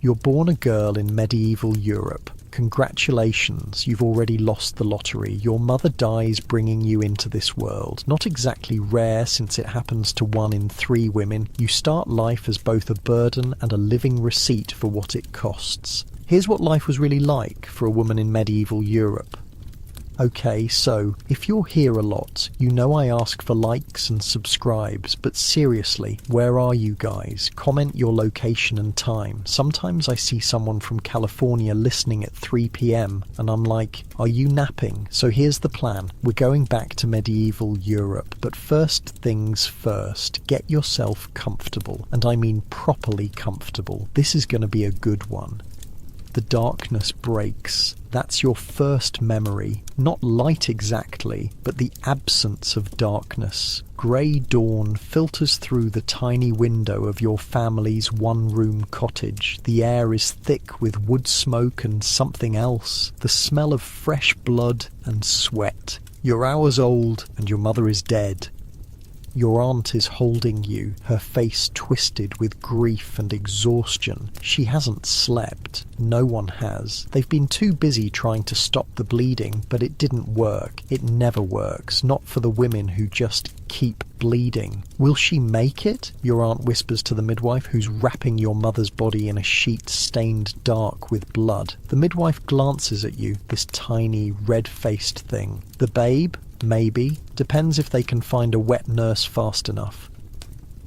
You're born a girl in medieval Europe. Congratulations, you've already lost the lottery. Your mother dies bringing you into this world. Not exactly rare since it happens to 1 in 3 women. You start life as both a burden and a living receipt for what it costs. Here's what life was really like for a woman in medieval Europe. Okay, so, if you're here a lot, you know I ask for likes and subscribes, but seriously, where are you guys? Comment your location and time. Sometimes I see someone from California listening at 3 p.m, and I'm like, are you napping? So here's the plan. We're going back to medieval Europe, but first things first, get yourself comfortable, and I mean properly comfortable. This is going to be a good one. The darkness breaks. That's your first memory. Not light exactly, but the absence of darkness. Grey dawn filters through the tiny window of your family's one-room cottage. The air is thick with wood smoke and something else. The smell of fresh blood and sweat. You're hours old and your mother is dead. Your aunt is holding you, her face twisted with grief and exhaustion. She hasn't slept. No one has. They've been too busy trying to stop the bleeding, but it didn't work. It never works, not for the women who just keep bleeding. Will she make it? Your aunt whispers to the midwife, who's wrapping your mother's body in a sheet stained dark with blood. The midwife glances at you, this tiny, red-faced thing. The babe? Maybe. Depends if they can find a wet nurse fast enough.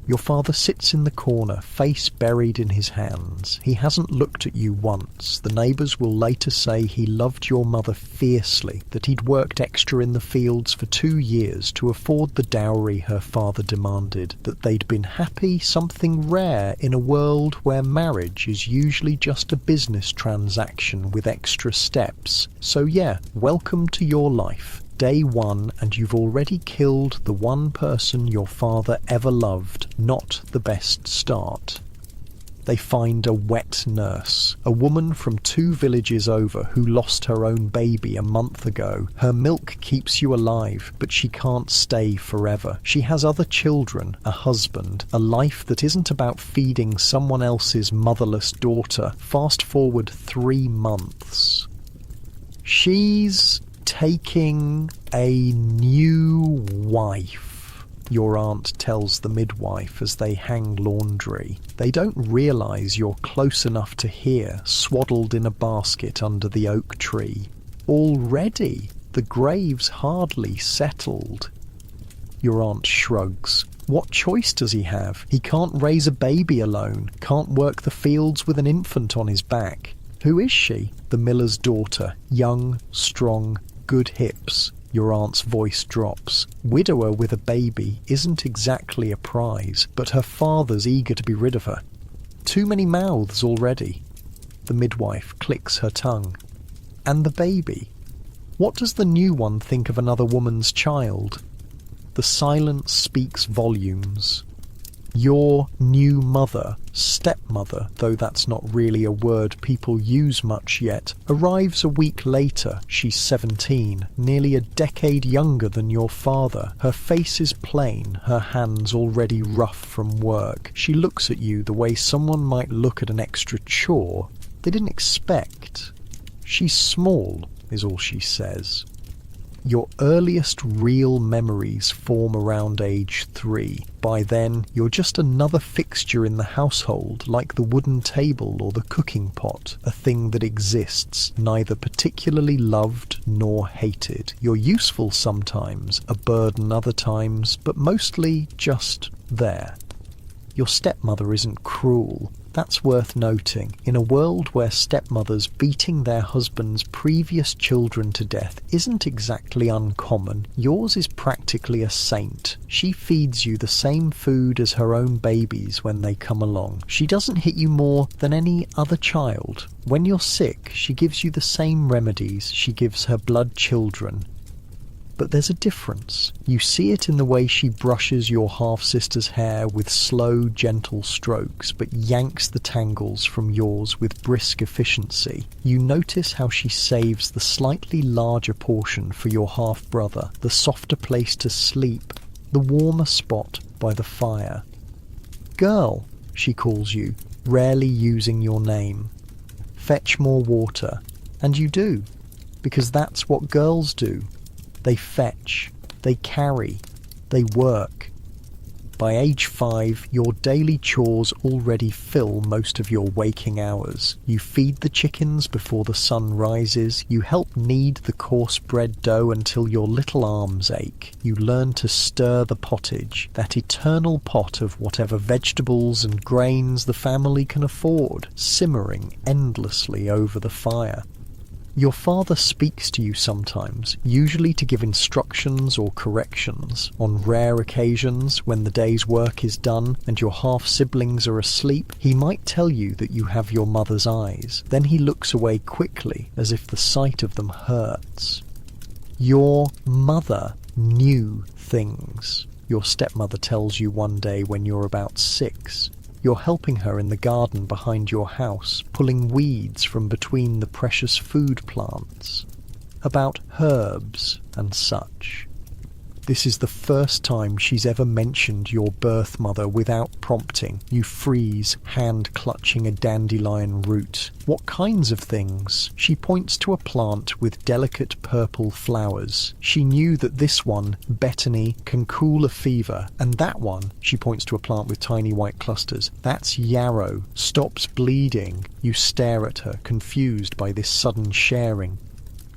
Your father sits in the corner, face buried in his hands. He hasn't looked at you once. The neighbours will later say he loved your mother fiercely, that he'd worked extra in the fields for 2 years to afford the dowry her father demanded, that they'd been happy, something rare in a world where marriage is usually just a business transaction with extra steps. So yeah, welcome to your life. Day 1, and you've already killed the one person your father ever loved. Not the best start. They find a wet nurse, a woman from 2 villages over who lost her own baby a month ago. Her milk keeps you alive, but she can't stay forever. She has other children, a husband, a life that isn't about feeding someone else's motherless daughter. Fast forward 3 months. She's taking a new wife, your aunt tells the midwife as they hang laundry. They don't realise you're close enough to hear, swaddled in a basket under the oak tree. Already? The grave's hardly settled. Your aunt shrugs. What choice does he have? He can't raise a baby alone, can't work the fields with an infant on his back. Who is she? The miller's daughter, young, strong, good hips. Your aunt's voice drops. Widower with a baby isn't exactly a prize, but her father's eager to be rid of her. Too many mouths already. The midwife clicks her tongue. And the baby? What does the new one think of another woman's child? The silence speaks volumes. Your new mother, stepmother, though that's not really a word people use much yet, arrives a week later. She's 17, nearly a decade younger than your father. Her face is plain, her hands already rough from work. She looks at you the way someone might look at an extra chore they didn't expect. She's small, is all she says. Your earliest real memories form around age 3. By then, you're just another fixture in the household, like the wooden table or the cooking pot, a thing that exists, neither particularly loved nor hated. You're useful sometimes, a burden other times, but mostly just there. Your stepmother isn't cruel. That's worth noting. In a world where stepmothers beating their husbands' previous children to death isn't exactly uncommon, yours is practically a saint. She feeds you the same food as her own babies when they come along. She doesn't hit you more than any other child. When you're sick, she gives you the same remedies she gives her blood children. But there's a difference. You see it in the way she brushes your half-sister's hair with slow, gentle strokes, but yanks the tangles from yours with brisk efficiency. You notice how she saves the slightly larger portion for your half-brother, the softer place to sleep, the warmer spot by the fire. Girl, she calls you. rarely using your name. Fetch more water. And you do, because that's what girls do. They fetch, they carry, they work. By age 5, your daily chores already fill most of your waking hours. You feed the chickens before the sun rises. You help knead the coarse bread dough until your little arms ache. You learn to stir the pottage, that eternal pot of whatever vegetables and grains the family can afford, simmering endlessly over the fire. Your father speaks to you sometimes, usually to give instructions or corrections. On rare occasions, when the day's work is done and your half-siblings are asleep, he might tell you that you have your mother's eyes. Then he looks away quickly, as if the sight of them hurts. Your mother knew things, your stepmother tells you one day when you're about 6. You're helping her in the garden behind your house, pulling weeds from between the precious food plants, about herbs and such. This is the first time she's ever mentioned your birth mother without prompting. You freeze, hand clutching a dandelion root. What kinds of things? She points to a plant with delicate purple flowers. She knew that this one, betony, can cool a fever, and that one, she points to a plant with tiny white clusters, that's yarrow, stops bleeding. You stare at her, confused by this sudden sharing.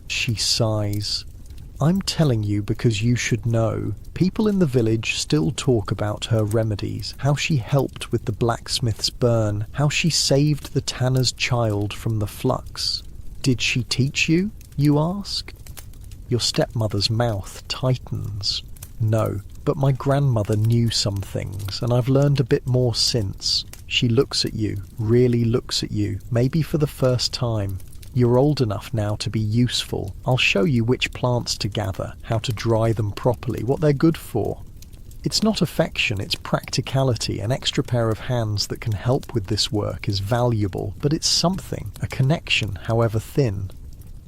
She sighs. I'm telling you because you should know. People in the village still talk about her remedies, how she helped with the blacksmith's burn, how she saved the tanner's child from the flux. Did she teach you, you ask? Your stepmother's mouth tightens. No, but my grandmother knew some things, and I've learned a bit more since. She looks at you, really looks at you, maybe for the first time. You're old enough now to be useful. I'll show you which plants to gather, how to dry them properly, what they're good for. It's not affection, it's practicality. An extra pair of hands that can help with this work is valuable, but it's something, a connection, however thin.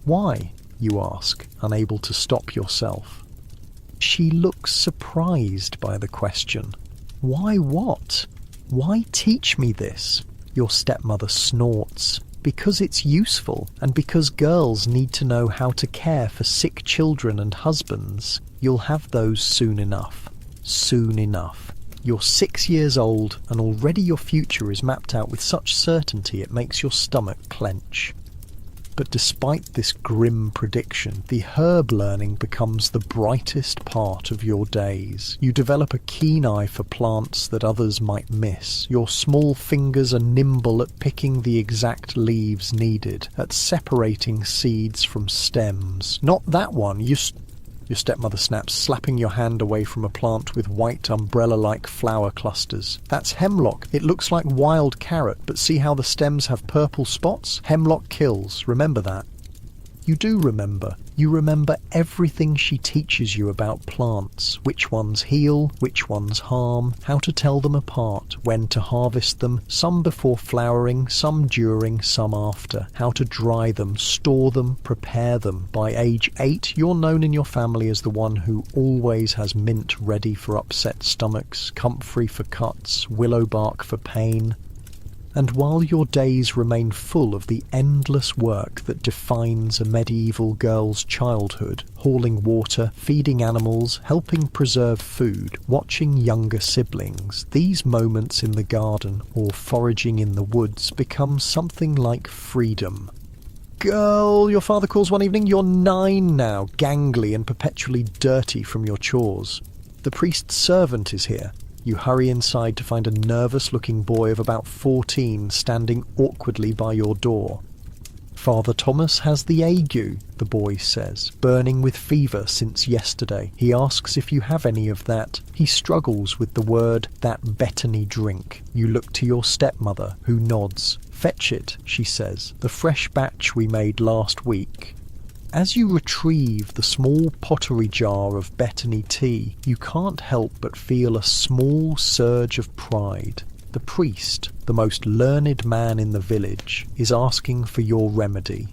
Why, you ask, unable to stop yourself. She looks surprised by the question. Why what? Why teach me this? Your stepmother snorts. Because it's useful, and because girls need to know how to care for sick children and husbands. You'll have those soon enough. Soon enough. You're 6 years old, and already your future is mapped out with such certainty it makes your stomach clench. But despite this grim prediction, the herb learning becomes the brightest part of your days. You develop a keen eye for plants that others might miss. Your small fingers are nimble at picking the exact leaves needed, at separating seeds from stems. Not that one, Your stepmother snaps, slapping your hand away from a plant with white umbrella-like flower clusters. That's hemlock. It looks like wild carrot, but see how the stems have purple spots? Hemlock kills. Remember that. You do remember. You remember everything she teaches you about plants, which ones heal, which ones harm, how to tell them apart, when to harvest them, some before flowering, some during, some after, how to dry them, store them, prepare them. By age 8, you're known in your family as the one who always has mint ready for upset stomachs, comfrey for cuts, willow bark for pain. And while your days remain full of the endless work that defines a medieval girl's childhood, hauling water, feeding animals, helping preserve food, watching younger siblings, these moments in the garden or foraging in the woods become something like freedom. Girl, your father calls one evening, you're 9 now, gangly and perpetually dirty from your chores. The priest's servant is here. You hurry inside to find a nervous-looking boy of about 14 standing awkwardly by your door. Father Thomas has the ague, the boy says, burning with fever since yesterday. He asks if you have any of that. He struggles with the word, that betony drink. You look to your stepmother, who nods. Fetch it, she says, the fresh batch we made last week. As you retrieve the small pottery jar of betony tea, you can't help but feel a small surge of pride. The priest, the most learned man in the village, is asking for your remedy.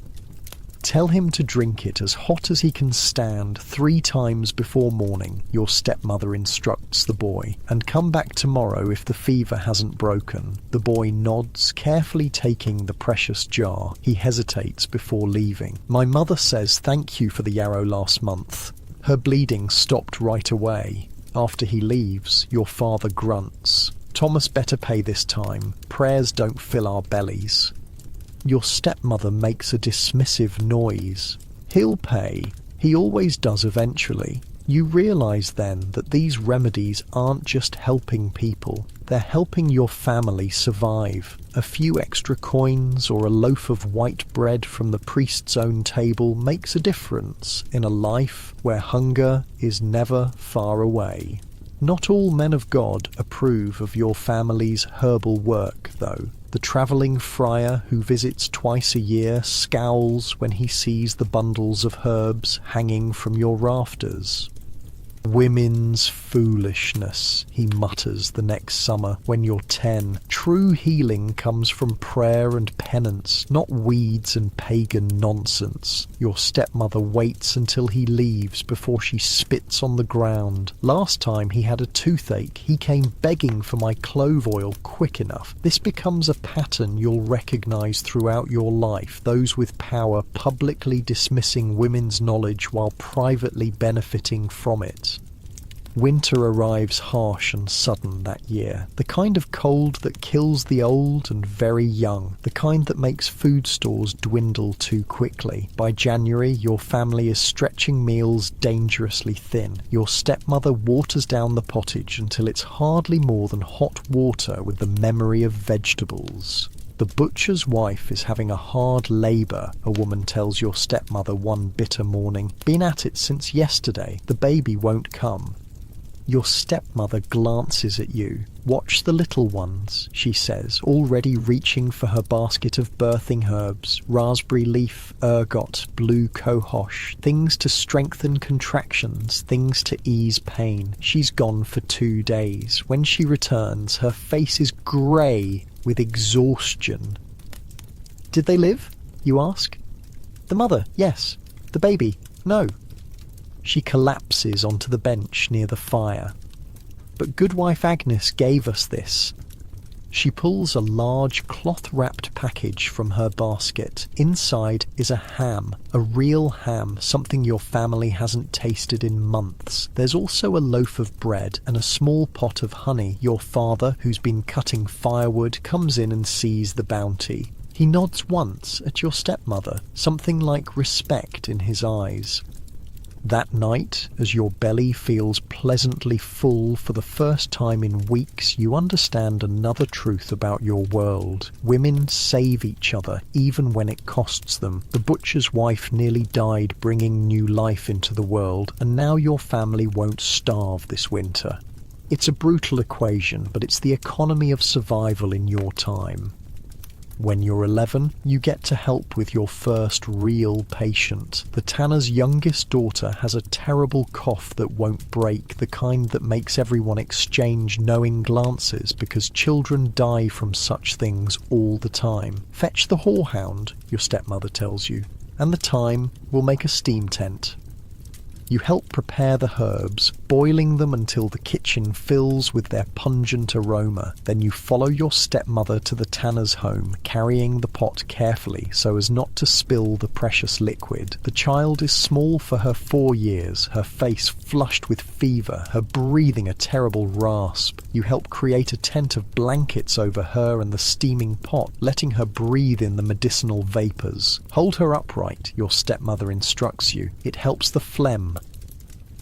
Tell him to drink it as hot as he can stand 3 times before morning, your stepmother instructs the boy, and come back tomorrow if the fever hasn't broken. The boy nods, carefully taking the precious jar. He hesitates before leaving. My mother says thank you for the yarrow last month. Her bleeding stopped right away. After he leaves, your father grunts. Thomas better pay this time. Prayers don't fill our bellies. Your stepmother makes a dismissive noise. He'll pay. He always does eventually. You realise then that these remedies aren't just helping people. They're helping your family survive. A few extra coins or a loaf of white bread from the priest's own table makes a difference in a life where hunger is never far away. Not all men of God approve of your family's herbal work, though. The travelling friar who visits twice a year scowls when he sees the bundles of herbs hanging from your rafters. Women's foolishness, he mutters the next summer when you're 10. True healing comes from prayer and penance, not weeds and pagan nonsense. Your stepmother waits until he leaves before she spits on the ground. Last time he had a toothache, he came begging for my clove oil quick enough. This becomes a pattern you'll recognise throughout your life, those with power publicly dismissing women's knowledge while privately benefiting from it. Winter arrives harsh and sudden that year, the kind of cold that kills the old and very young, the kind that makes food stores dwindle too quickly. By January, your family is stretching meals dangerously thin. Your stepmother waters down the pottage until it's hardly more than hot water with the memory of vegetables. The butcher's wife is having a hard labour, a woman tells your stepmother one bitter morning. Been at it since yesterday. The baby won't come. Your stepmother glances at you. Watch the little ones, she says, already reaching for her basket of birthing herbs, raspberry leaf, ergot, blue cohosh, things to strengthen contractions, things to ease pain. She's gone for 2 days. When she returns, her face is grey with exhaustion. Did they live? You ask. The mother, yes. The baby, no. She collapses onto the bench near the fire. But Goodwife Agnes gave us this. She pulls a large cloth-wrapped package from her basket. Inside is a ham, a real ham, something your family hasn't tasted in months. There's also a loaf of bread and a small pot of honey. Your father, who's been cutting firewood, comes in and sees the bounty. He nods once at your stepmother, something like respect in his eyes. That night, as your belly feels pleasantly full for the first time in weeks, you understand another truth about your world. Women save each other, even when it costs them. The butcher's wife nearly died bringing new life into the world, and now your family won't starve this winter. It's a brutal equation, but it's the economy of survival in your time. When you're 11, you get to help with your first real patient. The tanner's youngest daughter has a terrible cough that won't break, the kind that makes everyone exchange knowing glances because children die from such things all the time. Fetch the whorehound, your stepmother tells you, and the time will make a steam tent. You help prepare the herbs, boiling them until the kitchen fills with their pungent aroma. Then you follow your stepmother to the tanner's home, carrying the pot carefully so as not to spill the precious liquid. The child is small for her 4 years, her face flushed with fever, her breathing a terrible rasp. You help create a tent of blankets over her and the steaming pot, letting her breathe in the medicinal vapours. Hold her upright, your stepmother instructs you. It helps the phlegm.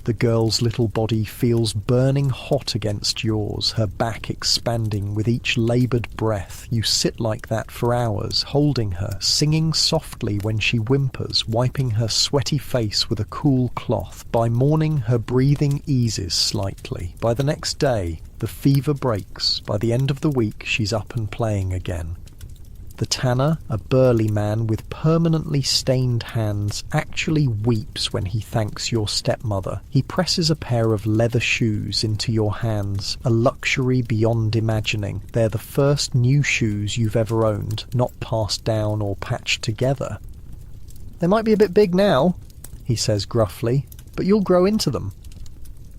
The girl's little body feels burning hot against yours, her back expanding with each laboured breath. You sit like that for hours, holding her, singing softly when she whimpers, wiping her sweaty face with a cool cloth. By morning, her breathing eases slightly. By the next day, the fever breaks. By the end of the week, she's up and playing again. The tanner, a burly man with permanently stained hands, actually weeps when he thanks your stepmother. He presses a pair of leather shoes into your hands, a luxury beyond imagining. They're the first new shoes you've ever owned, not passed down or patched together. They might be a bit big now, he says gruffly, but you'll grow into them.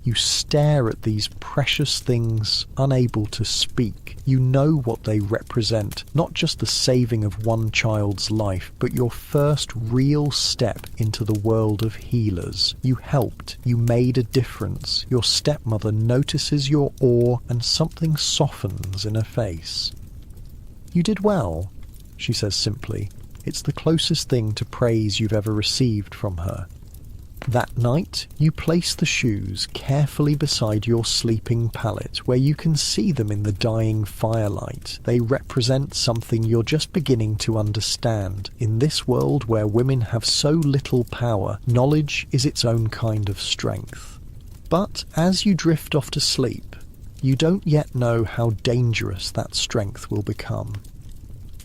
You stare at these precious things, unable to speak. You know what they represent, not just the saving of one child's life, but your first real step into the world of healers. You helped, you made a difference. Your stepmother notices your awe and something softens in her face. You did well, she says simply. It's the closest thing to praise you've ever received from her. That night, you place the shoes carefully beside your sleeping pallet, where you can see them in the dying firelight. They represent something you're just beginning to understand. In this world where women have so little power, knowledge is its own kind of strength. But as you drift off to sleep, you don't yet know how dangerous that strength will become.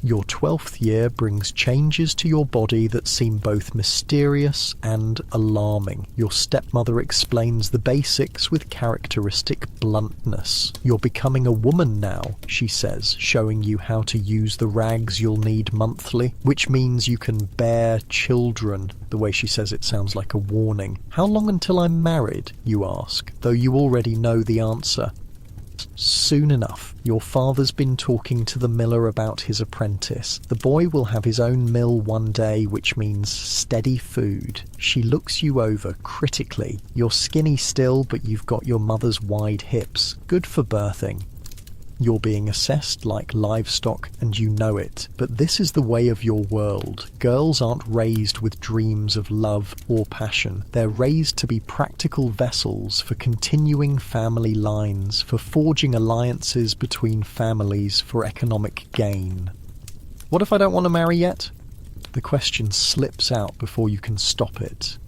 Your 12th year brings changes to your body that seem both mysterious and alarming. Your stepmother explains the basics with characteristic bluntness. You're becoming a woman now, she says, showing you how to use the rags you'll need monthly, which means you can bear children. The way she says it sounds like a warning. How long until I'm married, you ask, though you already know the answer. Soon enough. Your father's been talking to the miller about his apprentice. The boy will have his own mill one day, which means steady food. She looks you over critically. You're skinny still, but you've got your mother's wide hips. Good for birthing. You're being assessed like livestock, and you know it. But this is the way of your world. Girls aren't raised with dreams of love or passion. They're raised to be practical vessels for continuing family lines, for forging alliances between families for economic gain. What if I don't want to marry yet? The question slips out before you can stop it.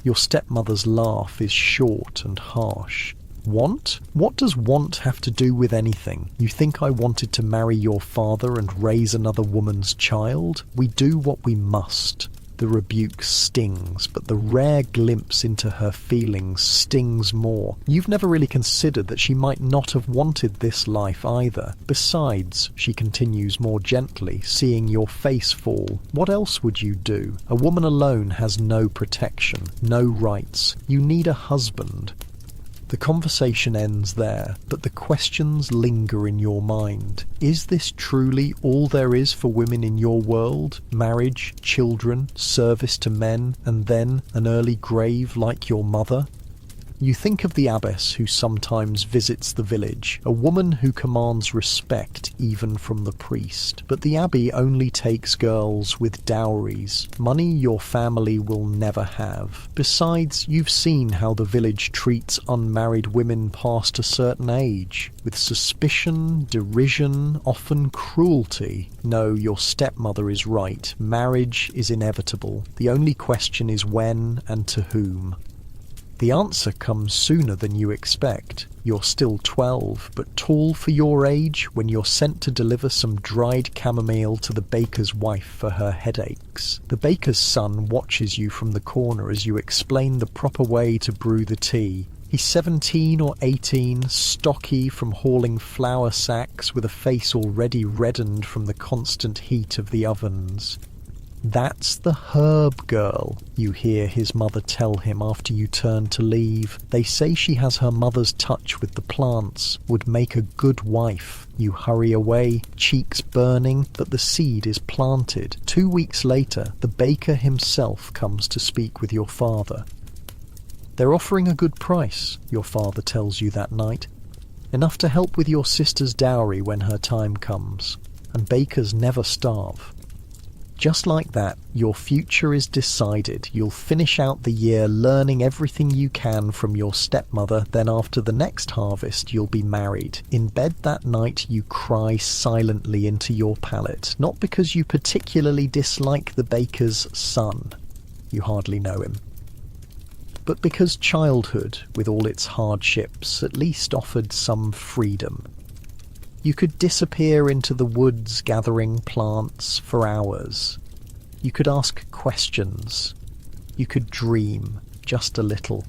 Your stepmother's laugh is short and harsh. Want? What does want have to do with anything? You think I wanted to marry your father and raise another woman's child? We do what we must. The rebuke stings, but the rare glimpse into her feelings stings more. You've never really considered that she might not have wanted this life either. Besides, she continues more gently, seeing your face fall, what else would you do? A woman alone has no protection, no rights. You need a husband. The conversation ends there, but the questions linger in your mind. Is this truly all there is for women in your world? Marriage, children, service to men, and then an early grave like your mother? You think of the abbess who sometimes visits the village, a woman who commands respect even from the priest. But the abbey only takes girls with dowries, money your family will never have. Besides, you've seen how the village treats unmarried women past a certain age, with suspicion, derision, often cruelty. No, your stepmother is right. Marriage is inevitable. The only question is when and to whom. The answer comes sooner than you expect. You're still 12, but tall for your age when you're sent to deliver some dried chamomile to the baker's wife for her headaches. The baker's son watches you from the corner as you explain the proper way to brew the tea. He's 17 or 18, stocky from hauling flour sacks with a face already reddened from the constant heat of the ovens. "That's the herb girl," you hear his mother tell him after you turn to leave. "They say she has her mother's touch with the plants, would make a good wife." You hurry away, cheeks burning, but the seed is planted. 2 weeks later, the baker himself comes to speak with your father. "They're offering a good price," your father tells you that night. "Enough to help with your sister's dowry when her time comes. And bakers never starve." Just like that, your future is decided. You'll finish out the year learning everything you can from your stepmother, then after the next harvest you'll be married. In bed that night you cry silently into your pallet, not because you particularly dislike the baker's son. You hardly know him. But because childhood, with all its hardships, at least offered some freedom. You could disappear into the woods gathering plants for hours. You could ask questions. You could dream just a little.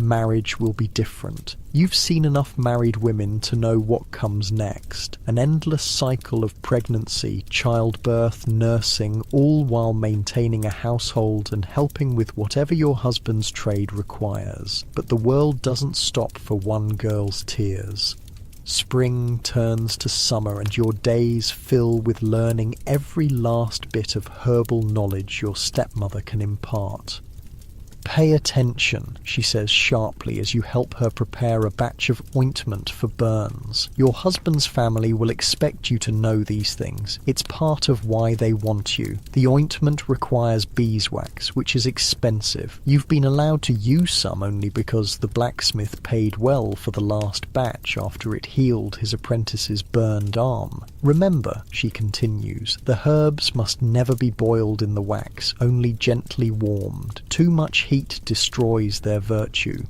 marriage will be different. You've seen enough married women to know what comes next. An endless cycle of pregnancy, childbirth, nursing, all while maintaining a household and helping with whatever your husband's trade requires. But the world doesn't stop for one girl's tears. Spring turns to summer and your days fill with learning every last bit of herbal knowledge your stepmother can impart. "Pay attention," she says sharply as you help her prepare a batch of ointment for burns. "Your husband's family will expect you to know these things. It's part of why they want you. The ointment requires beeswax, which is expensive. You've been allowed to use some only because the blacksmith paid well for the last batch after it healed his apprentice's burned arm. Remember," she continues, "the herbs must never be boiled in the wax, only gently warmed. Too much heat destroys their virtue."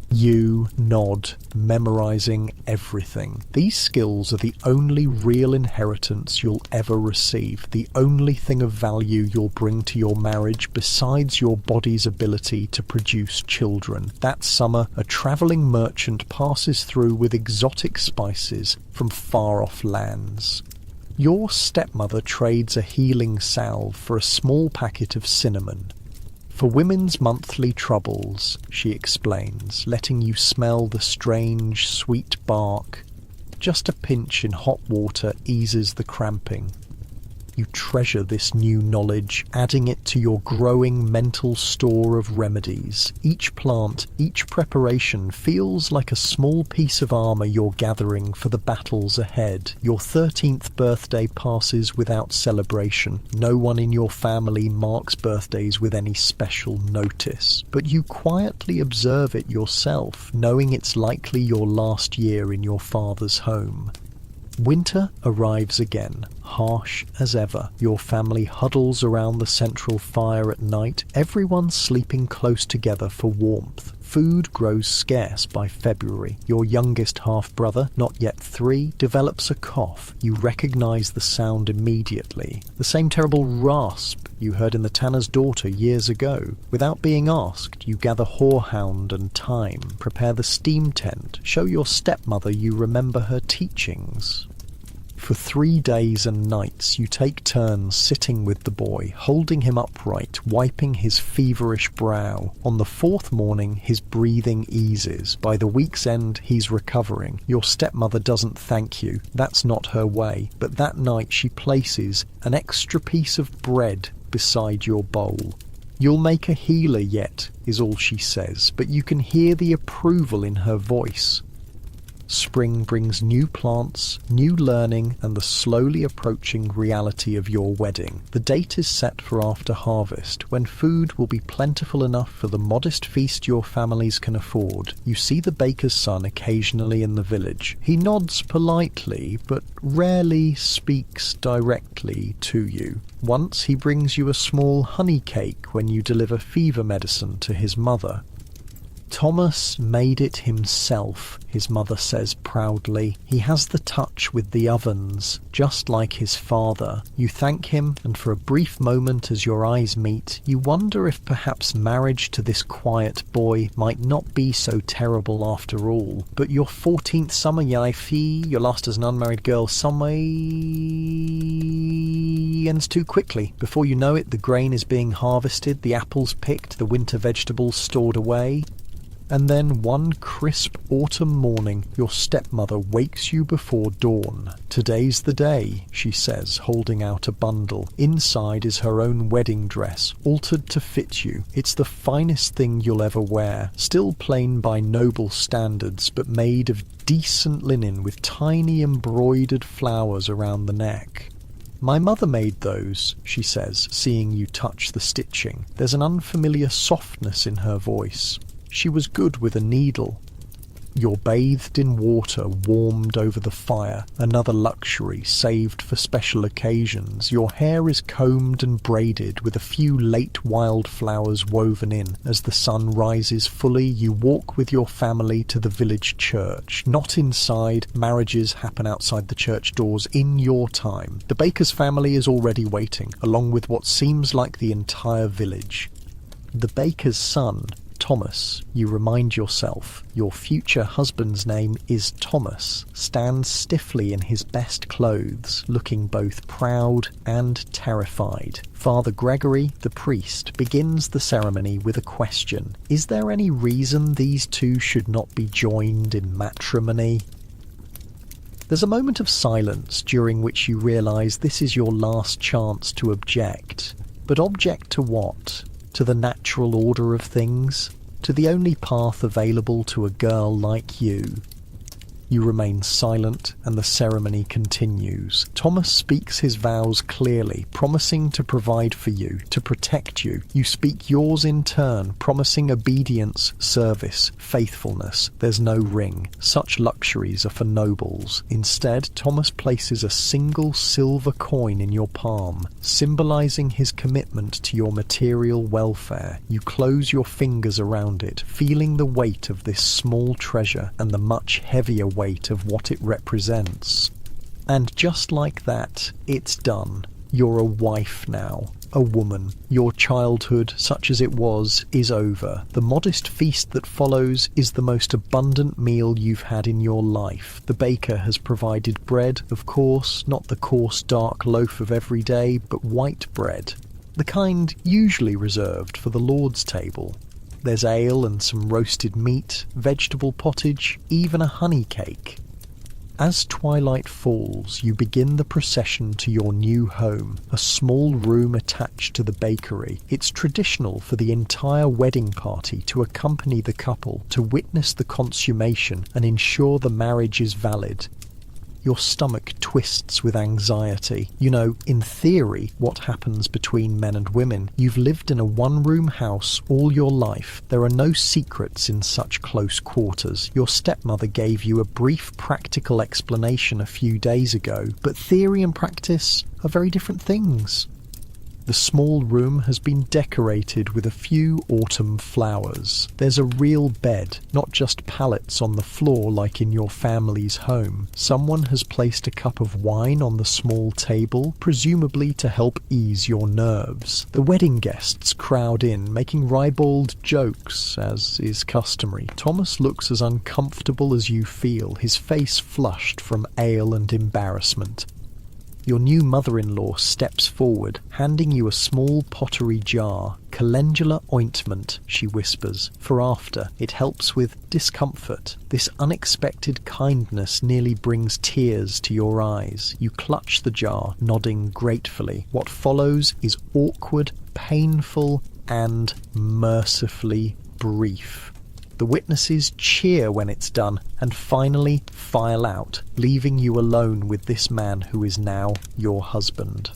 You nod, memorizing everything. These skills are the only real inheritance you'll ever receive, the only thing of value you'll bring to your marriage besides your body's ability to produce children. That summer, a travelling merchant passes through with exotic spices from far-off lands. Your stepmother trades a healing salve for a small packet of cinnamon. "For women's monthly troubles," she explains, letting you smell the strange, sweet bark. "Just a pinch in hot water eases the cramping." You treasure this new knowledge, adding it to your growing mental store of remedies. Each plant, each preparation feels like a small piece of armor you're gathering for the battles ahead. Your 13th birthday passes without celebration. No one in your family marks birthdays with any special notice. But you quietly observe it yourself, knowing it's likely your last year in your father's home. Winter arrives again, harsh as ever. Your family huddles around the central fire at night, everyone sleeping close together for warmth. Food grows scarce by February. Your youngest half-brother, not yet 3, develops a cough. You recognize the sound immediately. The same terrible rasp you heard in the tanner's daughter years ago. Without being asked, you gather horehound and thyme, prepare the steam tent, show your stepmother you remember her teachings. For 3 days and nights you take turns sitting with the boy, holding him upright, wiping his feverish brow. On the 4th morning his breathing eases. By the week's end he's recovering. Your stepmother doesn't thank you. That's not her way. But that night she places an extra piece of bread beside your bowl. "You'll make a healer yet," is all she says, but you can hear the approval in her voice. Spring brings new plants, new learning, and the slowly approaching reality of your wedding. The date is set for after harvest, when food will be plentiful enough for the modest feast your families can afford. You see the baker's son occasionally in the village. He nods politely, but rarely speaks directly to you. Once he brings you a small honey cake when you deliver fever medicine to his mother. "Thomas made it himself," his mother says proudly. "He has the touch with the ovens, just like his father." You thank him, and for a brief moment as your eyes meet, you wonder if perhaps marriage to this quiet boy might not be so terrible after all. But your 14th summer, your last as an unmarried girl summer, ends too quickly. Before you know it, the grain is being harvested, the apples picked, the winter vegetables stored away. And then one crisp autumn morning, your stepmother wakes you before dawn. "Today's the day," she says, holding out a bundle. Inside is her own wedding dress, altered to fit you. It's the finest thing you'll ever wear, still plain by noble standards, but made of decent linen with tiny embroidered flowers around the neck. "My mother made those," she says, seeing you touch the stitching. There's an unfamiliar softness in her voice. "She was good with a needle." You're bathed in water warmed over the fire, another luxury saved for special occasions. Your hair is combed and braided with a few late wildflowers woven in. As the sun rises fully, you walk with your family to the village church. Not inside, marriages happen outside the church doors in your time. The baker's family is already waiting, along with what seems like the entire village. The baker's son, Thomas, you remind yourself. Your future husband's name is Thomas, stands stiffly in his best clothes, looking both proud and terrified. Father Gregory, the priest, begins the ceremony with a question. Is there any reason these two should not be joined in matrimony? There's a moment of silence during which you realise this is your last chance to object. But object to what? To the natural order of things? To the only path available to a girl like you? You remain silent and the ceremony continues. Thomas speaks his vows clearly, promising to provide for you, to protect you. You speak yours in turn, promising obedience, service, faithfulness. There's no ring. Such luxuries are for nobles. Instead, Thomas places a single silver coin in your palm, symbolizing his commitment to your material welfare. You close your fingers around it, feeling the weight of this small treasure and the much heavier weight of what it represents. And just like that, it's done. You're a wife now, a woman. Your childhood, such as it was, is over. The modest feast that follows is the most abundant meal you've had in your life. The baker has provided bread, of course, not the coarse dark loaf of every day, but white bread, the kind usually reserved for the Lord's table. There's ale and some roasted meat, vegetable pottage, even a honey cake. As twilight falls, you begin the procession to your new home, a small room attached to the bakery. It's traditional for the entire wedding party to accompany the couple, to witness the consummation and ensure the marriage is valid. Your stomach twists with anxiety. You know, in theory, what happens between men and women. You've lived in a one-room house all your life. There are no secrets in such close quarters. Your stepmother gave you a brief practical explanation a few days ago, but theory and practice are very different things. The small room has been decorated with a few autumn flowers. There's a real bed, not just pallets on the floor like in your family's home. Someone has placed a cup of wine on the small table, presumably to help ease your nerves. The wedding guests crowd in, making ribald jokes, as is customary. Thomas looks as uncomfortable as you feel, his face flushed from ale and embarrassment. Your new mother-in-law steps forward, handing you a small pottery jar. Calendula ointment, she whispers, for after. It helps with discomfort. This unexpected kindness nearly brings tears to your eyes. You clutch the jar, nodding gratefully. What follows is awkward, painful, and mercifully brief. The witnesses cheer when it's done and finally file out, leaving you alone with this man who is now your husband.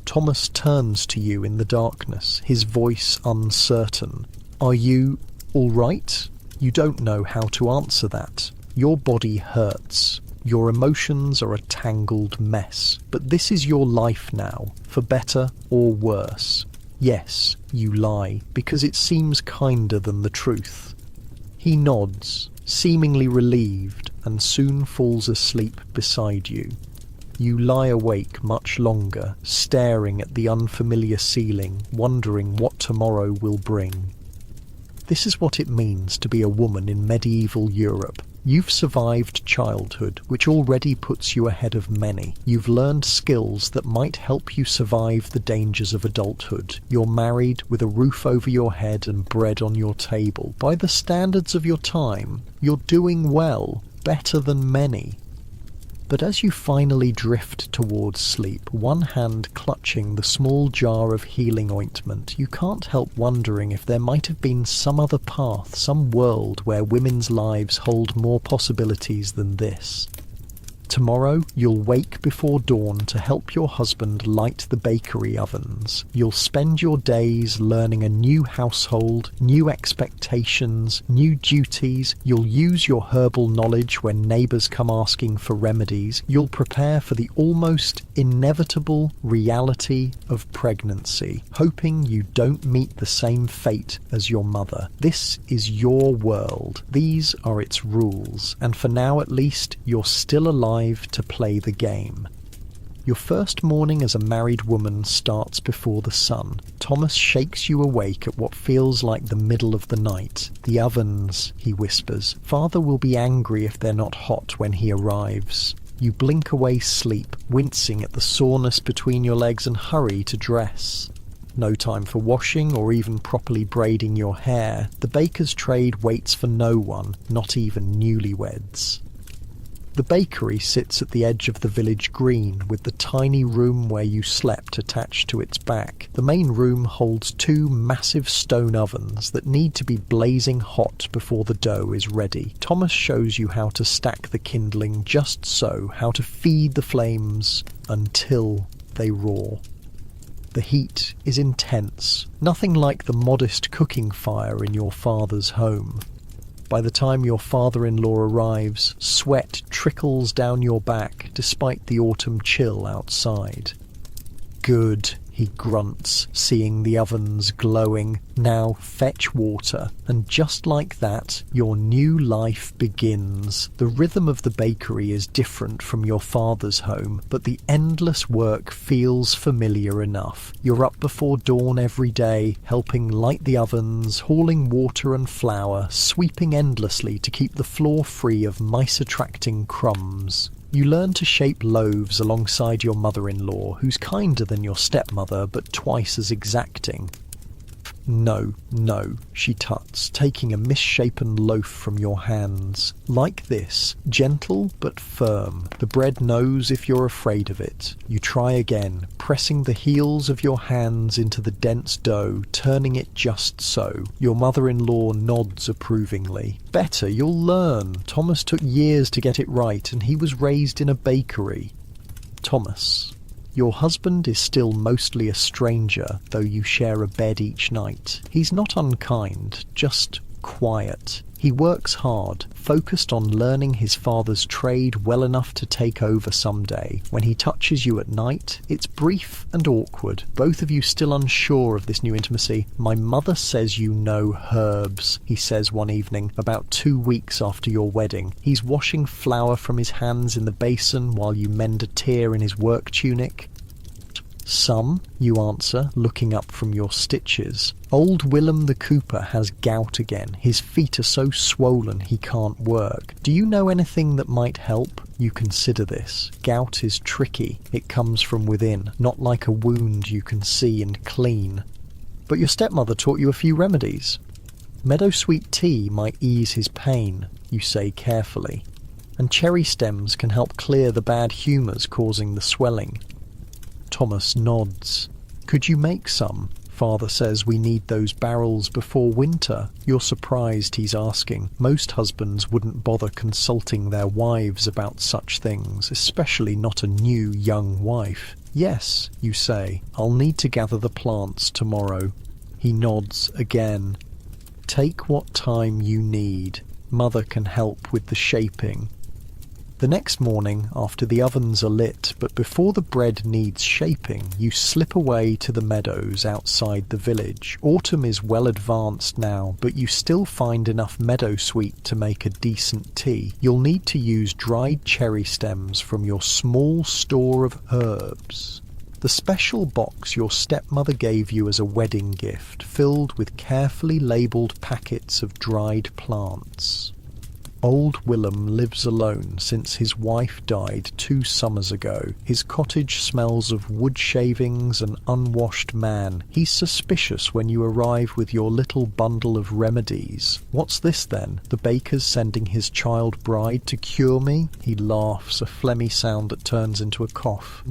Thomas turns to you in the darkness, his voice uncertain. Are you all right? You don't know how to answer that. Your body hurts. Your emotions are a tangled mess. But this is your life now, for better or worse. Yes, you lie, because it seems kinder than the truth. He nods, seemingly relieved, and soon falls asleep beside you. You lie awake much longer, staring at the unfamiliar ceiling, wondering what tomorrow will bring. This is what it means to be a woman in medieval Europe. You've survived childhood, which already puts you ahead of many. You've learned skills that might help you survive the dangers of adulthood. You're married with a roof over your head and bread on your table. By the standards of your time, you're doing well, better than many. But as you finally drift towards sleep, one hand clutching the small jar of healing ointment, you can't help wondering if there might have been some other path, some world where women's lives hold more possibilities than this. Tomorrow, you'll wake before dawn to help your husband light the bakery ovens. You'll spend your days learning a new household, new expectations, new duties. You'll use your herbal knowledge when neighbours come asking for remedies. You'll prepare for the almost inevitable reality of pregnancy, hoping you don't meet the same fate as your mother. This is your world. These are its rules, and for now at least, you're still alive to play the game. Your first morning as a married woman starts before the sun. Thomas shakes you awake at what feels like the middle of the night. "The ovens," he whispers. "Father will be angry if they're not hot when he arrives." You blink away sleep, wincing at the soreness between your legs, and hurry to dress. No time for washing or even properly braiding your hair. The baker's trade waits for no one, not even newlyweds. The bakery sits at the edge of the village green, with the tiny room where you slept attached to its back. The main room holds 2 massive stone ovens that need to be blazing hot before the dough is ready. Thomas shows you how to stack the kindling just so, how to feed the flames until they roar. The heat is intense, nothing like the modest cooking fire in your father's home. By the time your father-in-law arrives, sweat trickles down your back despite the autumn chill outside. "Good," he grunts, seeing the ovens glowing. "Now fetch water." And just like that, your new life begins. The rhythm of the bakery is different from your father's home, but the endless work feels familiar enough. You're up before dawn every day, helping light the ovens, hauling water and flour, sweeping endlessly to keep the floor free of mice-attracting crumbs. You learn to shape loaves alongside your mother-in-law, who's kinder than your stepmother but twice as exacting. "No, no," she tuts, taking a misshapen loaf from your hands. "Like this, gentle but firm. The bread knows if you're afraid of it." You try again, pressing the heels of your hands into the dense dough, turning it just so. Your mother-in-law nods approvingly. "Better, you'll learn. Thomas took years to get it right, and he was raised in a bakery." Thomas. Your husband is still mostly a stranger, though you share a bed each night. He's not unkind, just quiet. He works hard, focused on learning his father's trade well enough to take over someday. When he touches you at night, it's brief and awkward, both of you still unsure of this new intimacy. "My mother says you know herbs," he says one evening, about 2 weeks after your wedding. He's washing flour from his hands in the basin while you mend a tear in his work tunic. "Some," you answer, looking up from your stitches. "Old Willem the Cooper has gout again. His feet are so swollen he can't work. Do you know anything that might help?" You consider this. Gout is tricky. It comes from within, not like a wound you can see and clean. "But your stepmother taught you a few remedies." "Meadowsweet tea might ease his pain," you say carefully. "And cherry stems can help clear the bad humours causing the swelling." Thomas nods. "Could you make some? Father says we need those barrels before winter." You're surprised he's asking. Most husbands wouldn't bother consulting their wives about such things, especially not a new young wife. "Yes," you say. "I'll need to gather the plants tomorrow." He nods again. "Take what time you need. Mother can help with the shaping." The next morning, after the ovens are lit, but before the bread needs shaping, you slip away to the meadows outside the village. Autumn is well advanced now, but you still find enough meadowsweet to make a decent tea. You'll need to use dried cherry stems from your small store of herbs. The special box your stepmother gave you as a wedding gift, filled with carefully labelled packets of dried plants. Old Willem lives alone since his wife died 2 summers ago. His cottage smells of wood shavings and unwashed man. He's suspicious when you arrive with your little bundle of remedies. "What's this then? The baker's sending his child bride to cure me?" He laughs, a phlegmy sound that turns into a cough.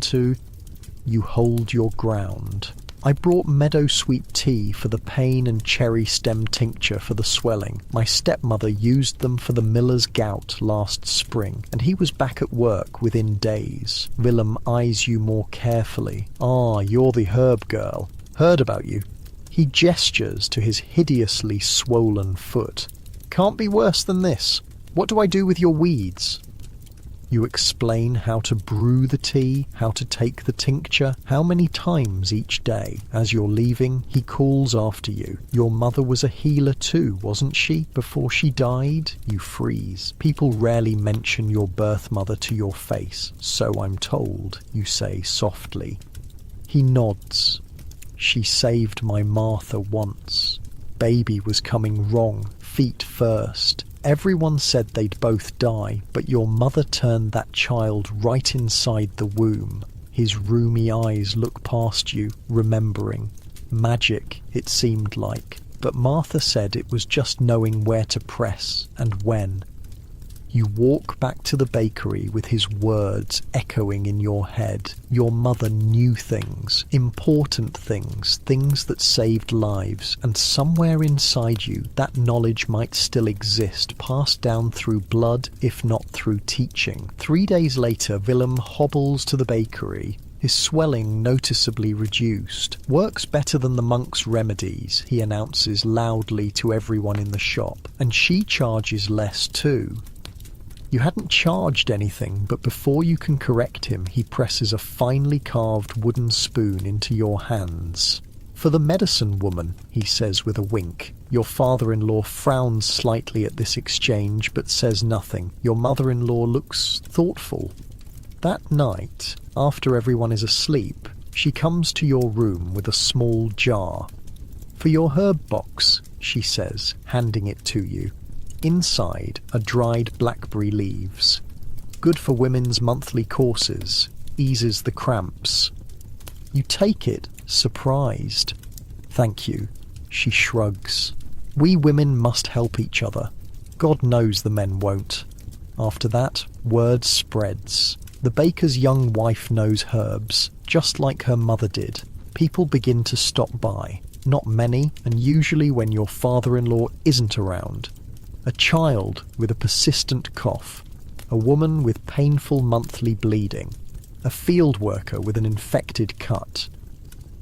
You hold your ground. "I brought meadowsweet tea for the pain and cherry stem tincture for the swelling. My stepmother used them for the miller's gout last spring, and he was back at work within days." Willem eyes you more carefully. "Ah, you're the herb girl. Heard about you." He gestures to his hideously swollen foot. "Can't be worse than this. What do I do with your weeds?" You explain how to brew the tea, how to take the tincture, how many times each day. As you're leaving, he calls after you. Your mother was a healer too, wasn't she, before she died? You freeze. People rarely mention your birth mother to your face, so I'm told, you say softly. He nods. She saved my Martha once. Baby was coming wrong, feet first. Everyone said they'd both die, but your mother turned that child right inside the womb. His roomy eyes look past you, remembering. Magic, it seemed like, but Martha said it was just knowing where to press and when. You walk back to the bakery with his words echoing in your head. Your mother knew things, important things, things that saved lives, and somewhere inside you that knowledge might still exist, passed down through blood, if not through teaching. 3 days later, Willem hobbles to the bakery. His swelling noticeably reduced. Works better than the monk's remedies, he announces loudly to everyone in the shop, and she charges less too. You hadn't charged anything, but before you can correct him, he presses a finely carved wooden spoon into your hands. For the medicine woman, he says with a wink. Your father-in-law frowns slightly at this exchange, but says nothing. Your mother-in-law looks thoughtful. That night, after everyone is asleep, she comes to your room with a small jar. For your herb box, she says, handing it to you. Inside are dried blackberry leaves. Good for women's monthly courses. Eases the cramps. You take it, surprised. Thank you, she shrugs. We women must help each other. God knows the men won't. After that, word spreads. The baker's young wife knows herbs, just like her mother did. People begin to stop by. Not many, and usually when your father-in-law isn't around. A child with a persistent cough, a woman with painful monthly bleeding, a field worker with an infected cut.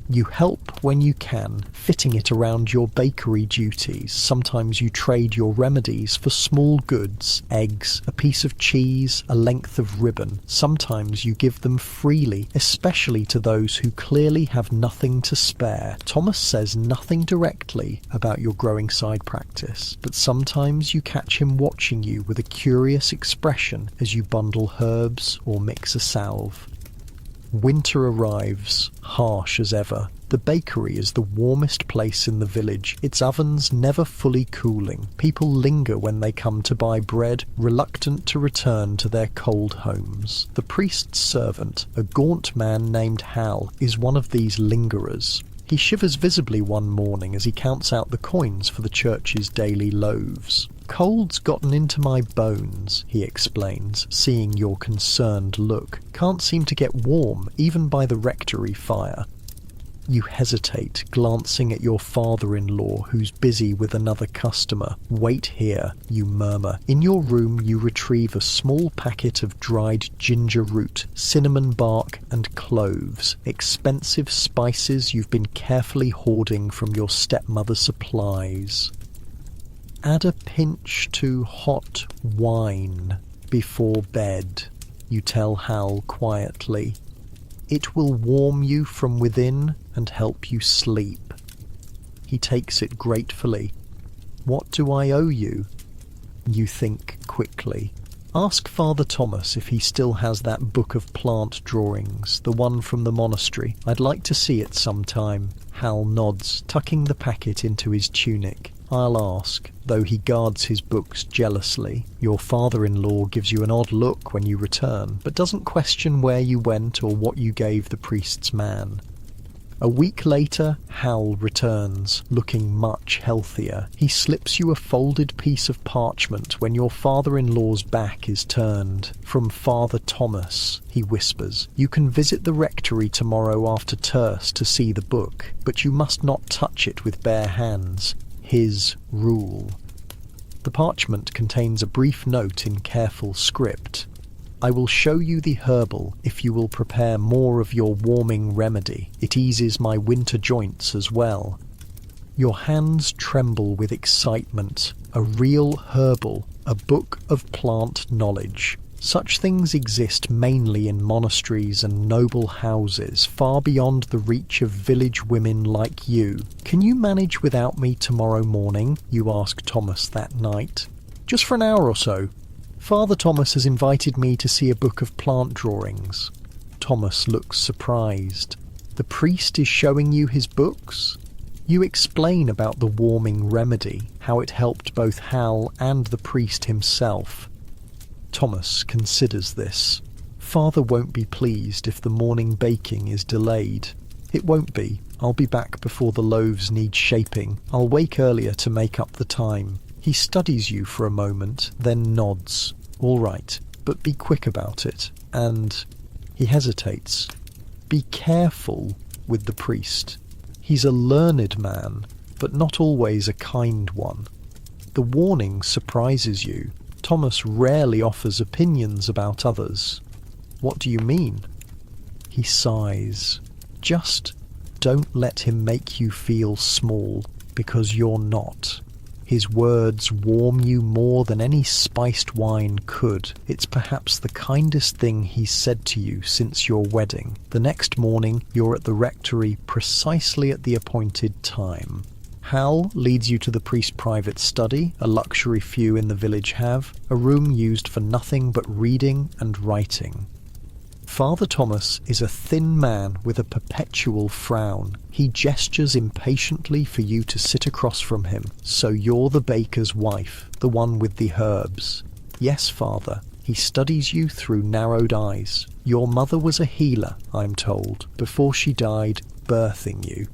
You help when you can, fitting it around your bakery duties. Sometimes you trade your remedies for small goods, eggs, a piece of cheese, a length of ribbon. Sometimes you give them freely, especially to those who clearly have nothing to spare. Thomas says nothing directly about your growing side practice, but sometimes you catch him watching you with a curious expression as you bundle herbs or mix a salve. Winter arrives, harsh as ever. The bakery is the warmest place in the village, its ovens never fully cooling. People linger when they come to buy bread, reluctant to return to their cold homes. The priest's servant, a gaunt man named Hal, is one of these lingerers. He shivers visibly one morning as he counts out the coins for the church's daily loaves. Cold's gotten into my bones, he explains, seeing your concerned look. Can't seem to get warm, even by the rectory fire. You hesitate, glancing at your father-in-law, who's busy with another customer. Wait here, you murmur. In your room you retrieve a small packet of dried ginger root, cinnamon bark and cloves, expensive spices you've been carefully hoarding from your stepmother's supplies. Add a pinch to hot wine before bed, you tell Hal quietly. It will warm you from within and help you sleep. He takes it gratefully. What do I owe you? You think quickly. Ask Father Thomas if he still has that book of plant drawings, the one from the monastery. I'd like to see it sometime. Hal nods, tucking the packet into his tunic. I'll ask, though he guards his books jealously. Your father-in-law gives you an odd look when you return, but doesn't question where you went or what you gave the priest's man. A week later, Hal returns, looking much healthier. He slips you a folded piece of parchment when your father-in-law's back is turned. From Father Thomas, he whispers. You can visit the rectory tomorrow after terce to see the book, but you must not touch it with bare hands. His rule. The parchment contains a brief note in careful script. I will show you the herbal if you will prepare more of your warming remedy. It eases my winter joints as well. Your hands tremble with excitement. A real herbal, a book of plant knowledge. Such things exist mainly in monasteries and noble houses, far beyond the reach of village women like you. Can you manage without me tomorrow morning? You ask Thomas that night. Just for an hour or so. Father Thomas has invited me to see a book of plant drawings. Thomas looks surprised. The priest is showing you his books? You explain about the warming remedy, how it helped both Hal and the priest himself. Thomas considers this. Father won't be pleased if the morning baking is delayed. It won't be. I'll be back before the loaves need shaping. I'll wake earlier to make up the time. He studies you for a moment, then nods. All right, but be quick about it. And he hesitates. Be careful with the priest. He's a learned man, but not always a kind one. The warning surprises you. Thomas rarely offers opinions about others. What do you mean? He sighs. Just don't let him make you feel small, because you're not. His words warm you more than any spiced wine could. It's perhaps the kindest thing he's said to you since your wedding. The next morning, you're at the rectory precisely at the appointed time. Hal leads you to the priest's private study, a luxury few in the village have, a room used for nothing but reading and writing. Father Thomas is a thin man with a perpetual frown. He gestures impatiently for you to sit across from him. So you're the baker's wife, the one with the herbs. Yes, Father. He studies you through narrowed eyes. Your mother was a healer, I'm told, before she died, birthing you.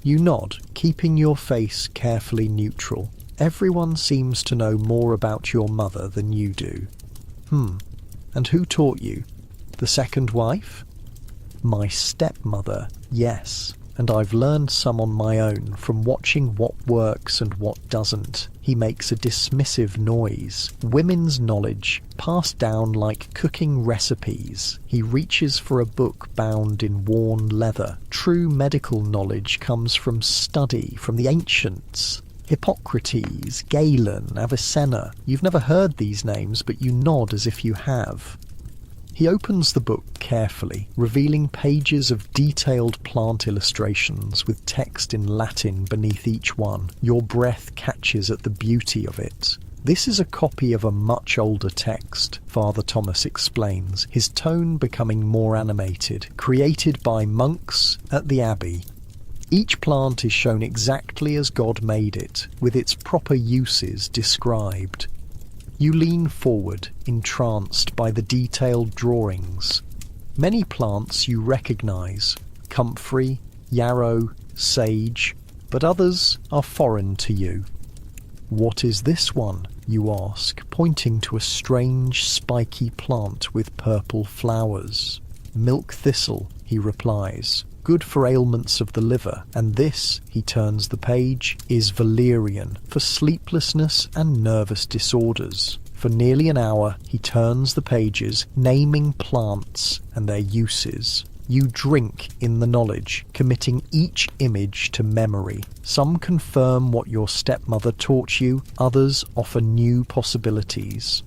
You nod, keeping your face carefully neutral. Everyone seems to know more about your mother than you do. And who taught you? The second wife? My stepmother, yes. And I've learned some on my own from watching what works and what doesn't. He makes a dismissive noise. Women's knowledge, passed down like cooking recipes. He reaches for a book bound in worn leather. True medical knowledge comes from study, from the ancients. Hippocrates, Galen, Avicenna. You've never heard these names, but you nod as if you have. He opens the book carefully, revealing pages of detailed plant illustrations with text in Latin beneath each one. Your breath catches at the beauty of it. This is a copy of a much older text, Father Thomas explains, his tone becoming more animated, created by monks at the abbey. Each plant is shown exactly as God made it, with its proper uses described. You lean forward, entranced by the detailed drawings. Many plants you recognise, comfrey, yarrow, sage, but others are foreign to you. What is this one? You ask, pointing to a strange spiky plant with purple flowers. Milk thistle, he replies, good for ailments of the liver, and this, he turns the page, is valerian, for sleeplessness and nervous disorders. For nearly an hour, he turns the pages, naming plants and their uses. You drink in the knowledge, committing each image to memory. Some confirm what your stepmother taught you, others offer new possibilities.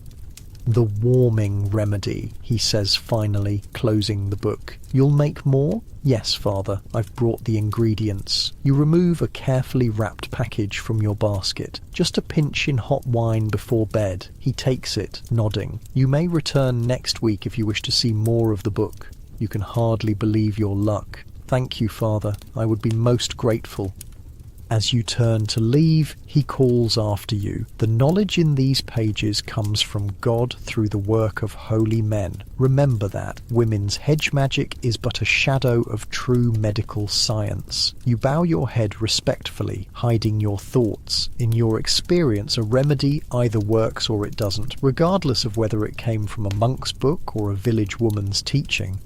The warming remedy, he says finally, closing the book. You'll make more? Yes, Father, I've brought the ingredients. You remove a carefully wrapped package from your basket. Just a pinch in hot wine before bed. He takes it, nodding. You may return next week if you wish to see more of the book. You can hardly believe your luck. Thank you, Father. I would be most grateful. As you turn to leave, he calls after you. The knowledge in these pages comes from God through the work of holy men. Remember that. Women's hedge magic is but a shadow of true medical science. You bow your head respectfully, hiding your thoughts. In your experience, a remedy either works or it doesn't, regardless of whether it came from a monk's book or a village woman's teaching.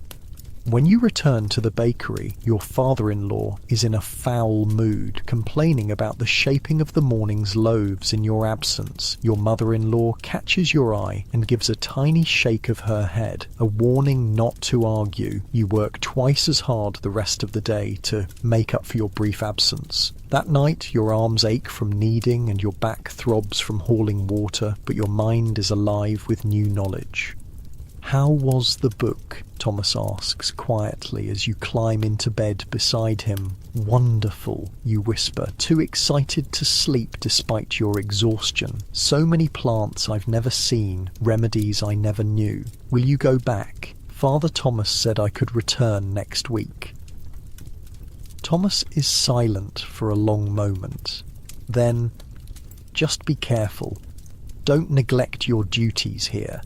When you return to the bakery, your father-in-law is in a foul mood, complaining about the shaping of the morning's loaves in your absence. Your mother-in-law catches your eye and gives a tiny shake of her head, a warning not to argue. You work twice as hard the rest of the day to make up for your brief absence. That night, your arms ache from kneading and your back throbs from hauling water, but your mind is alive with new knowledge. "How was the book?" Thomas asks quietly as you climb into bed beside him. "Wonderful," you whisper, too excited to sleep despite your exhaustion. "So many plants I've never seen, remedies I never knew. Will you go back? Father Thomas said I could return next week." Thomas is silent for a long moment. Then, "Just be careful. Don't neglect your duties here.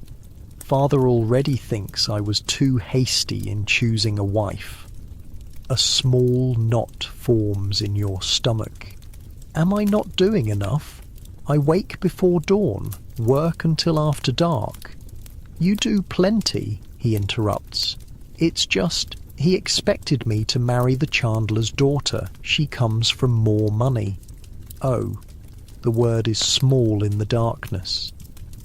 Father already thinks I was too hasty in choosing a wife." A small knot forms in your stomach. "Am I not doing enough? I wake before dawn, work until after dark." "You do plenty," he interrupts. "It's just, he expected me to marry the chandler's daughter. She comes from more money." "Oh." The word is small in the darkness.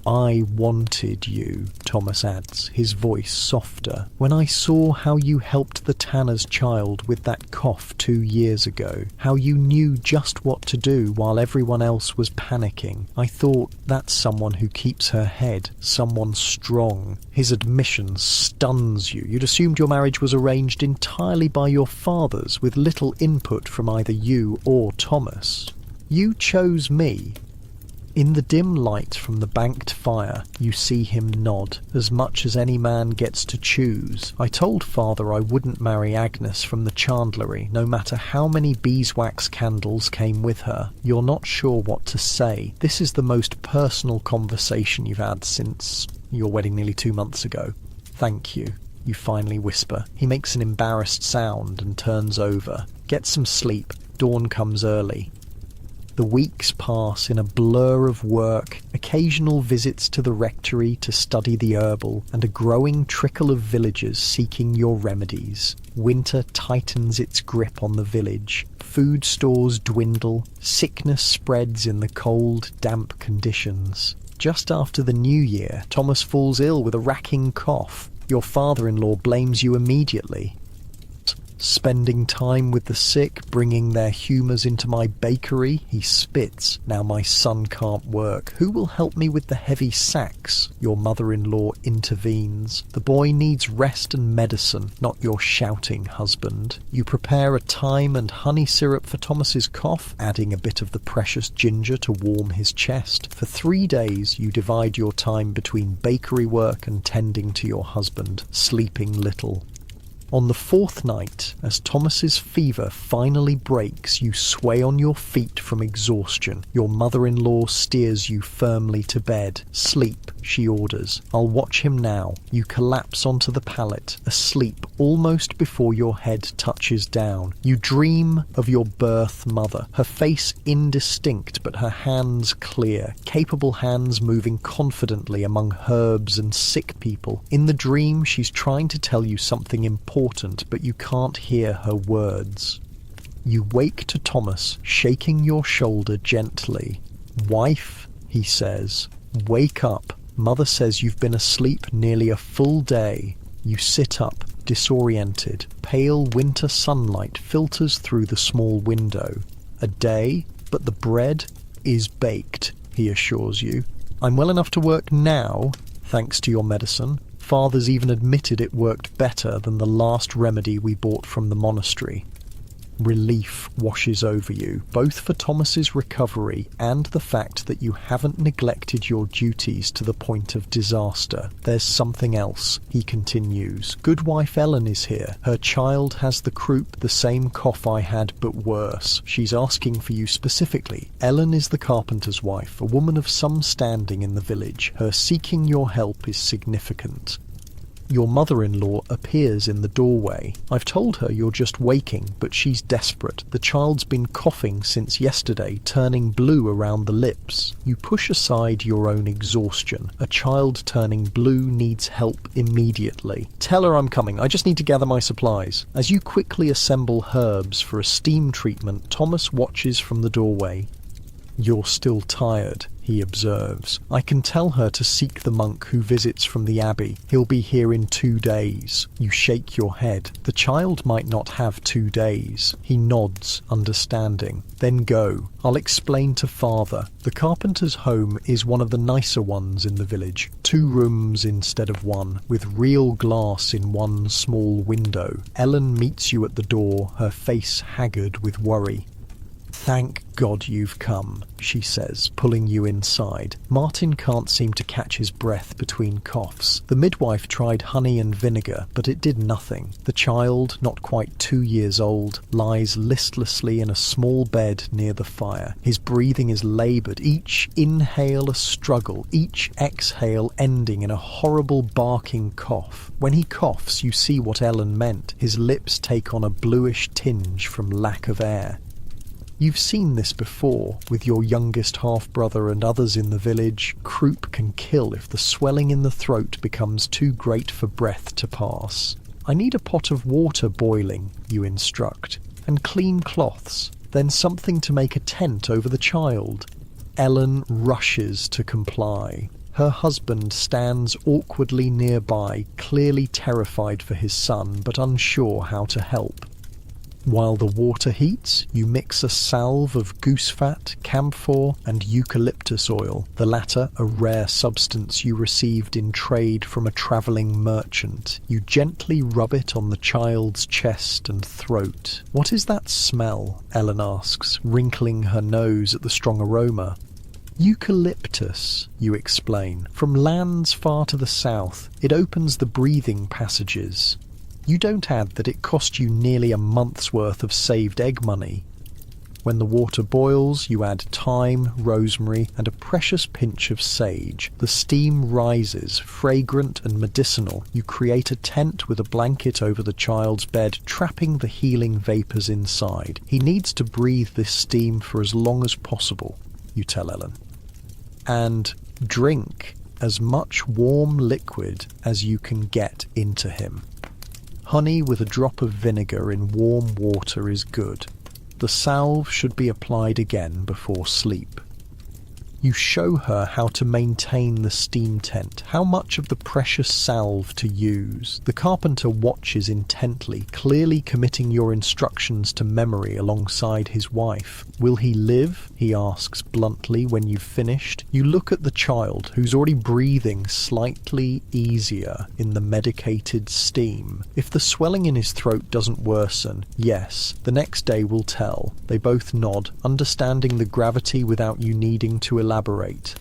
"I wanted you," Thomas adds, his voice softer. "When I saw how you helped the tanner's child with that cough 2 years ago, how you knew just what to do while everyone else was panicking, I thought, that's someone who keeps her head, someone strong." His admission stuns you. You'd assumed your marriage was arranged entirely by your fathers, with little input from either you or Thomas. "You chose me." In the dim light from the banked fire, you see him nod, as much as any man gets to choose. "I told Father I wouldn't marry Agnes from the chandlery, no matter how many beeswax candles came with her." You're not sure what to say. This is the most personal conversation you've had since your wedding nearly 2 months ago. "Thank you," you finally whisper. He makes an embarrassed sound and turns over. "Get some sleep. Dawn comes early." The weeks pass in a blur of work, occasional visits to the rectory to study the herbal, and a growing trickle of villagers seeking your remedies. Winter tightens its grip on the village. Food stores dwindle. Sickness spreads in the cold, damp conditions. Just after the new year, Thomas falls ill with a racking cough. Your father-in-law blames you immediately. "Spending time with the sick, bringing their humours into my bakery," he spits. "Now my son can't work. Who will help me with the heavy sacks?" Your mother-in-law intervenes. "The boy needs rest and medicine, not your shouting husband." You prepare a thyme and honey syrup for Thomas's cough, adding a bit of the precious ginger to warm his chest. For 3 days you divide your time between bakery work and tending to your husband, sleeping little. On the 4th night, as Thomas's fever finally breaks, you sway on your feet from exhaustion. Your mother-in-law steers you firmly to bed. "Sleep," she orders. "I'll watch him now." You collapse onto the pallet, asleep almost before your head touches down. You dream of your birth mother, her face indistinct but her hands clear, capable hands moving confidently among herbs and sick people. In the dream, she's trying to tell you something important, but you can't hear her words. You wake to Thomas shaking your shoulder gently. "Wife," he says, "wake up. Mother says you've been asleep nearly a full day." You sit up, disoriented. Pale winter sunlight filters through the small window. "A day, but the bread is baked," he assures you. "I'm well enough to work now, thanks to your medicine. Father's even admitted it worked better than the last remedy we bought from the monastery." Relief washes over you, both for Thomas's recovery and the fact that you haven't neglected your duties to the point of disaster. "There's something else," he continues. "Goodwife Ellen is here. Her child has the croup, the same cough I had, but worse. She's asking for you specifically. Ellen is the carpenter's wife, a woman of some standing in the village. Her seeking your help is significant." Your mother-in-law appears in the doorway. "I've told her you're just waking, but she's desperate. The child's been coughing since yesterday, turning blue around the lips." You push aside your own exhaustion. A child turning blue needs help immediately. "Tell her I'm coming. I just need to gather my supplies." As you quickly assemble herbs for a steam treatment, Thomas watches from the doorway. "You're still tired," he observes. "I can tell her to seek the monk who visits from the abbey. He'll be here in 2 days." You shake your head. The child might not have 2 days. He nods, understanding. "Then go. I'll explain to father. The carpenter's home is one of the nicer ones in the village. 2 rooms instead of 1, with real glass in one small window." Ellen meets you at the door, her face haggard with worry. "Thank God you've come," she says, pulling you inside. Martin can't seem to catch his breath between coughs. The midwife tried honey and vinegar, but it did nothing. The child, not quite 2 years old, lies listlessly in a small bed near the fire. His breathing is laboured, each inhale a struggle, each exhale ending in a horrible barking cough. When he coughs, you see what Ellen meant. His lips take on a bluish tinge from lack of air. You've seen this before, with your youngest half-brother and others in the village. Croup can kill if the swelling in the throat becomes too great for breath to pass. "I need a pot of water boiling," you instruct, "and clean cloths, then something to make a tent over the child." Ellen rushes to comply. Her husband stands awkwardly nearby, clearly terrified for his son, but unsure how to help. While the water heats, you mix a salve of goose fat, camphor, and eucalyptus oil, the latter a rare substance you received in trade from a travelling merchant. You gently rub it on the child's chest and throat. "What is that smell?" Ellen asks, wrinkling her nose at the strong aroma. "Eucalyptus," you explain, "from lands far to the south. It opens the breathing passages." You don't add that it cost you nearly a month's worth of saved egg money. When the water boils, you add thyme, rosemary, and a precious pinch of sage. The steam rises, fragrant and medicinal. You create a tent with a blanket over the child's bed, trapping the healing vapours inside. "He needs to breathe this steam for as long as possible," you tell Ellen. "And drink as much warm liquid as you can get into him. Honey with a drop of vinegar in warm water is good. The salve should be applied again before sleep." You show her how to maintain the steam tent, how much of the precious salve to use. The carpenter watches intently, clearly committing your instructions to memory alongside his wife. "Will he live?" he asks bluntly when you've finished. You look at the child, who's already breathing slightly easier in the medicated steam. If the swelling in his throat doesn't worsen, yes, the next day will tell. They both nod, understanding the gravity without you needing to elaborate.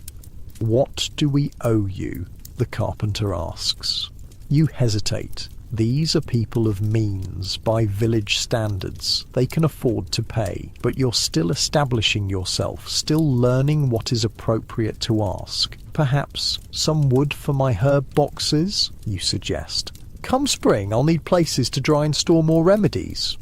"What do we owe you?" the carpenter asks. You hesitate. These are people of means by village standards. They can afford to pay, but you're still establishing yourself, still learning what is appropriate to ask. "Perhaps some wood for my herb boxes," you suggest. "Come spring, I'll need places to dry and store more remedies."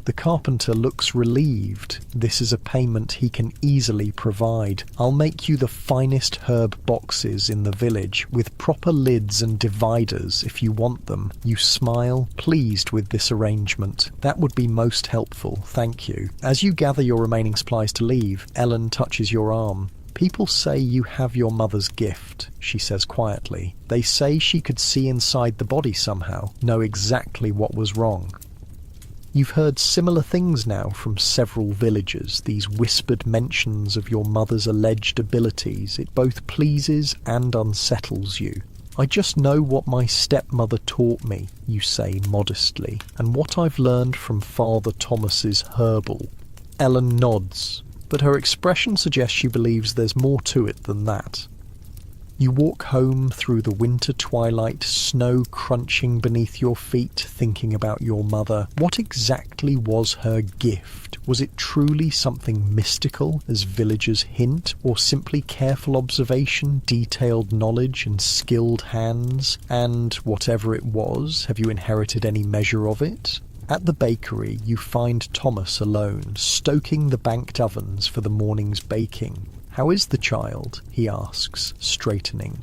The carpenter looks relieved. This is a payment he can easily provide. "I'll make you the finest herb boxes in the village, with proper lids and dividers if you want them." You smile, pleased with this arrangement. "That would be most helpful, thank you." As you gather your remaining supplies to leave, Ellen touches your arm. "People say you have your mother's gift," she says quietly. "They say she could see inside the body somehow, know exactly what was wrong." You've heard similar things now from several villagers, these whispered mentions of your mother's alleged abilities. It both pleases and unsettles you. "I just know what my stepmother taught me," you say modestly, "and what I've learned from Father Thomas's herbal." Ellen nods, but her expression suggests she believes there's more to it than that. You walk home through the winter twilight, snow crunching beneath your feet, thinking about your mother. What exactly was her gift? Was it truly something mystical, as villagers hint, or simply careful observation, detailed knowledge, and skilled hands? And whatever it was, have you inherited any measure of it? At the bakery, you find Thomas alone, stoking the banked ovens for the morning's baking. "How is the child?" he asks, straightening.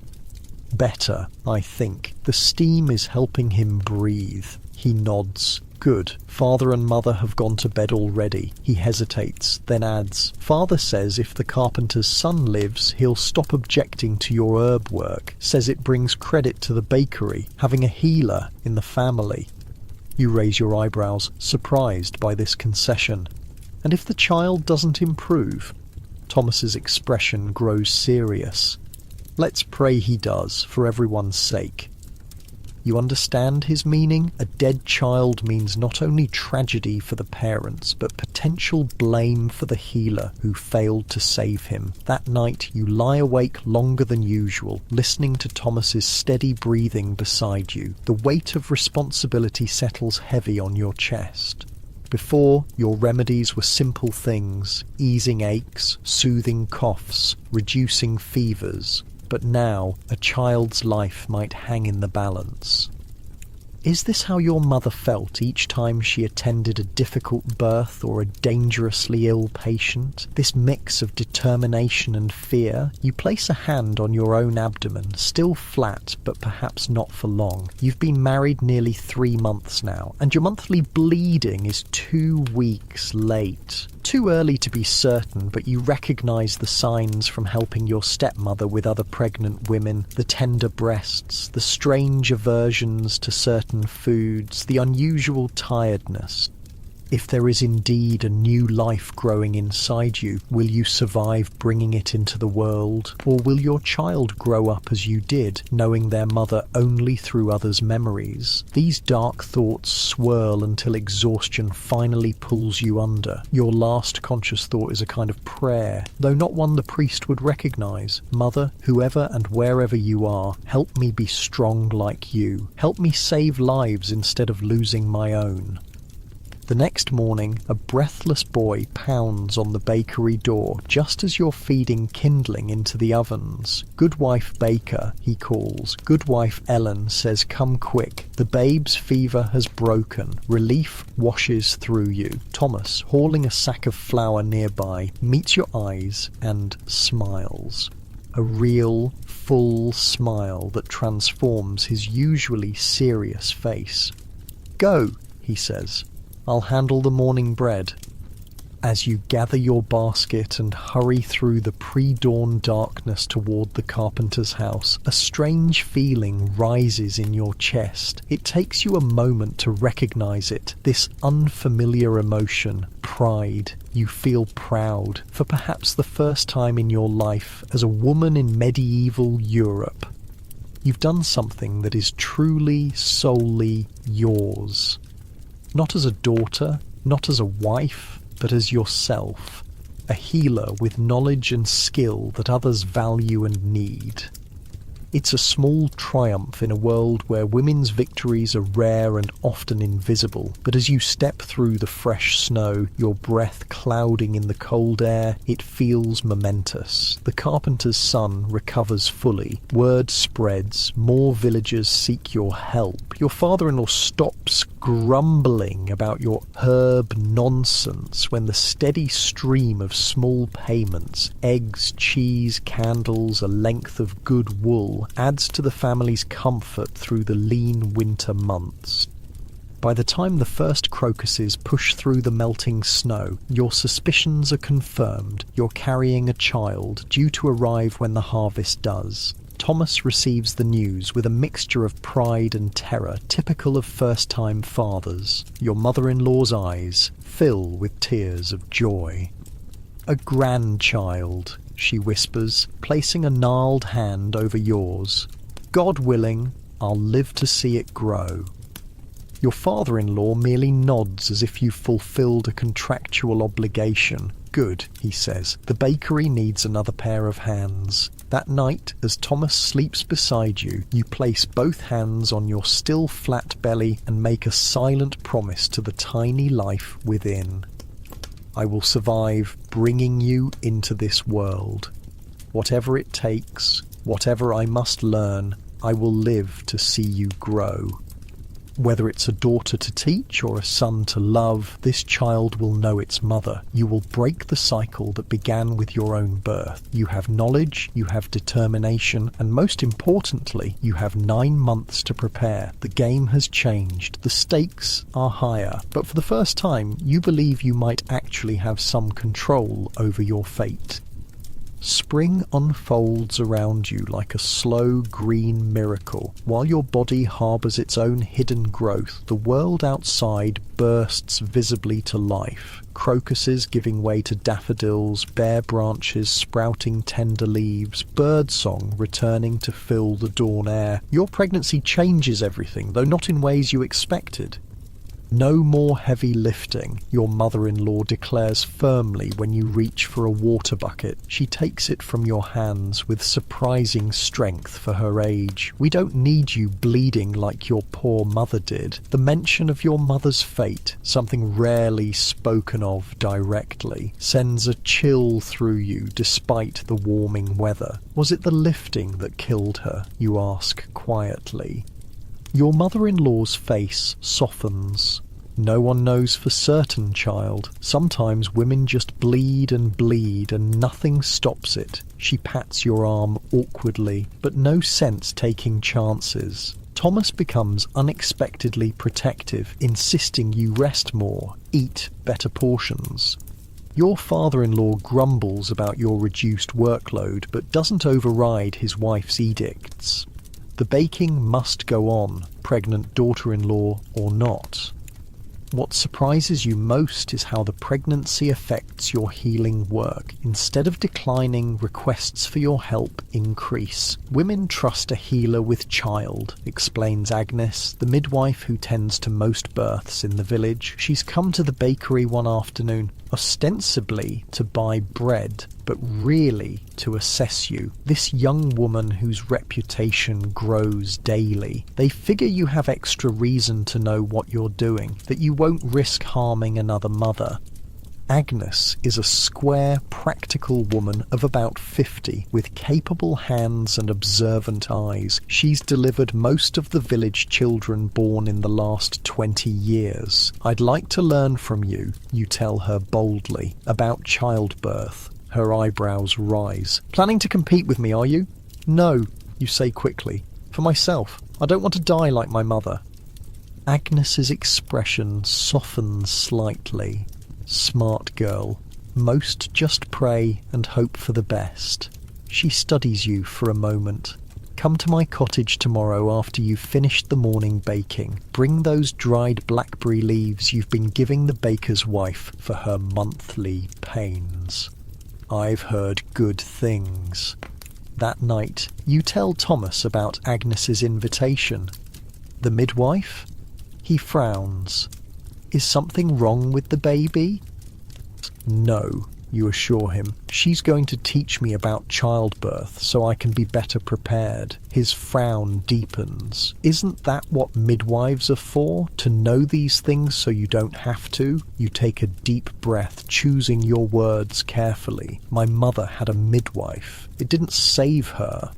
"Better, I think. The steam is helping him breathe." He nods. Good. Father and mother have gone to bed already. He hesitates, then adds, Father says if the carpenter's son lives, he'll stop objecting to your herb work. Says it brings credit to the bakery, having a healer in the family. You raise your eyebrows, surprised by this concession. And if the child doesn't improve? Thomas's expression grows serious. Let's pray he does, for everyone's sake. You understand his meaning? A dead child means not only tragedy for the parents, but potential blame for the healer who failed to save him. That night, you lie awake longer than usual, listening to Thomas's steady breathing beside you. The weight of responsibility settles heavy on your chest. Before, your remedies were simple things, easing aches, soothing coughs, reducing fevers. But now, a child's life might hang in the balance. Is this how your mother felt each time she attended a difficult birth or a dangerously ill patient? This mix of determination and fear? You place a hand on your own abdomen, still flat, but perhaps not for long. You've been married nearly 3 months now, and your monthly bleeding is 2 weeks late. Too early to be certain, but you recognise the signs from helping your stepmother with other pregnant women, the tender breasts, the strange aversions to certain foods, the unusual tiredness. If there is indeed a new life growing inside you, will you survive bringing it into the world? Or will your child grow up as you did, knowing their mother only through others' memories? These dark thoughts swirl until exhaustion finally pulls you under. Your last conscious thought is a kind of prayer, though not one the priest would recognise. Mother, whoever and wherever you are, help me be strong like you. Help me save lives instead of losing my own. The next morning, a breathless boy pounds on the bakery door just as you're feeding kindling into the ovens. Goodwife Baker, he calls. Goodwife Ellen says, come quick. The babe's fever has broken. Relief washes through you. Thomas, hauling a sack of flour nearby, meets your eyes and smiles. A real, full smile that transforms his usually serious face. Go, he says. I'll handle the morning bread. As you gather your basket and hurry through the pre-dawn darkness toward the carpenter's house, a strange feeling rises in your chest. It takes you a moment to recognize it, this unfamiliar emotion, pride. You feel proud, for perhaps the first time in your life, as a woman in medieval Europe. You've done something that is truly, solely yours. Not as a daughter, not as a wife, but as yourself, a healer with knowledge and skill that others value and need. It's a small triumph in a world where women's victories are rare and often invisible, but as you step through the fresh snow, your breath clouding in the cold air, it feels momentous. The carpenter's son recovers fully. Word spreads, more villagers seek your help. Your father-in-law stops grumbling about your herb nonsense when the steady stream of small payments, eggs, cheese, candles, a length of good wool, adds to the family's comfort through the lean winter months. By the time the first crocuses push through the melting snow, your suspicions are confirmed. You're carrying a child, due to arrive when the harvest does. Thomas receives the news with a mixture of pride and terror typical of first-time fathers. Your mother-in-law's eyes fill with tears of joy. A grandchild, she whispers, placing a gnarled hand over yours. God willing, I'll live to see it grow. Your father-in-law merely nods as if you've fulfilled a contractual obligation. Good, he says. The bakery needs another pair of hands. That night, as Thomas sleeps beside you, you place both hands on your still flat belly and make a silent promise to the tiny life within. I will survive bringing you into this world. Whatever it takes, whatever I must learn, I will live to see you grow. Whether it's a daughter to teach or a son to love, this child will know its mother. You will break the cycle that began with your own birth. You have knowledge, you have determination, and most importantly, you have 9 months to prepare. The game has changed. The stakes are higher. But for the first time, you believe you might actually have some control over your fate. Spring unfolds around you like a slow green miracle. While your body harbours its own hidden growth, the world outside bursts visibly to life. Crocuses giving way to daffodils, bare branches sprouting tender leaves, birdsong returning to fill the dawn air. Your pregnancy changes everything, though not in ways you expected. No more heavy lifting, your mother-in-law declares firmly when you reach for a water bucket. She takes it from your hands with surprising strength for her age. We don't need you bleeding like your poor mother did. The mention of your mother's fate, something rarely spoken of directly, sends a chill through you despite the warming weather. Was it the lifting that killed her, you ask quietly? Your mother-in-law's face softens. No one knows for certain, child. Sometimes women just bleed and nothing stops it. She pats your arm awkwardly, but no sense taking chances. Thomas becomes unexpectedly protective, insisting you rest more, eat better portions. Your father-in-law grumbles about your reduced workload, but doesn't override his wife's edicts. The baking must go on, pregnant daughter-in-law or not. What surprises you most is how the pregnancy affects your healing work. Instead of declining, requests for your help increase. Women trust a healer with child, explains Agnes, the midwife who tends to most births in the village. She's come to the bakery one afternoon, ostensibly to buy bread, but really to assess you. This young woman whose reputation grows daily. They figure you have extra reason to know what you're doing, that you won't risk harming another mother. Agnes is a square, practical woman of about 50, with capable hands and observant eyes. She's delivered most of the village children born in the last 20 years. I'd like to learn from you, you tell her boldly, about childbirth. Her eyebrows rise. Planning to compete with me, are you? No, you say quickly. For myself. I don't want to die like my mother. Agnes's expression softens slightly. Smart girl. Most just pray and hope for the best. She studies you for a moment. Come to my cottage tomorrow after you've finished the morning baking. Bring those dried blackberry leaves you've been giving the baker's wife for her monthly pains. I've heard good things. That night, you tell Thomas about Agnes's invitation. The midwife? He frowns. Is something wrong with the baby? No, you assure him. She's going to teach me about childbirth so I can be better prepared. His frown deepens. Isn't that what midwives are for? To know these things so you don't have to? You take a deep breath, choosing your words carefully. My mother had a midwife. It didn't save her.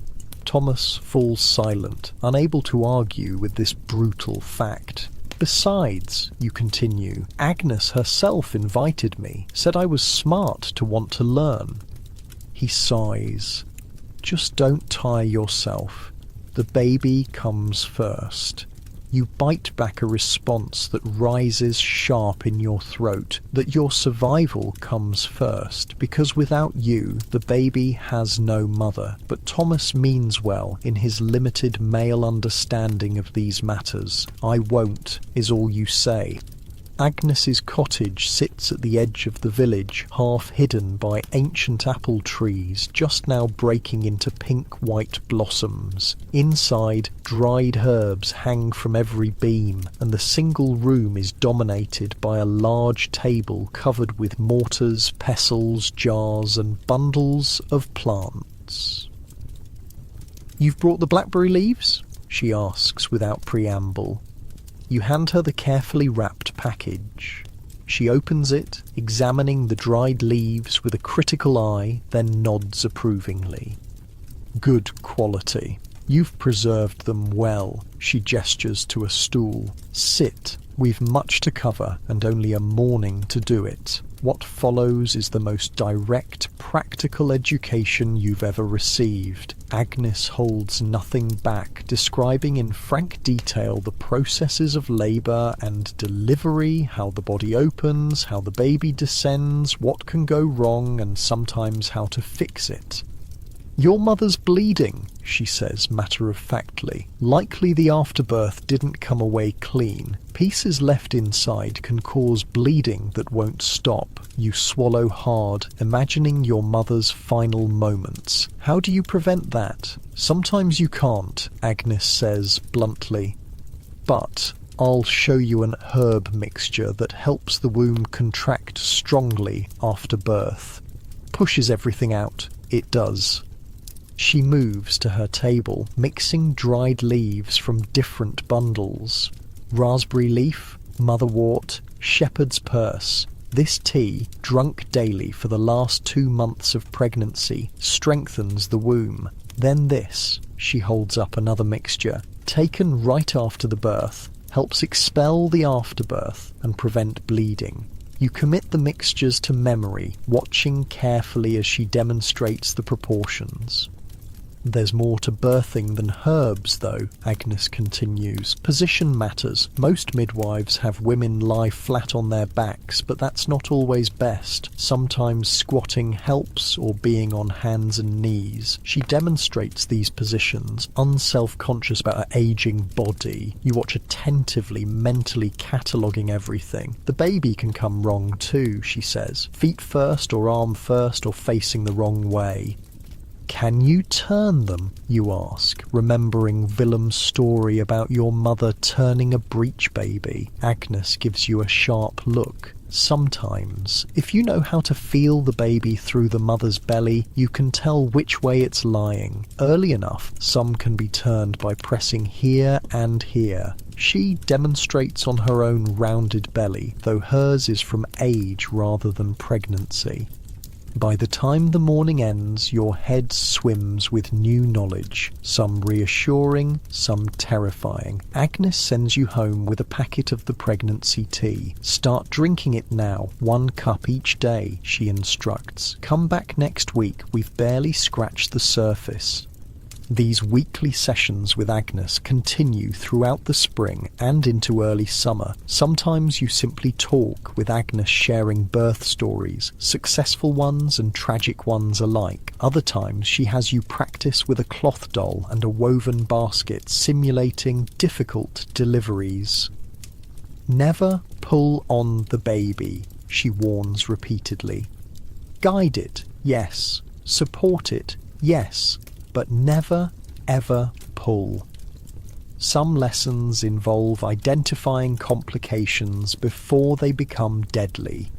Thomas falls silent, unable to argue with this brutal fact. Besides, you continue, Agnes herself invited me, said I was smart to want to learn. He sighs. Just don't tire yourself. The baby comes first. You bite back a response that rises sharp in your throat, that your survival comes first, because without you, the baby has no mother. But Thomas means well in his limited male understanding of these matters. I won't, is all you say. Agnes's cottage sits at the edge of the village, half hidden by ancient apple trees just now breaking into pink-white blossoms. Inside, dried herbs hang from every beam, and the single room is dominated by a large table covered with mortars, pestles, jars, and bundles of plants. "You've brought the blackberry leaves?" she asks without preamble. You hand her the carefully wrapped package. She opens it, examining the dried leaves with a critical eye, then nods approvingly. Good quality. You've preserved them well. She gestures to a stool. Sit. We've much to cover and only a morning to do it. What follows is the most direct, practical education you've ever received. Agnes holds nothing back, describing in frank detail the processes of labour and delivery, how the body opens, how the baby descends, what can go wrong, and sometimes how to fix it. Your mother's bleeding, she says matter-of-factly. Likely the afterbirth didn't come away clean. Pieces left inside can cause bleeding that won't stop. You swallow hard, imagining your mother's final moments. How do you prevent that? Sometimes you can't, Agnes says bluntly. But I'll show you an herb mixture that helps the womb contract strongly after birth. Pushes everything out. It does. She moves to her table, mixing dried leaves from different bundles. Raspberry leaf, motherwort, shepherd's purse. This tea, drunk daily for the last 2 months of pregnancy, strengthens the womb. Then this, she holds up another mixture, taken right after the birth, helps expel the afterbirth and prevent bleeding. You commit the mixtures to memory, watching carefully as she demonstrates the proportions. There's more to birthing than herbs, though, Agnes continues. Position matters. Most midwives have women lie flat on their backs, but that's not always best. Sometimes squatting helps, or being on hands and knees. She demonstrates these positions, unself-conscious about her aging body. You watch attentively, mentally cataloguing everything. The baby can come wrong too, she says. Feet first, or arm first, or facing the wrong way. Can you turn them, you ask, remembering Willem's story about your mother turning a breech baby. Agnes gives you a sharp look. Sometimes, if you know how to feel the baby through the mother's belly, you can tell which way it's lying. Early enough, some can be turned by pressing here and here. She demonstrates on her own rounded belly, though hers is from age rather than pregnancy. By the time the morning ends, your head swims with new knowledge, some reassuring, some terrifying. Agnes sends you home with a packet of the pregnancy tea. Start drinking it now, 1 cup each day, she instructs. Come back next week, we've barely scratched the surface. These weekly sessions with Agnes continue throughout the spring and into early summer. Sometimes you simply talk, with Agnes sharing birth stories, successful ones and tragic ones alike. Other times she has you practice with a cloth doll and a woven basket, simulating difficult deliveries. Never pull on the baby, she warns repeatedly. Guide it, yes. Support it, yes. But never, ever pull. Some lessons involve identifying complications before they become deadly.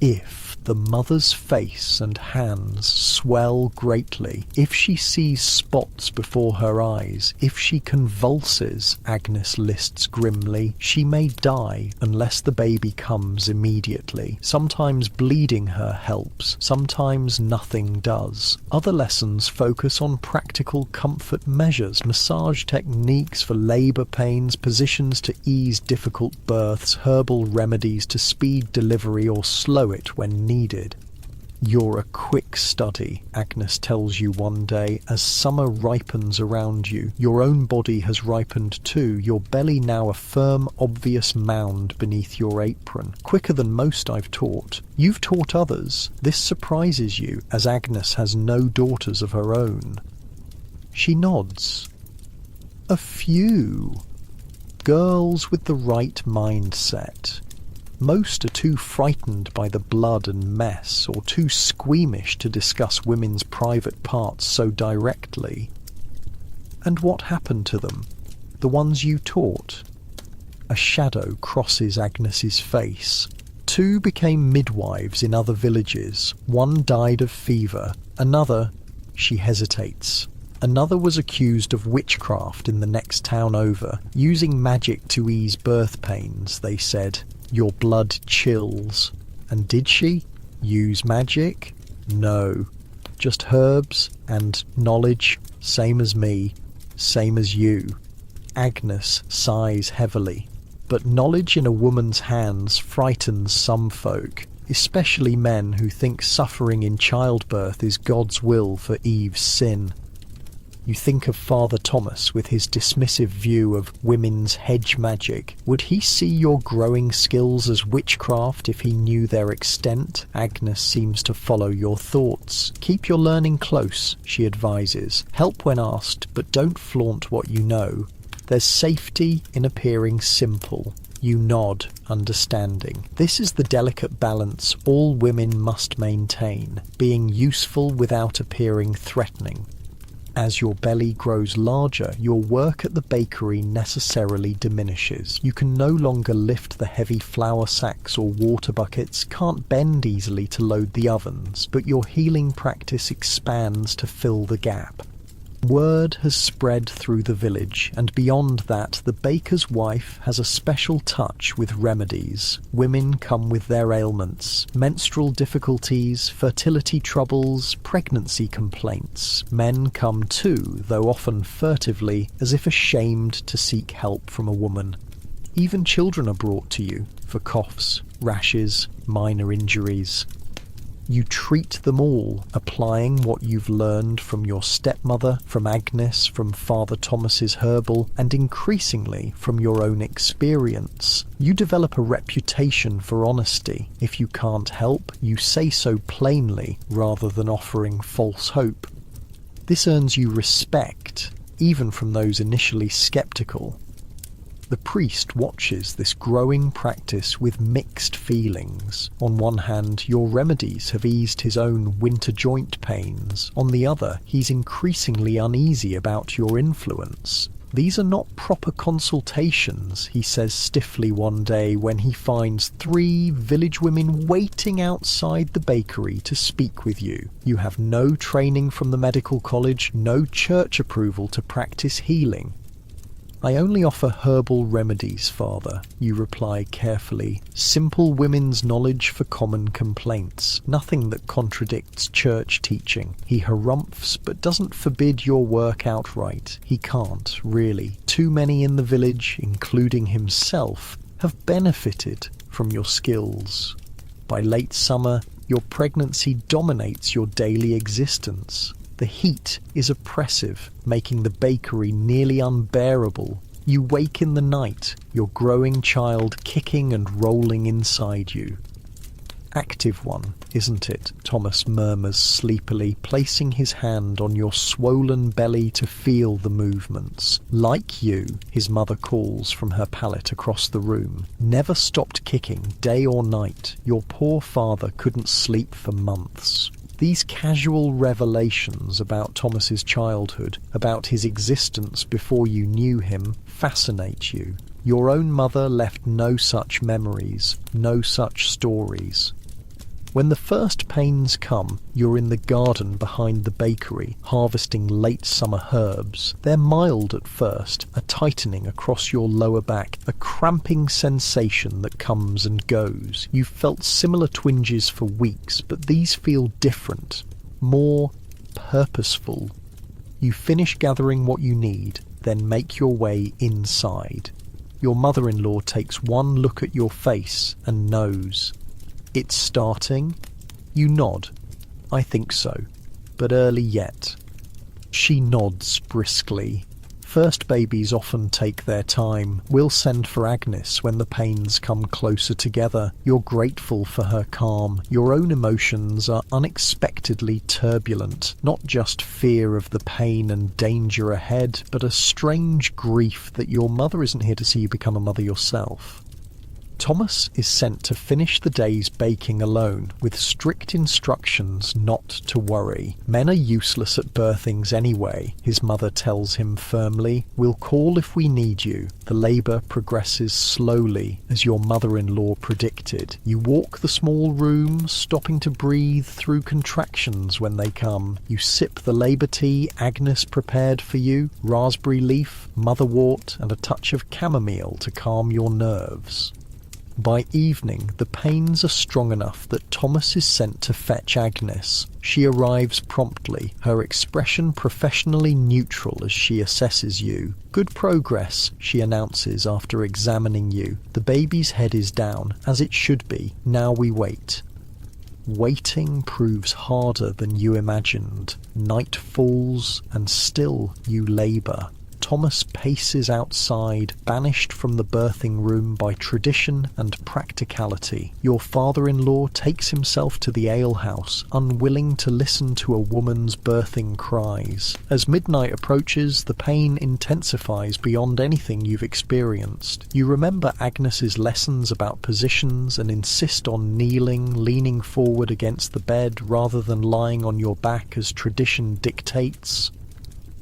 If the mother's face and hands swell greatly, if she sees spots before her eyes, if she convulses, Agnes lists grimly, she may die unless the baby comes immediately. Sometimes bleeding her helps, sometimes nothing does. Other lessons focus on practical comfort measures, massage techniques for labour pains, positions to ease difficult births, herbal remedies to speed delivery or slow it when needed. You're a quick study, Agnes tells you one day, as summer ripens around you. Your own body has ripened too, your belly now a firm, obvious mound beneath your apron. Quicker than most I've taught. You've taught others. This surprises you, as Agnes has no daughters of her own. She nods. A few. Girls with the right mindset. Most are too frightened by the blood and mess, or too squeamish to discuss women's private parts so directly. And what happened to them? The ones you taught? A shadow crosses Agnes's face. 2 became midwives in other villages. 1 died of fever. Another, she hesitates. Another was accused of witchcraft in the next town over, using magic to ease birth pains, they said. Your blood chills. And did she use magic? No. Just herbs and knowledge, same as me. Same as you. Agnes sighs heavily. But knowledge in a woman's hands frightens some folk, especially men who think suffering in childbirth is God's will for Eve's sin. You think of Father Thomas with his dismissive view of women's hedge magic. Would he see your growing skills as witchcraft if he knew their extent? Agnes seems to follow your thoughts. Keep your learning close, she advises. Help when asked, but don't flaunt what you know. There's safety in appearing simple. You nod, understanding. This is the delicate balance all women must maintain, being useful without appearing threatening. As your belly grows larger, your work at the bakery necessarily diminishes. You can no longer lift the heavy flour sacks or water buckets, can't bend easily to load the ovens, but your healing practice expands to fill the gap. Word has spread through the village, and beyond that, the baker's wife has a special touch with remedies. Women come with their ailments, menstrual difficulties, fertility troubles, pregnancy complaints. Men come too, though often furtively, as if ashamed to seek help from a woman. Even children are brought to you for coughs, rashes, minor injuries. You treat them all, applying what you've learned from your stepmother, from Agnes, from Father Thomas's herbal, and increasingly from your own experience. You develop a reputation for honesty. If you can't help, you say so plainly rather than offering false hope. This earns you respect, even from those initially skeptical. The priest watches this growing practice with mixed feelings. On one hand, your remedies have eased his own winter joint pains. On the other, he's increasingly uneasy about your influence. These are not proper consultations, he says stiffly one day when he finds 3 village women waiting outside the bakery to speak with you. You have no training from the medical college, no church approval to practice healing. I only offer herbal remedies, Father, you reply carefully. Simple women's knowledge for common complaints. Nothing that contradicts church teaching. He harumphs, but doesn't forbid your work outright. He can't, really. Too many in the village, including himself, have benefited from your skills. By late summer, your pregnancy dominates your daily existence. The heat is oppressive, making the bakery nearly unbearable. You wake in the night, your growing child kicking and rolling inside you. Active one, isn't it? Thomas murmurs sleepily, placing his hand on your swollen belly to feel the movements. Like you, his mother calls from her pallet across the room. Never stopped kicking, day or night. Your poor father couldn't sleep for months. These casual revelations about Thomas's childhood, about his existence before you knew him, fascinate you. Your own mother left no such memories, no such stories. When the first pains come, you're in the garden behind the bakery, harvesting late summer herbs. They're mild at first, a tightening across your lower back, a cramping sensation that comes and goes. You've felt similar twinges for weeks, but these feel different, more purposeful. You finish gathering what you need, then make your way inside. Your mother-in-law takes one look at your face and knows. It's starting? You nod. I think so, but early yet. She nods briskly. First babies often take their time. We'll send for Agnes when the pains come closer together. You're grateful for her calm. Your own emotions are unexpectedly turbulent. Not just fear of the pain and danger ahead, but a strange grief that your mother isn't here to see you become a mother yourself. Thomas is sent to finish the day's baking alone, with strict instructions not to worry. Men are useless at birthings anyway, his mother tells him firmly. We'll call if we need you. The labour progresses slowly, as your mother-in-law predicted. You walk the small room, stopping to breathe through contractions when they come. You sip the labour tea Agnes prepared for you, raspberry leaf, motherwort, and a touch of chamomile to calm your nerves. By evening, the pains are strong enough that Thomas is sent to fetch Agnes. She arrives promptly, her expression professionally neutral as she assesses you. "Good progress," she announces after examining you. "The baby's head is down, as it should be. Now we wait." Waiting proves harder than you imagined. Night falls, and still you labour. Thomas paces outside, banished from the birthing room by tradition and practicality. Your father-in-law takes himself to the alehouse, unwilling to listen to a woman's birthing cries. As midnight approaches, the pain intensifies beyond anything you've experienced. You remember Agnes's lessons about positions and insist on kneeling, leaning forward against the bed rather than lying on your back as tradition dictates.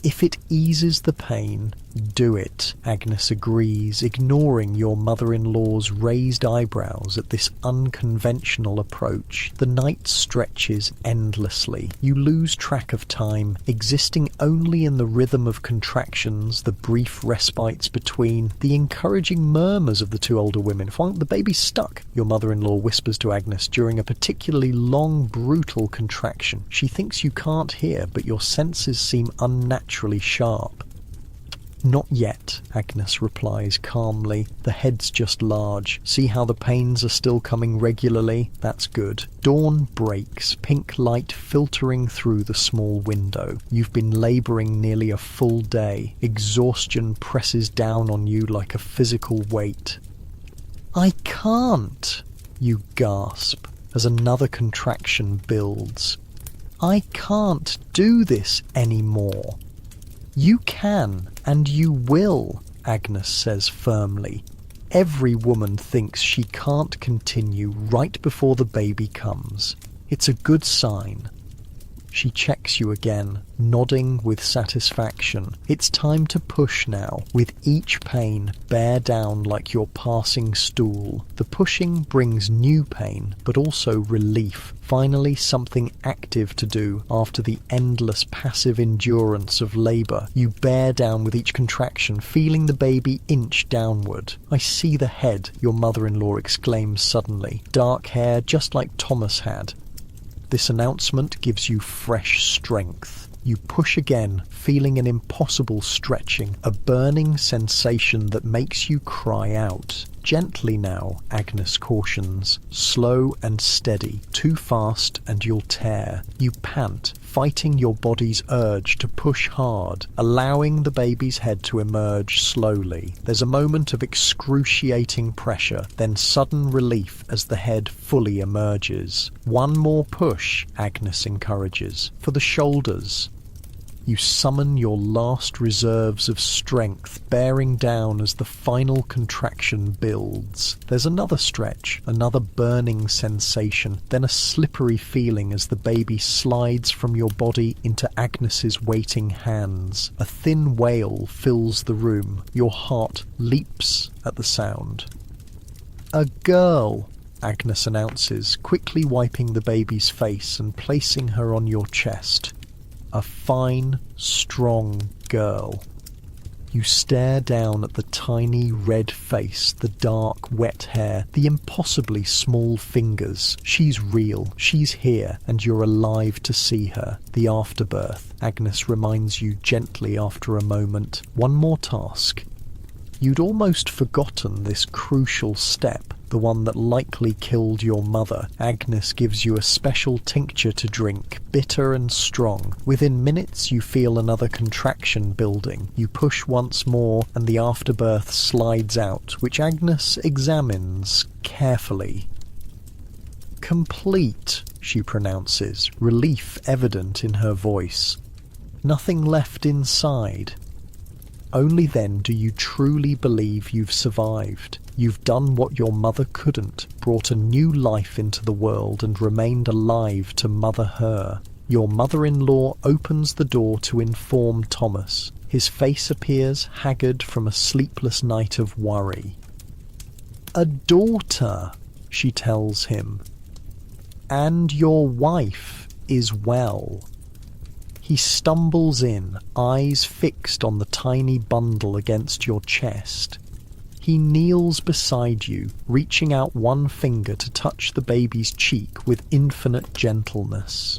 If it eases the pain, do it, Agnes agrees, ignoring your mother-in-law's raised eyebrows at this unconventional approach. The night stretches endlessly. You lose track of time, existing only in the rhythm of contractions, the brief respites between, the encouraging murmurs of the two older women. "The baby's stuck," your mother-in-law whispers to Agnes during a particularly long, brutal contraction. She thinks you can't hear, but your senses seem unnaturally sharp. "Not yet," Agnes replies calmly. "The head's just large. See how the pains are still coming regularly? That's good." Dawn breaks, pink light filtering through the small window. You've been labouring nearly a full day. Exhaustion presses down on you like a physical weight. "I can't," you gasp as another contraction builds. "I can't do this anymore." "You can, and you will," Agnes says firmly. "Every woman thinks she can't continue right before the baby comes. It's a good sign." She checks you again, nodding with satisfaction. It's time to push now. With each pain, bear down like you're passing stool. The pushing brings new pain, but also relief. Finally, something active to do after the endless passive endurance of labour. You bear down with each contraction, feeling the baby inch downward. "I see the head," your mother-in-law exclaims suddenly. "Dark hair, just like Thomas had." This announcement gives you fresh strength. You push again, feeling an impossible stretching, a burning sensation that makes you cry out. "Gently now," Agnes cautions. "Slow and steady. Too fast and you'll tear." You pant, fighting your body's urge to push hard, allowing the baby's head to emerge slowly. There's a moment of excruciating pressure, then sudden relief as the head fully emerges. "One more push," Agnes encourages. "For the shoulders." You summon your last reserves of strength, bearing down as the final contraction builds. There's another stretch, another burning sensation, then a slippery feeling as the baby slides from your body into Agnes's waiting hands. A thin wail fills the room. Your heart leaps at the sound. "A girl," Agnes announces, quickly wiping the baby's face and placing her on your chest. A fine, strong girl. You stare down at the tiny red face, the dark, wet hair, the impossibly small fingers. She's real, she's here, and you're alive to see her. The afterbirth, Agnes reminds you gently after a moment. One more task. You'd almost forgotten this crucial step, the one that likely killed your mother. Agnes gives you a special tincture to drink, bitter and strong. Within minutes you feel another contraction building. You push once more and the afterbirth slides out, which Agnes examines carefully. "Complete," she pronounces, relief evident in her voice. "Nothing left inside." Only then do you truly believe you've survived. You've done what your mother couldn't, brought a new life into the world and remained alive to mother her. Your mother-in-law opens the door to inform Thomas. His face appears haggard from a sleepless night of worry. "A daughter," she tells him. "And your wife is well." He stumbles in, eyes fixed on the tiny bundle against your chest. He kneels beside you, reaching out one finger to touch the baby's cheek with infinite gentleness.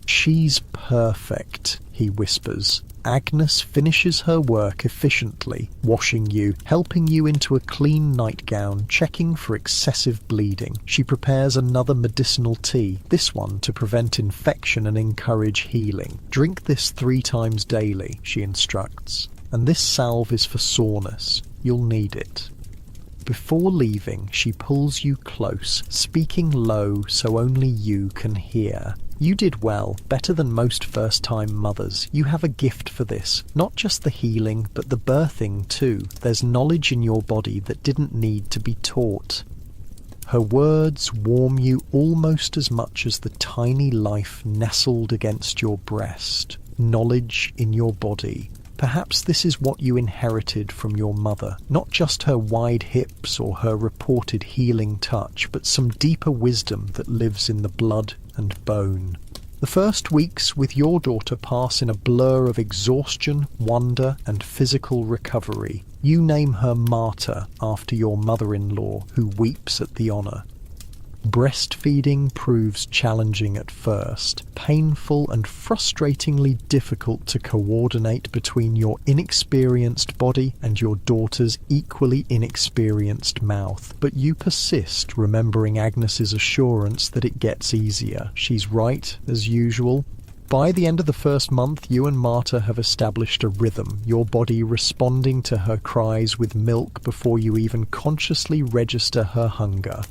"She's perfect," he whispers. Agnes finishes her work efficiently, washing you, helping you into a clean nightgown, checking for excessive bleeding. She prepares another medicinal tea, this one to prevent infection and encourage healing. "Drink this 3 times daily," she instructs. "And this salve is for soreness. You'll need it." Before leaving, she pulls you close, speaking low so only you can hear. "You did well, better than most first-time mothers. You have a gift for this. Not just the healing, but the birthing too. There's knowledge in your body that didn't need to be taught." Her words warm you almost as much as the tiny life nestled against your breast. Knowledge in your body. Perhaps this is what you inherited from your mother, not just her wide hips or her reported healing touch, but some deeper wisdom that lives in the blood and bone. The first weeks with your daughter pass in a blur of exhaustion, wonder, and physical recovery. You name her Marta after your mother-in-law, who weeps at the honour. Breastfeeding proves challenging at first, painful and frustratingly difficult to coordinate between your inexperienced body and your daughter's equally inexperienced mouth. But you persist, remembering Agnes's assurance that it gets easier. She's right, as usual. By the end of the first month, you and Marta have established a rhythm, your body responding to her cries with milk before you even consciously register her hunger.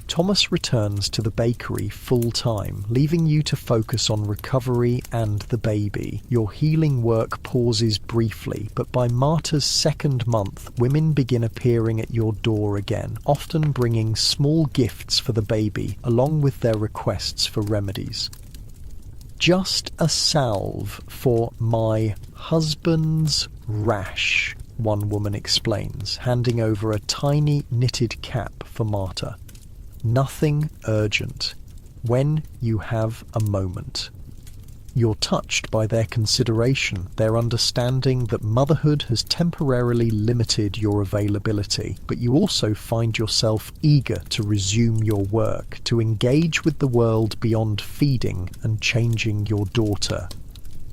Thomas returns to the bakery full-time, leaving you to focus on recovery and the baby. Your healing work pauses briefly, but by Marta's 2nd month, women begin appearing at your door again, often bringing small gifts for the baby, along with their requests for remedies. "Just a salve for my husband's rash," one woman explains, handing over a tiny knitted cap for Marta. "Nothing urgent. When you have a moment." You're touched by their consideration, their understanding that motherhood has temporarily limited your availability, but you also find yourself eager to resume your work, to engage with the world beyond feeding and changing your daughter.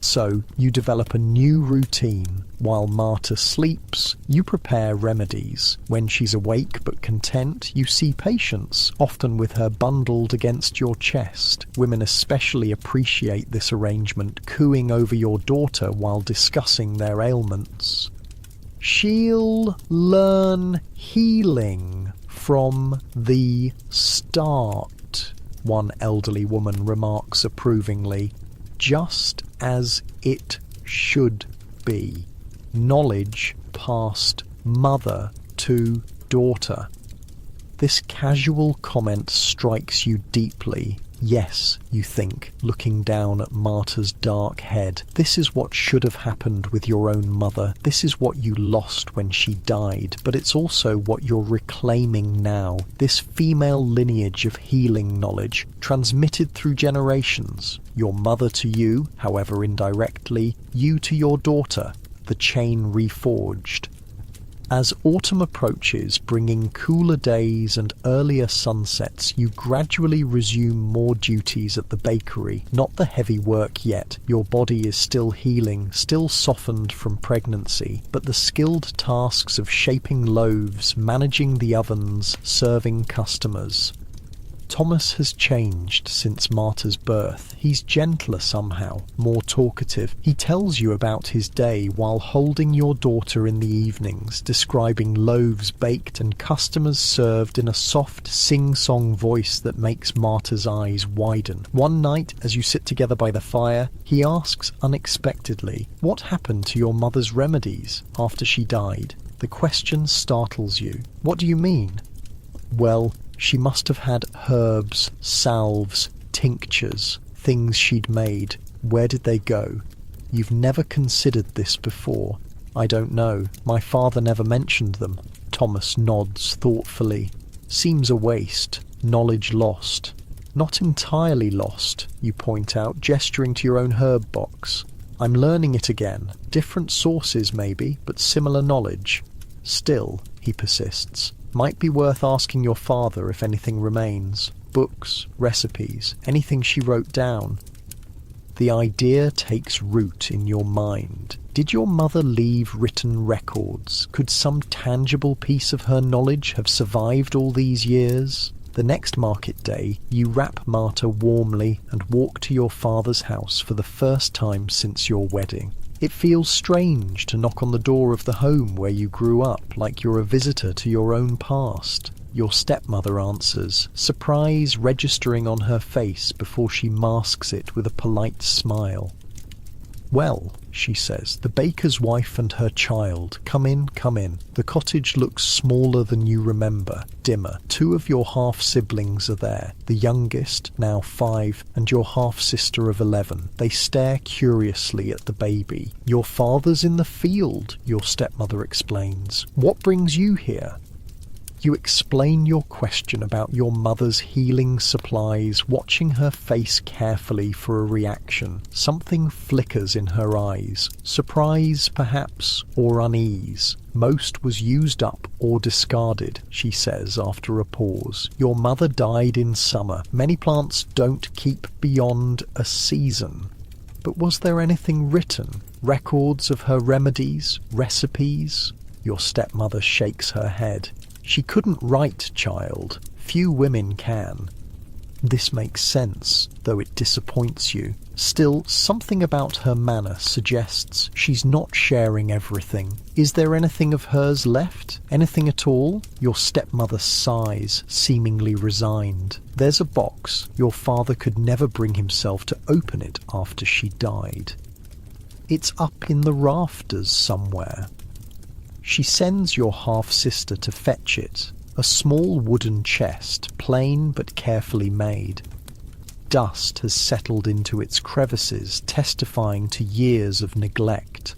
So you develop a new routine. While Marta sleeps, you prepare remedies. When she's awake but content, you see patients, often with her bundled against your chest. Women especially appreciate this arrangement, cooing over your daughter while discussing their ailments. "She'll learn healing from the start," one elderly woman remarks approvingly. "Just as it should be. Knowledge passed mother to daughter." This casual comment strikes you deeply. Yes, you think, looking down at Marta's dark head. This is what should have happened with your own mother. This is what you lost when she died, but it's also what you're reclaiming now. This female lineage of healing knowledge, transmitted through generations. Your mother to you, however indirectly, you to your daughter, the chain reforged. As autumn approaches, bringing cooler days and earlier sunsets, you gradually resume more duties at the bakery. Not the heavy work yet. Your body is still healing, still softened from pregnancy, but the skilled tasks of shaping loaves, managing the ovens, serving customers. Thomas has changed since Marta's birth. He's gentler somehow, more talkative. He tells you about his day while holding your daughter in the evenings, describing loaves baked and customers served in a soft sing-song voice that makes Marta's eyes widen. One night, as you sit together by the fire, he asks unexpectedly, "What happened to your mother's remedies after she died?" The question startles you. "What do you mean?" "Well, she must have had herbs, salves, tinctures, things she'd made. Where did they go?" "You've never considered this before." "I don't know. My father never mentioned them." Thomas nods thoughtfully. "Seems a waste. Knowledge lost." "Not entirely lost," you point out, gesturing to your own herb box. "I'm learning it again. Different sources maybe, but similar knowledge." Still, he persists. Might be worth asking your father if anything remains. Books, recipes, anything she wrote down. The idea takes root in your mind. Did your mother leave written records? Could some tangible piece of her knowledge have survived all these years? The next market day, you wrap Marta warmly and walk to your father's house for the first time since your wedding. It feels strange to knock on the door of the home where you grew up, like you're a visitor to your own past. Your stepmother answers, surprise registering on her face before she masks it with a polite smile. "Well," she says, "the baker's wife and her child. Come in, come in." The cottage looks smaller than you remember, dimmer. 2 of your half-siblings are there, the youngest, now 5, and your half-sister of 11. They stare curiously at the baby. "Your father's in the field," your stepmother explains. "What brings you here?" You explain your question about your mother's healing supplies, watching her face carefully for a reaction. Something flickers in her eyes. Surprise, perhaps, or unease. "Most was used up or discarded," she says after a pause. "Your mother died in summer. Many plants don't keep beyond a season." But was there anything written? Records of her remedies? Recipes? Your stepmother shakes her head. "She couldn't write, child. Few women can." This makes sense, though it disappoints you. Still, something about her manner suggests she's not sharing everything. Is there anything of hers left? Anything at all? Your stepmother sighs, seemingly resigned. "There's a box. Your father could never bring himself to open it after she died. It's up in the rafters somewhere." She sends your half-sister to fetch it, a small wooden chest, plain but carefully made. Dust has settled into its crevices, testifying to years of neglect.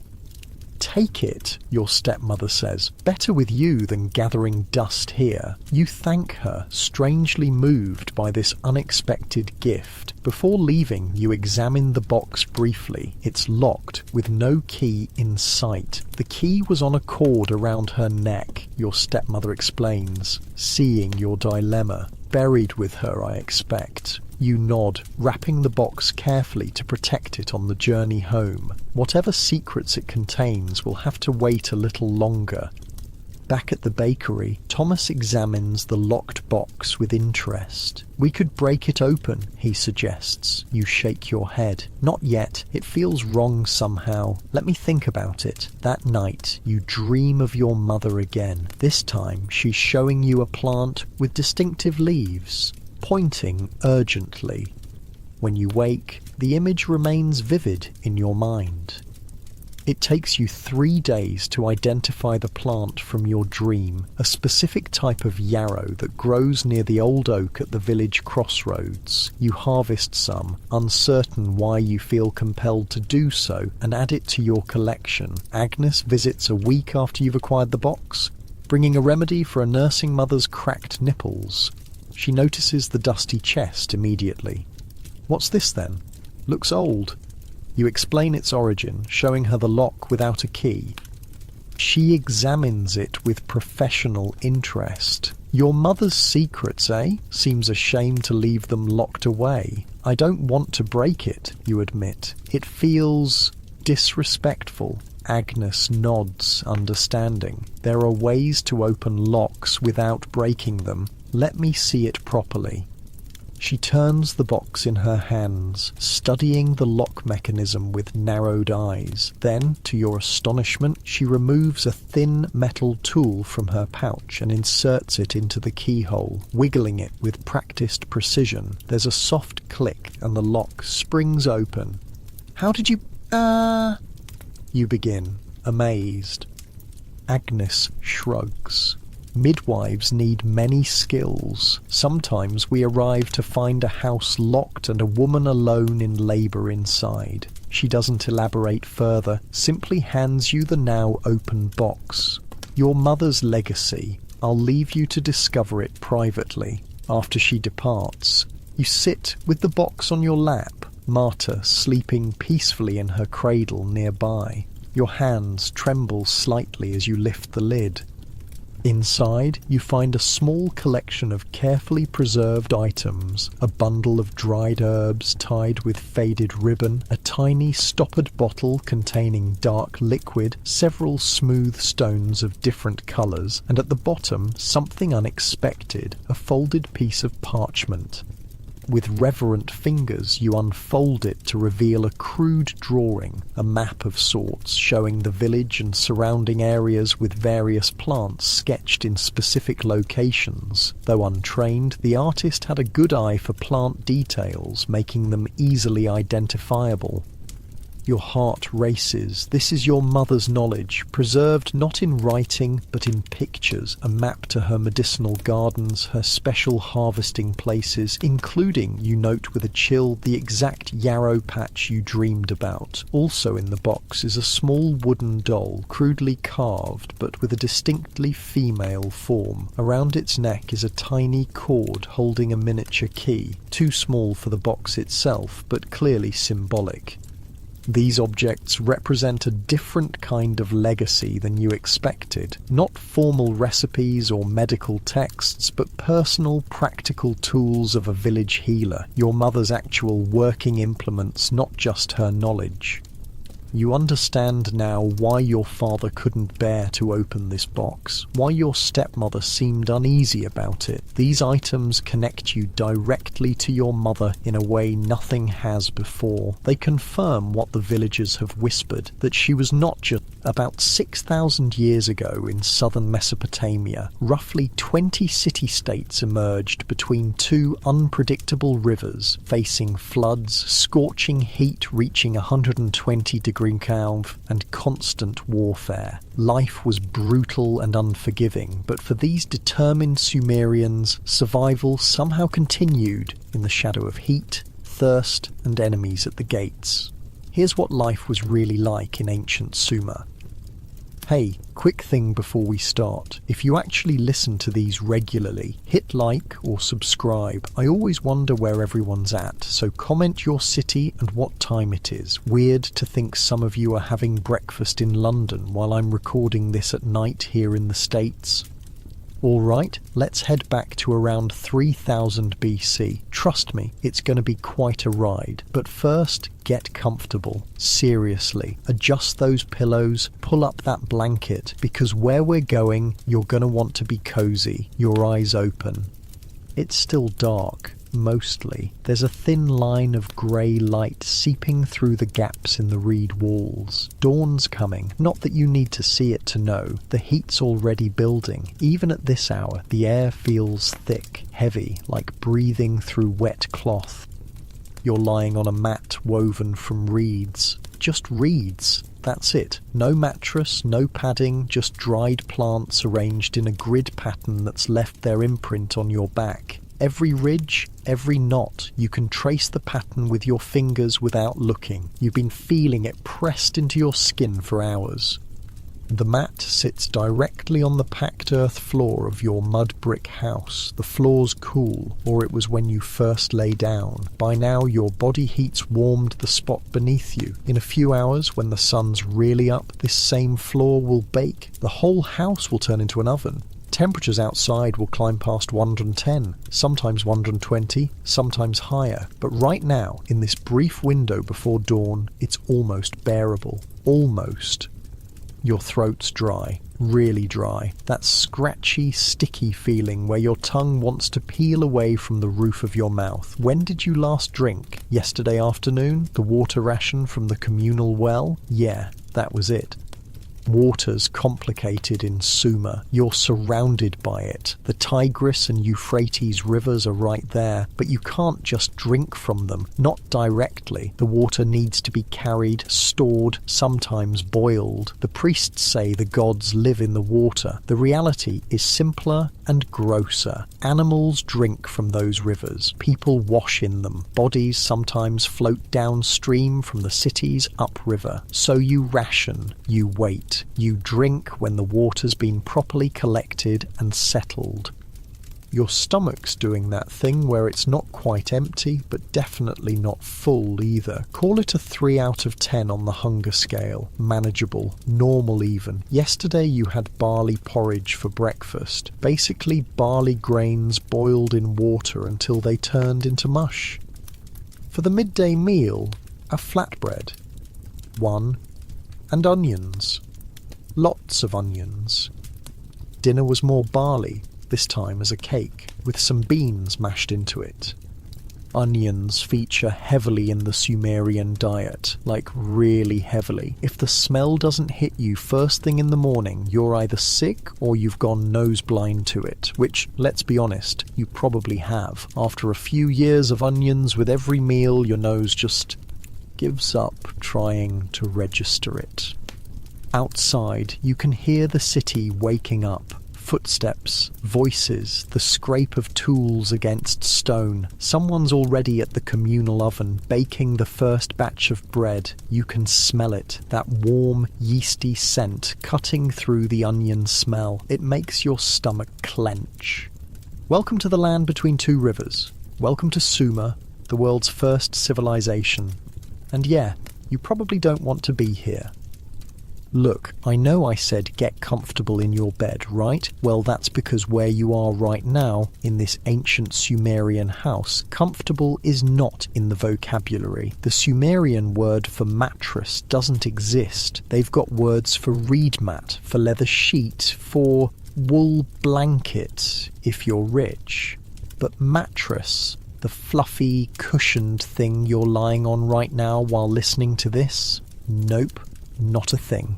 "Take it," your stepmother says. "Better with you than gathering dust here." You thank her, strangely moved by this unexpected gift. Before leaving, you examine the box briefly. It's locked, with no key in sight. "The key was on a cord around her neck," your stepmother explains, seeing your dilemma. "Buried with her, I expect." You nod, wrapping the box carefully to protect it on the journey home. Whatever secrets it contains will have to wait a little longer. Back at the bakery, Thomas examines the locked box with interest. "We could break it open," he suggests. You shake your head. "Not yet. It feels wrong somehow. Let me think about it." That night, you dream of your mother again. This time, she's showing you a plant with distinctive leaves, pointing urgently. When you wake, the image remains vivid in your mind. It takes you 3 days to identify the plant from your dream, a specific type of yarrow that grows near the old oak at the village crossroads. You harvest some, uncertain why you feel compelled to do so, and add it to your collection. Agnes visits a week after you've acquired the box, bringing a remedy for a nursing mother's cracked nipples. She notices the dusty chest immediately. "What's this then? Looks old." You explain its origin, showing her the lock without a key. She examines it with professional interest. "Your mother's secrets, eh? Seems a shame to leave them locked away." "I don't want to break it," you admit. "It feels disrespectful." Agnes nods, understanding. "There are ways to open locks without breaking them. Let me see it properly." She turns the box in her hands, studying the lock mechanism with narrowed eyes. Then, to your astonishment, she removes a thin metal tool from her pouch and inserts it into the keyhole, wiggling it with practiced precision. There's a soft click and the lock springs open. "How did you... You begin, amazed. Agnes shrugs. "Midwives need many skills. Sometimes we arrive to find a house locked and a woman alone in labour inside." She doesn't elaborate further, simply hands you the now open box. "Your mother's legacy. I'll leave you to discover it privately." After she departs, you sit with the box on your lap, Marta sleeping peacefully in her cradle nearby. Your hands tremble slightly as you lift the lid. Inside, you find a small collection of carefully preserved items, a bundle of dried herbs tied with faded ribbon, a tiny stoppered bottle containing dark liquid, several smooth stones of different colours, and at the bottom, something unexpected, a folded piece of parchment. With reverent fingers, you unfold it to reveal a crude drawing, a map of sorts showing the village and surrounding areas with various plants sketched in specific locations. Though untrained, the artist had a good eye for plant details, making them easily identifiable. Your heart races. This is your mother's knowledge, preserved not in writing but in pictures, a map to her medicinal gardens, her special harvesting places, including, you note with a chill, the exact yarrow patch you dreamed about. Also in the box is a small wooden doll, crudely carved but with a distinctly female form. Around its neck is a tiny cord holding a miniature key, too small for the box itself but clearly symbolic. These objects represent a different kind of legacy than you expected. Not formal recipes or medical texts, but personal, practical tools of a village healer, your mother's actual working implements, not just her knowledge. You understand now why your father couldn't bear to open this box, why your stepmother seemed uneasy about it. These items connect you directly to your mother in a way nothing has before. They confirm what the villagers have whispered, that she was not just about 6,000 years ago in southern Mesopotamia. Roughly 20 city-states emerged between two unpredictable rivers, facing floods, scorching heat reaching 120 degrees Kelvin, and constant warfare. Life was brutal and unforgiving, but for these determined Sumerians, survival somehow continued in the shadow of heat, thirst, and enemies at the gates. Here's what life was really like in ancient Sumer. Hey, quick thing before we start. If you actually listen to these regularly, hit like or subscribe. I always wonder where everyone's at, so comment your city and what time it is. Weird to think some of you are having breakfast in London while I'm recording this at night here in the States. Alright, let's head back to around 3000 BC. Trust me, it's going to be quite a ride. But first, get comfortable. Seriously, adjust those pillows, pull up that blanket, because where we're going, you're going to want to be cozy, your eyes open. It's still dark. Mostly. There's a thin line of grey light seeping through the gaps in the reed walls. Dawn's coming. Not that you need to see it to know. The heat's already building. Even at this hour, the air feels thick, heavy, like breathing through wet cloth. You're lying on a mat woven from reeds. Just reeds. That's it. No mattress, no padding, just dried plants arranged in a grid pattern that's left their imprint on your back. Every ridge, every knot, you can trace the pattern with your fingers without looking. You've been feeling it pressed into your skin for hours. The mat sits directly on the packed earth floor of your mud brick house. The floor's cool, or it was when you first lay down. By now your body heat's warmed the spot beneath you. In a few hours, when the sun's really up, this same floor will bake. The whole house will turn into an oven. Temperatures outside will climb past 110, sometimes 120, sometimes higher. But right now, in this brief window before dawn, it's almost bearable. Almost. Your throat's dry, really dry. That scratchy, sticky feeling where your tongue wants to peel away from the roof of your mouth. When did you last drink? Yesterday afternoon? The water ration from the communal well? Yeah, that was it. Water's complicated in Sumer. You're surrounded by it. The Tigris and Euphrates rivers are right there, but you can't just drink from them, not directly. The water needs to be carried, stored, sometimes boiled. The priests say the gods live in the water. The reality is simpler and grosser. Animals drink from those rivers. People wash in them. Bodies sometimes float downstream from the cities upriver. So you ration, you wait. You drink when the water's been properly collected and settled. Your stomach's doing that thing where it's not quite empty, but definitely not full either. Call it a 3 out of 10 on the hunger scale. Manageable, normal even. Yesterday you had barley porridge for breakfast. Basically barley grains boiled in water until they turned into mush. For the midday meal, a flatbread. 1. And onions. Lots of onions. Dinner was more barley, this time as a cake, with some beans mashed into it. Onions feature heavily in the Sumerian diet, like really heavily. If the smell doesn't hit you first thing in the morning, you're either sick or you've gone nose blind to it, which, let's be honest, you probably have. After a few years of onions with every meal, your nose just gives up trying to register it. Outside, you can hear the city waking up. Footsteps, voices, the scrape of tools against stone. Someone's already at the communal oven, baking the first batch of bread. You can smell it, that warm, yeasty scent cutting through the onion smell. It makes your stomach clench. Welcome to the land between two rivers. Welcome to Sumer, the world's first civilization. And yeah, you probably don't want to be here. Look, I know I said get comfortable in your bed, right? Well, that's because where you are right now, in this ancient Sumerian house, comfortable is not in the vocabulary. The Sumerian word for mattress doesn't exist. They've got words for reed mat, for leather sheet, for wool blanket, if you're rich. But mattress, the fluffy, cushioned thing you're lying on right now while listening to this? Nope. Not a thing.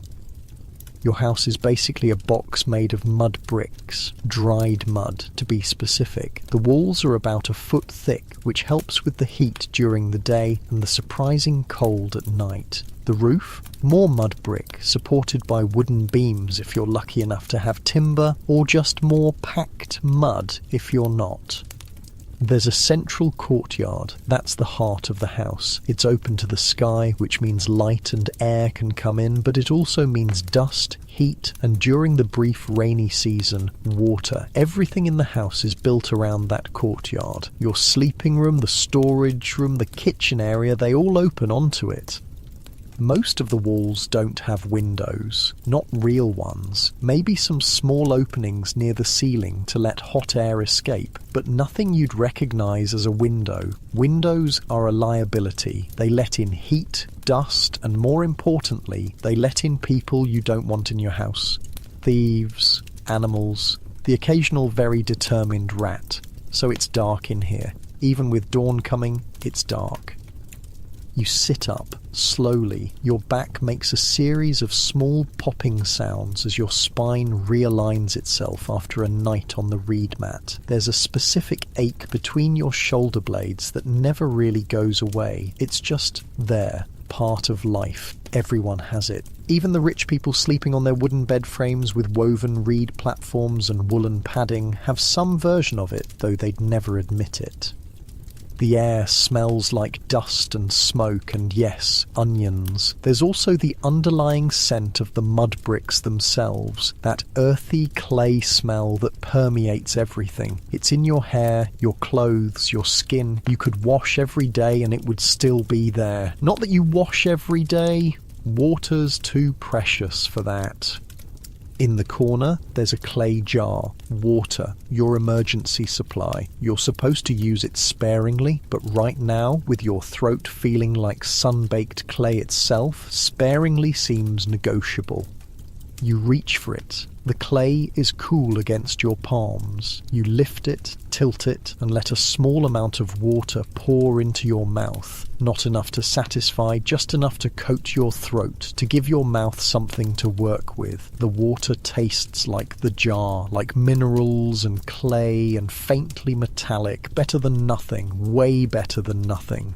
Your house is basically a box made of mud bricks, dried mud to be specific. The walls are about a foot thick, which helps with the heat during the day and the surprising cold at night. The roof? More mud brick, supported by wooden beams if you're lucky enough to have timber, or just more packed mud if you're not. There's a central courtyard. That's the heart of the house. It's open to the sky, which means light and air can come in, but it also means dust, heat, and during the brief rainy season, water. Everything in the house is built around that courtyard. Your sleeping room, the storage room, the kitchen area, they all open onto it. Most of the walls don't have windows, not real ones. Maybe some small openings near the ceiling to let hot air escape, but nothing you'd recognise as a window. Windows are a liability. They let in heat, dust, and more importantly, they let in people you don't want in your house. Thieves, animals, the occasional very determined rat. So it's dark in here. Even with dawn coming, it's dark. You sit up, slowly. Your back makes a series of small popping sounds as your spine realigns itself after a night on the reed mat. There's a specific ache between your shoulder blades that never really goes away. It's just there, part of life. Everyone has it. Even the rich people sleeping on their wooden bed frames with woven reed platforms and woolen padding have some version of it, though they'd never admit it. The air smells like dust and smoke and, yes, onions. There's also the underlying scent of the mud bricks themselves, that earthy clay smell that permeates everything. It's in your hair, your clothes, your skin. You could wash every day and it would still be there. Not that you wash every day. Water's too precious for that. In the corner, there's a clay jar. Water, your emergency supply. You're supposed to use it sparingly, but right now, with your throat feeling like sun-baked clay itself, sparingly seems negotiable. You reach for it. The clay is cool against your palms. You lift it, tilt it, and let a small amount of water pour into your mouth. Not enough to satisfy, just enough to coat your throat, to give your mouth something to work with. The water tastes like the jar, like minerals and clay and faintly metallic, better than nothing, way better than nothing.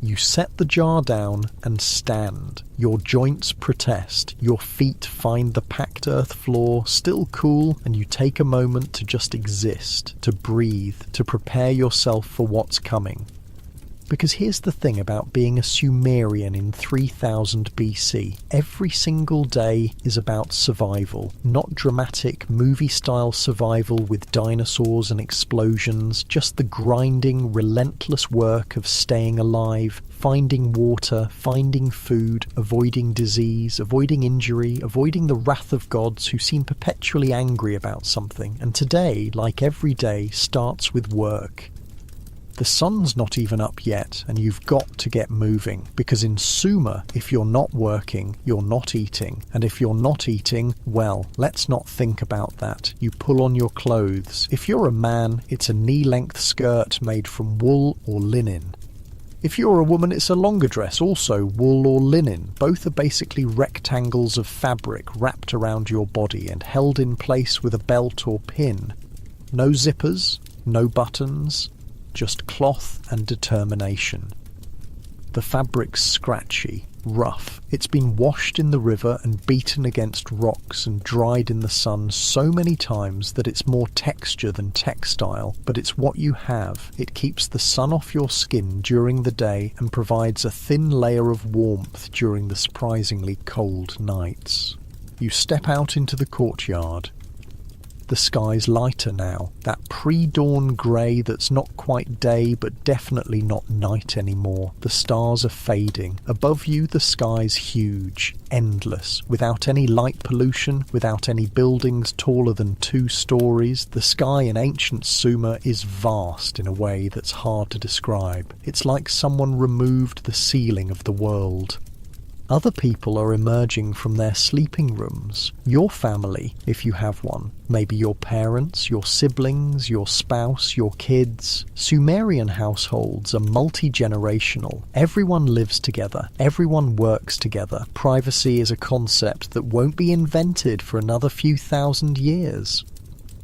You set the jar down and stand. Your joints protest. Your feet find the packed earth floor still cool, and you take a moment to just exist, to breathe, to prepare yourself for what's coming. Because here's the thing about being a Sumerian in 3000 BC. Every single day is about survival. Not dramatic, movie-style survival with dinosaurs and explosions, just the grinding, relentless work of staying alive, finding water, finding food, avoiding disease, avoiding injury, avoiding the wrath of gods who seem perpetually angry about something. And today, like every day, starts with work. The sun's not even up yet, and you've got to get moving, because in Sumer, if you're not working, you're not eating. And if you're not eating, well, let's not think about that. You pull on your clothes. If you're a man, it's a knee-length skirt made from wool or linen. If you're a woman, it's a longer dress, also wool or linen. Both are basically rectangles of fabric wrapped around your body and held in place with a belt or pin. No zippers, no buttons, just cloth and determination. The fabric's scratchy, rough. It's been washed in the river and beaten against rocks and dried in the sun so many times that it's more texture than textile, but it's what you have. It keeps the sun off your skin during the day and provides a thin layer of warmth during the surprisingly cold nights. You step out into the courtyard. The sky's lighter now, that pre-dawn grey that's not quite day but definitely not night anymore. The stars are fading. Above you the sky's huge, endless, without any light pollution, without any buildings taller than 2 stories. The sky in ancient Sumer is vast in a way that's hard to describe. It's like someone removed the ceiling of the world. Other people are emerging from their sleeping rooms. Your family, if you have one. Maybe your parents, your siblings, your spouse, your kids. Sumerian households are multi-generational. Everyone lives together. Everyone works together. Privacy is a concept that won't be invented for another few thousand years.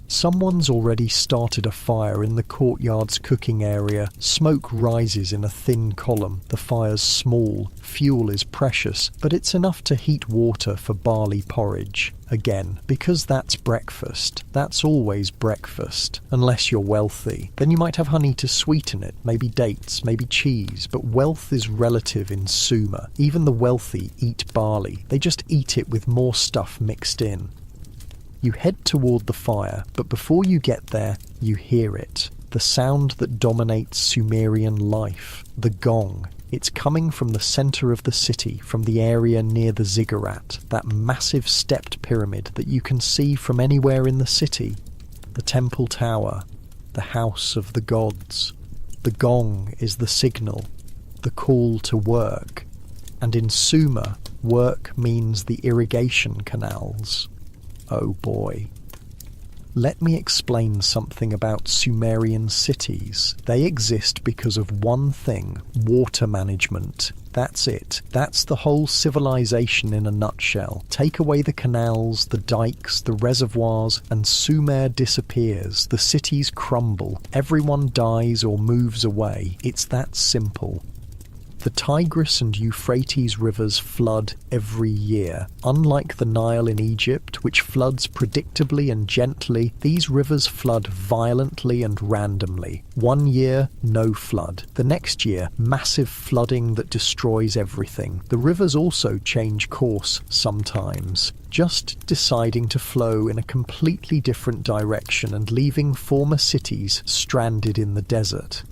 Someone's already started a fire in the courtyard's cooking area. Smoke rises in a thin column. The fire's small. Fuel is precious, but it's enough to heat water for barley porridge. Again, because that's breakfast. That's always breakfast. Unless you're wealthy. Then you might have honey to sweeten it, maybe dates, maybe cheese. But wealth is relative in Sumer. Even the wealthy eat barley. They just eat it with more stuff mixed in. You head toward the fire, but before you get there, you hear it. The sound that dominates Sumerian life. The gong. It's coming from the center of the city, from the area near the ziggurat, that massive stepped pyramid that you can see from anywhere in the city. The temple tower. The house of the gods. The gong is the signal. The call to work. And in Sumer, work means the irrigation canals. Oh boy. Let me explain something about Sumerian cities. They exist because of one thing: water management. That's it. That's the whole civilization in a nutshell. Take away the canals, the dikes, the reservoirs, and Sumer disappears. The cities crumble. Everyone dies or moves away. It's that simple. The Tigris and Euphrates rivers flood every year. Unlike the Nile in Egypt, which floods predictably and gently, these rivers flood violently and randomly. One year, no flood. The next year, massive flooding that destroys everything. The rivers also change course sometimes, just deciding to flow in a completely different direction and leaving former cities stranded in the desert.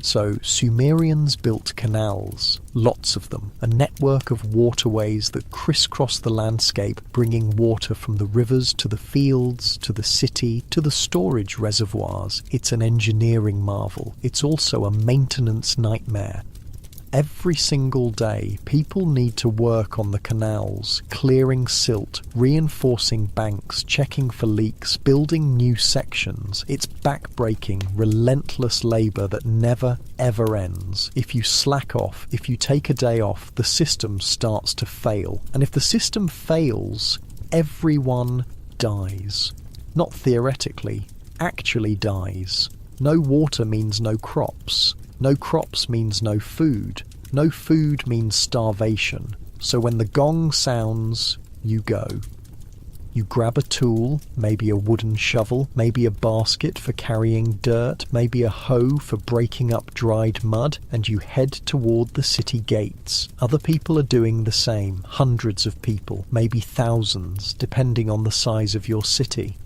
So Sumerians built canals, lots of them, a network of waterways that crisscross the landscape, bringing water from the rivers to the fields, to the city, to the storage reservoirs. It's an engineering marvel. It's also a maintenance nightmare. Every single day, people need to work on the canals, clearing silt, reinforcing banks, checking for leaks, building new sections. It's back-breaking, relentless labour that never, ever ends. If you slack off, if you take a day off, the system starts to fail. And if the system fails, everyone dies. Not theoretically, actually dies. No water means no crops. No crops means no food. No food means starvation. So when the gong sounds, you go. You grab a tool, maybe a wooden shovel, maybe a basket for carrying dirt, maybe a hoe for breaking up dried mud, and you head toward the city gates. Other people are doing the same, hundreds of people, maybe thousands, depending on the size of your city.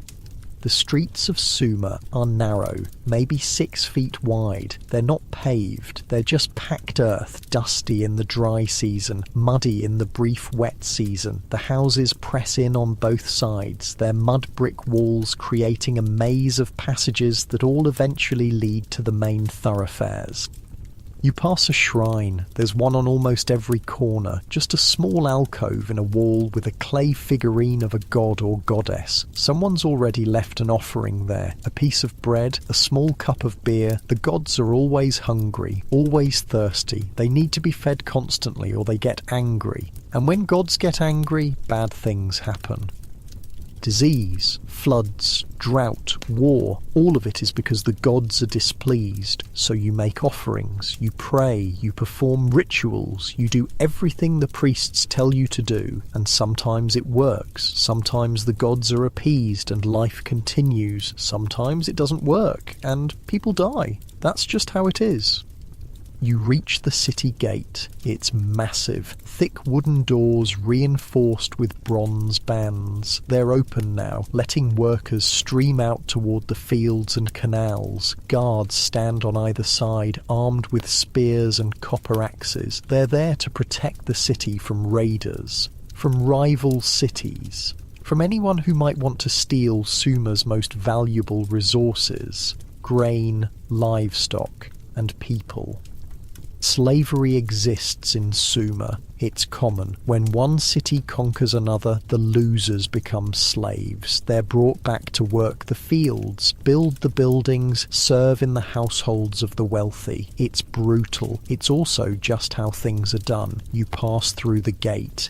The streets of Sumer are narrow, maybe 6 feet wide. They're not paved, they're just packed earth, dusty in the dry season, muddy in the brief wet season. The houses press in on both sides, their mud brick walls creating a maze of passages that all eventually lead to the main thoroughfares. You pass a shrine. There's one on almost every corner, just a small alcove in a wall with a clay figurine of a god or goddess. Someone's already left an offering there, a piece of bread, a small cup of beer. The gods are always hungry, always thirsty. They need to be fed constantly or they get angry. And when gods get angry, bad things happen. Disease, floods, drought, war, all of it is because the gods are displeased. So you make offerings, you pray, you perform rituals, you do everything the priests tell you to do, and sometimes it works, sometimes the gods are appeased and life continues, sometimes it doesn't work and people die. That's just how it is. You reach the city gate. It's massive. Thick wooden doors reinforced with bronze bands. They're open now, letting workers stream out toward the fields and canals. Guards stand on either side, armed with spears and copper axes. They're there to protect the city from raiders, from rival cities, from anyone who might want to steal Sumer's most valuable resources: grain, livestock, and people. Slavery exists in Sumer. It's common. When one city conquers another, the losers become slaves. They're brought back to work the fields, build the buildings, serve in the households of the wealthy. It's brutal. It's also just how things are done. You pass through the gate.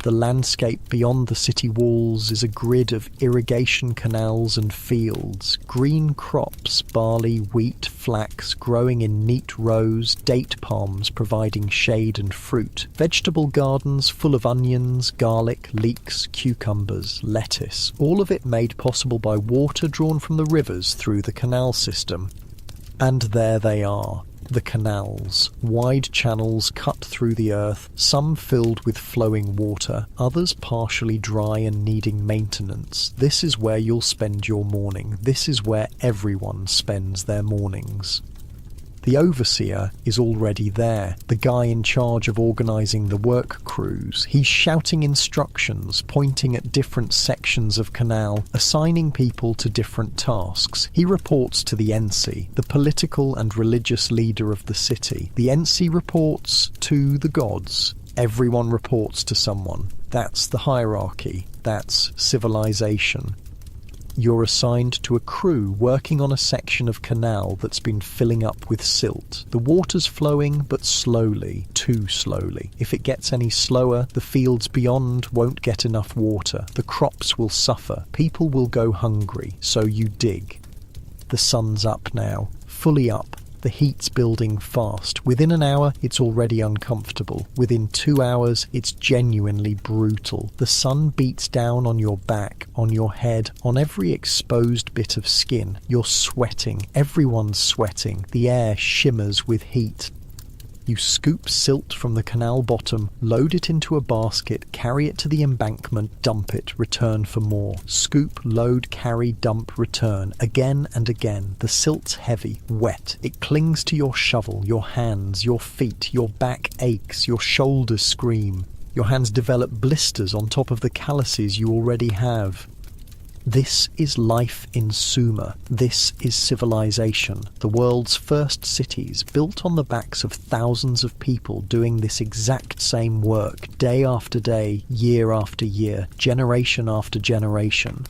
The landscape beyond the city walls is a grid of irrigation canals and fields, green crops, barley, wheat, flax growing in neat rows, date palms providing shade and fruit, vegetable gardens full of onions, garlic, leeks, cucumbers, lettuce, all of it made possible by water drawn from the rivers through the canal system. And there they are. The canals, wide channels cut through the earth, some filled with flowing water, others partially dry and needing maintenance. This is where you'll spend your morning. This is where everyone spends their mornings. The overseer is already there, the guy in charge of organising the work crews. He's shouting instructions, pointing at different sections of canal, assigning people to different tasks. He reports to the NC, the political and religious leader of the city. The NC reports to the gods. Everyone reports to someone. That's the hierarchy. That's civilization. You're assigned to a crew working on a section of canal that's been filling up with silt. The water's flowing, but slowly, too slowly. If it gets any slower, the fields beyond won't get enough water. The crops will suffer. People will go hungry. So you dig. The sun's up now, fully up. The heat's building fast. Within an hour, it's already uncomfortable. Within 2 hours, it's genuinely brutal. The sun beats down on your back, on your head, on every exposed bit of skin. You're sweating. Everyone's sweating. The air shimmers with heat. You scoop silt from the canal bottom, load it into a basket, carry it to the embankment, dump it, return for more. Scoop, load, carry, dump, return. Again and again. The silt's heavy, wet. It clings to your shovel, your hands, your feet. Your back aches, your shoulders scream. Your hands develop blisters on top of the calluses you already have. This is life in Sumer. This is civilization. The world's first cities, built on the backs of thousands of people doing this exact same work, day after day, year after year, generation after generation.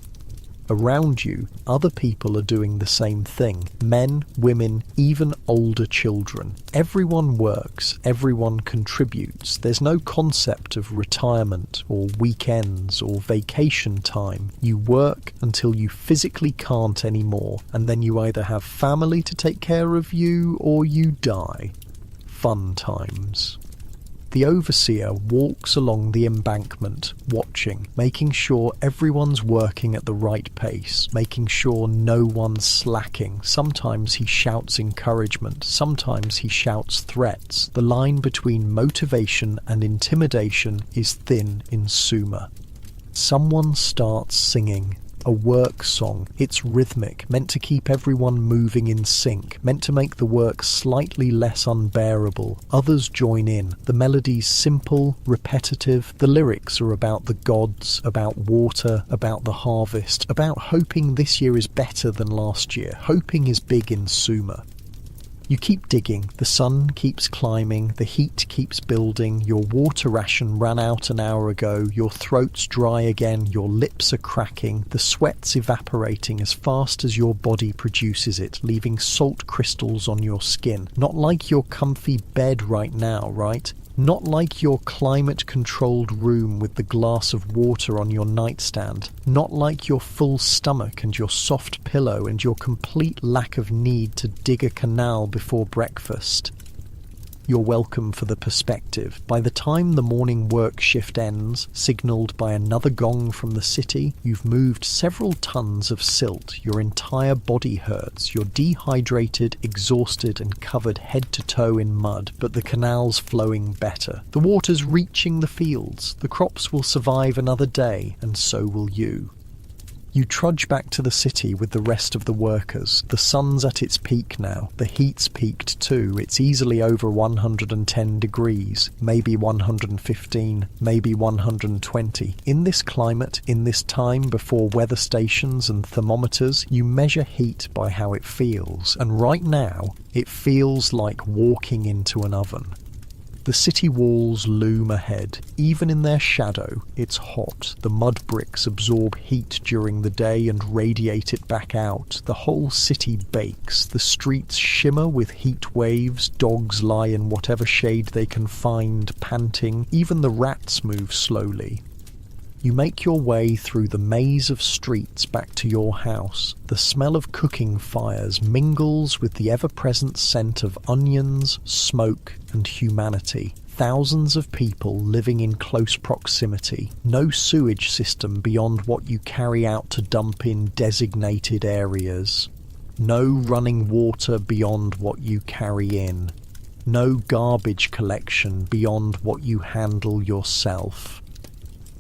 Around you, other people are doing the same thing. Men, women, even older children. Everyone works, everyone contributes. There's no concept of retirement or weekends or vacation time. You work until you physically can't anymore, and then you either have family to take care of you or you die. Fun times. The overseer walks along the embankment, watching, making sure everyone's working at the right pace, making sure no one's slacking. Sometimes he shouts encouragement, sometimes he shouts threats. The line between motivation and intimidation is thin in Sumer. Someone starts singing. A work song. It's rhythmic, meant to keep everyone moving in sync, meant to make the work slightly less unbearable. Others join in. The melody's simple, repetitive. The lyrics are about the gods, about water, about the harvest, about hoping this year is better than last year. Hoping is big in Sumer. You keep digging, the sun keeps climbing, the heat keeps building, your water ration ran out an hour ago, your throat's dry again, your lips are cracking, the sweat's evaporating as fast as your body produces it, leaving salt crystals on your skin. Not like your comfy bed right now, right? Not like your climate-controlled room with the glass of water on your nightstand. Not like your full stomach and your soft pillow and your complete lack of need to dig a canal before breakfast. You're welcome for the perspective. By the time the morning work shift ends, signalled by another gong from the city, you've moved several tons of silt. Your entire body hurts. You're dehydrated, exhausted, and covered head to toe in mud, but the canal's flowing better. The water's reaching the fields. The crops will survive another day, and so will you. You trudge back to the city with the rest of the workers. The sun's at its peak now. The heat's peaked too. It's easily over 110 degrees, maybe 115, maybe 120. In this climate, in this time before weather stations and thermometers, you measure heat by how it feels. And right now, it feels like walking into an oven. The city walls loom ahead. Even in their shadow, it's hot. The mud bricks absorb heat during the day and radiate it back out. The whole city bakes. The streets shimmer with heat waves. Dogs lie in whatever shade they can find, panting. Even the rats move slowly. You make your way through the maze of streets back to your house. The smell of cooking fires mingles with the ever-present scent of onions, smoke, and humanity. Thousands of people living in close proximity. No sewage system beyond what you carry out to dump in designated areas. No running water beyond what you carry in. No garbage collection beyond what you handle yourself.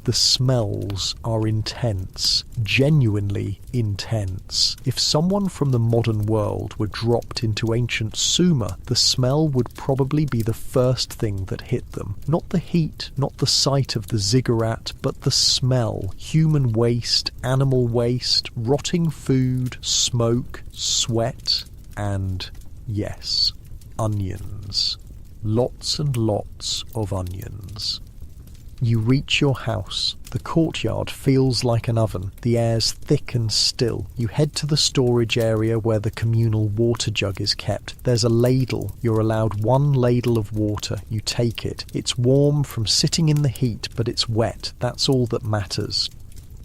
The smells are intense, genuinely intense. If someone from the modern world were dropped into ancient Sumer, the smell would probably be the first thing that hit them. Not the heat, not the sight of the ziggurat, but the smell. Human waste, animal waste, rotting food, smoke, sweat, and, yes, onions. Lots and lots of onions. You reach your house. The courtyard feels like an oven. The air's thick and still. You head to the storage area where the communal water jug is kept. There's a ladle. You're allowed one ladle of water. You take it. It's warm from sitting in the heat, but it's wet. That's all that matters.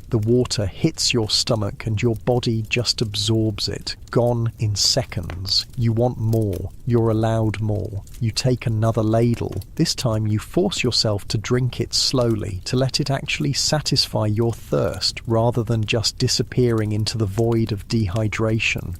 The water hits your stomach and your body just absorbs it, gone in seconds. You want more. You're allowed more. You take another ladle. This time you force yourself to drink it slowly, to let it actually satisfy your thirst rather than just disappearing into the void of dehydration.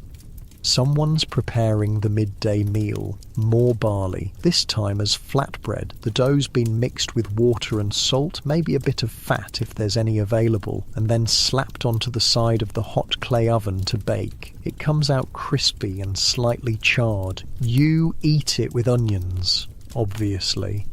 Someone's preparing the midday meal. More barley, this time as flatbread. The dough's been mixed with water and salt, maybe a bit of fat if there's any available, and then slapped onto the side of the hot clay oven to bake. It comes out crispy and slightly charred. You eat it with onions, obviously.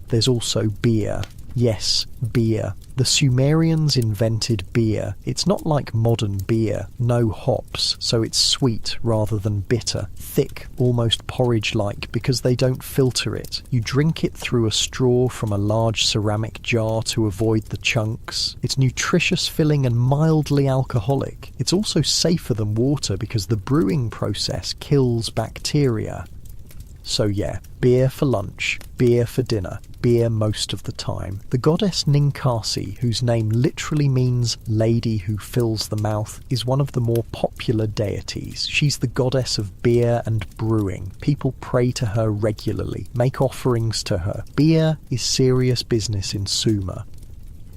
There's also beer. Yes, beer. The Sumerians invented beer. It's not like modern beer. No hops, so it's sweet rather than bitter. Thick, almost porridge-like, because they don't filter it. You drink it through a straw from a large ceramic jar to avoid the chunks. It's nutritious, filling, and mildly alcoholic. It's also safer than water because the brewing process kills bacteria. So yeah, beer for lunch, beer for dinner, beer most of the time. The goddess Ninkasi, whose name literally means lady who fills the mouth, is one of the more popular deities. She's the goddess of beer and brewing. People pray to her regularly, make offerings to her. Beer is serious business in Sumer.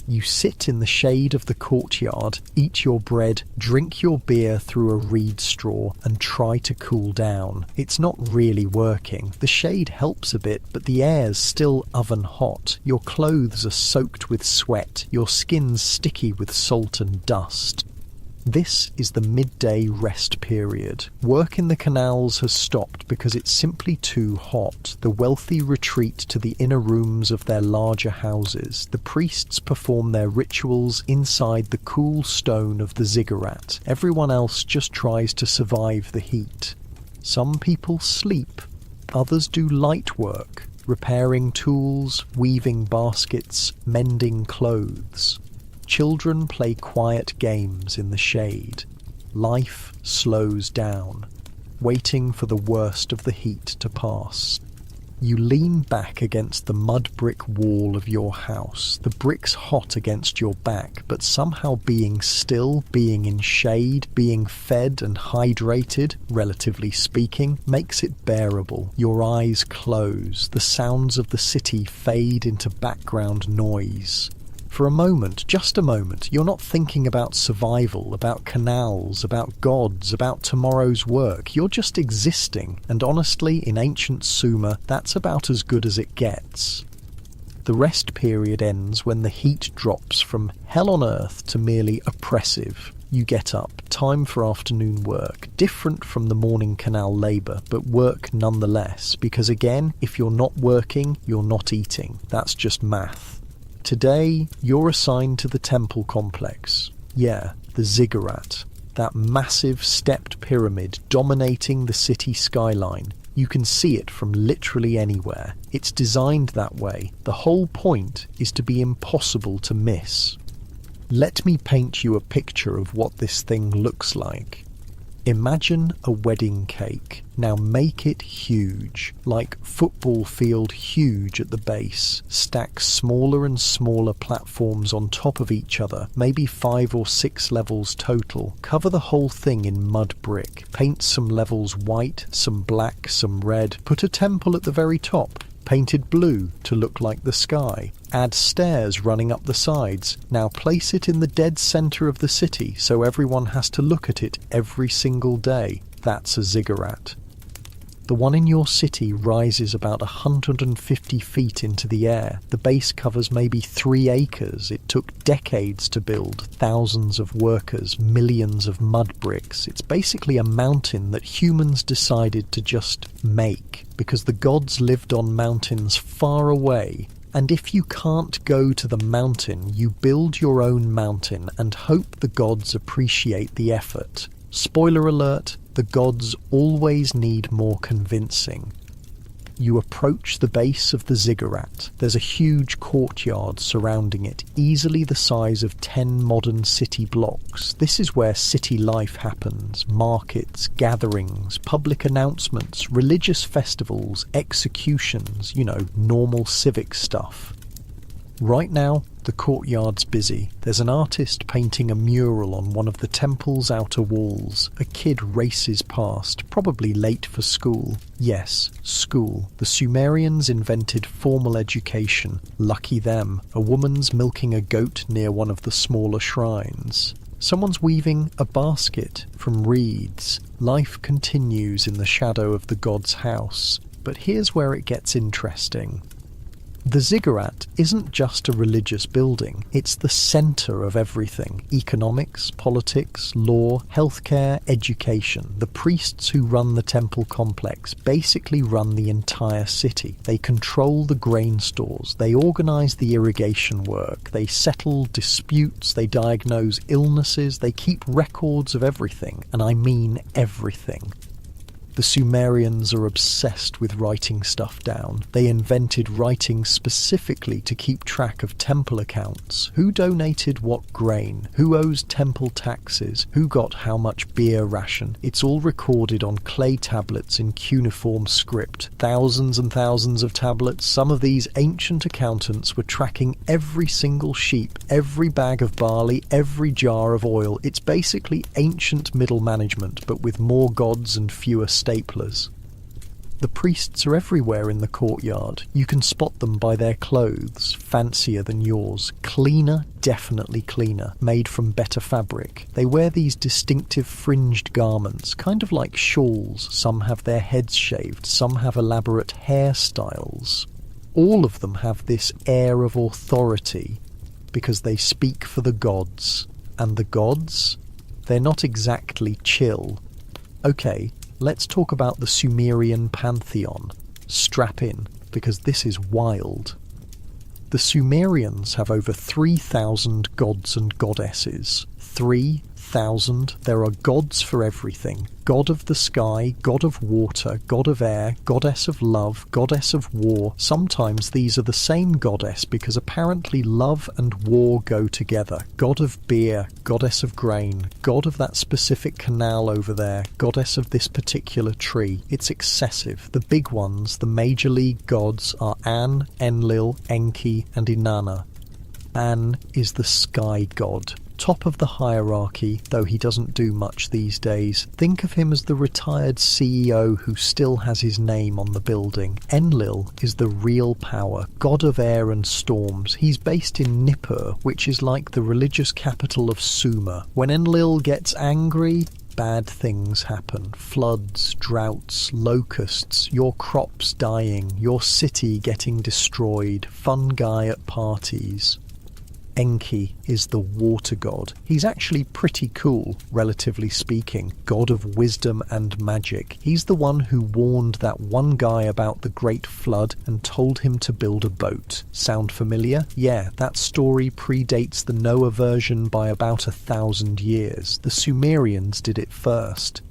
You sit in the shade of the courtyard, eat your bread, drink your beer through a reed straw, and try to cool down. It's not really working. The shade helps a bit, but the air's still oven hot. Your clothes are soaked with sweat, your skin's sticky with salt and dust. This is the midday rest period. Work in the canals has stopped because it's simply too hot. The wealthy retreat to the inner rooms of their larger houses. The priests perform their rituals inside the cool stone of the ziggurat. Everyone else just tries to survive the heat. Some people sleep. Others do light work, repairing tools, weaving baskets, mending clothes. Children play quiet games in the shade. Life slows down, waiting for the worst of the heat to pass. You lean back against the mud brick wall of your house, the bricks hot against your back, but somehow being still, being in shade, being fed and hydrated, relatively speaking, makes it bearable. Your eyes close, the sounds of the city fade into background noise. For a moment, just a moment, you're not thinking about survival, about canals, about gods, about tomorrow's work. You're just existing, and honestly, in ancient Sumer, that's about as good as it gets. The rest period ends when the heat drops from hell on earth to merely oppressive. You get up, time for afternoon work, different from the morning canal labour, but work nonetheless, because again, if you're not working, you're not eating. That's just math. Today, you're assigned to the temple complex. Yeah, the ziggurat. That massive stepped pyramid dominating the city skyline. You can see it from literally anywhere. It's designed that way. The whole point is to be impossible to miss. Let me paint you a picture of what this thing looks like. Imagine a wedding cake. Now make it huge, like football field huge at the base. Stack smaller and smaller platforms on top of each other, maybe 5 or 6 levels total. Cover the whole thing in mud brick. Paint some levels white, some black, some red. Put a temple at the very top. Painted blue to look like the sky. Add stairs running up the sides. Now place it in the dead centre of the city so everyone has to look at it every single day. That's a ziggurat. The one in your city rises about 150 feet into the air. The base covers maybe 3 acres. It took decades to build, thousands of workers, millions of mud bricks. It's basically a mountain that humans decided to just make, because the gods lived on mountains far away. And if you can't go to the mountain, you build your own mountain and hope the gods appreciate the effort. Spoiler alert, the gods always need more convincing. You approach the base of the ziggurat. There's a huge courtyard surrounding it, easily the size of 10 modern city blocks. This is where city life happens. Markets, gatherings, public announcements, religious festivals, executions, normal civic stuff. Right now, the courtyard's busy. There's an artist painting a mural on one of the temple's outer walls. A kid races past, probably late for school. Yes, school. The Sumerians invented formal education. Lucky them. A woman's milking a goat near one of the smaller shrines. Someone's weaving a basket from reeds. Life continues in the shadow of the god's house. But here's where it gets interesting. The ziggurat isn't just a religious building, it's the centre of everything. Economics, politics, law, healthcare, education. The priests who run the temple complex basically run the entire city. They control the grain stores, they organise the irrigation work, they settle disputes, they diagnose illnesses, they keep records of everything, and I mean everything. The Sumerians are obsessed with writing stuff down. They invented writing specifically to keep track of temple accounts. Who donated what grain? Who owes temple taxes? Who got how much beer ration? It's all recorded on clay tablets in cuneiform script. Thousands and thousands of tablets. Some of these ancient accountants were tracking every single sheep, every bag of barley, every jar of oil. It's basically ancient middle management, but with more gods and fewer staplers. The priests are everywhere in the courtyard. You can spot them by their clothes, fancier than yours, cleaner, definitely cleaner, made from better fabric. They wear these distinctive fringed garments, kind of like shawls. Some have their heads shaved, some have elaborate hairstyles. All of them have this air of authority because they speak for the gods. And the gods? They're not exactly chill. Okay, let's talk about the Sumerian pantheon. Strap in, because this is wild. The Sumerians have over 3,000 gods and goddesses. 3,000. There are gods for everything. God of the sky, god of water, god of air, goddess of love, goddess of war. Sometimes these are the same goddess because apparently love and war go together. God of beer, goddess of grain, god of that specific canal over there, goddess of this particular tree. It's excessive. The big ones, the major league gods, are An, Enlil, Enki, and Inanna. An is the sky god. Top of the hierarchy, though he doesn't do much these days. Think of him as the retired CEO who still has his name on the building. Enlil is the real power, god of air and storms. He's based in Nippur, which is like the religious capital of Sumer. When Enlil gets angry, bad things happen. Floods, droughts, locusts, your crops dying, your city getting destroyed, fun guy at parties. Enki is the water god. He's actually pretty cool, relatively speaking. God of wisdom and magic. He's the one who warned that one guy about the great flood and told him to build a boat. Sound familiar? Yeah, that story predates the Noah version by about 1,000 years. The Sumerians did it first.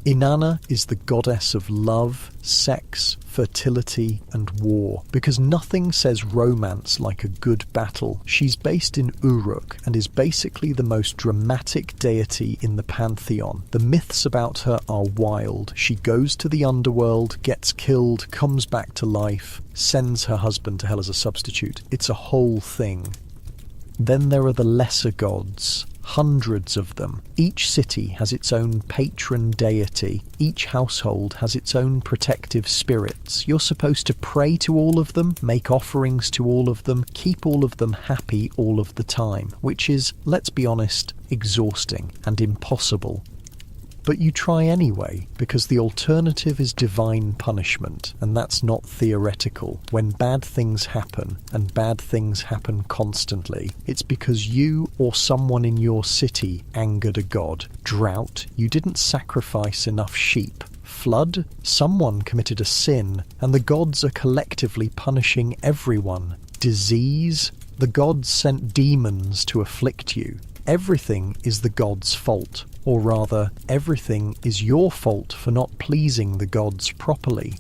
Inanna is the goddess of love, sex, fertility, and war, because nothing says romance like a good battle. She's based in Uruk and is basically the most dramatic deity in the pantheon. The myths about her are wild. She goes to the underworld, gets killed, comes back to life, sends her husband to hell as a substitute. It's a whole thing. Then there are the lesser gods. Hundreds of them. Each city has its own patron deity. Each household has its own protective spirits. You're supposed to pray to all of them, make offerings to all of them, keep all of them happy all of the time, which is, let's be honest, exhausting and impossible. But you try anyway, because the alternative is divine punishment, and that's not theoretical. When bad things happen, and bad things happen constantly, it's because you or someone in your city angered a god. Drought, you didn't sacrifice enough sheep. Flood, someone committed a sin, and the gods are collectively punishing everyone. Disease, the gods sent demons to afflict you. Everything is the gods' fault. Or rather, everything is your fault for not pleasing the gods properly.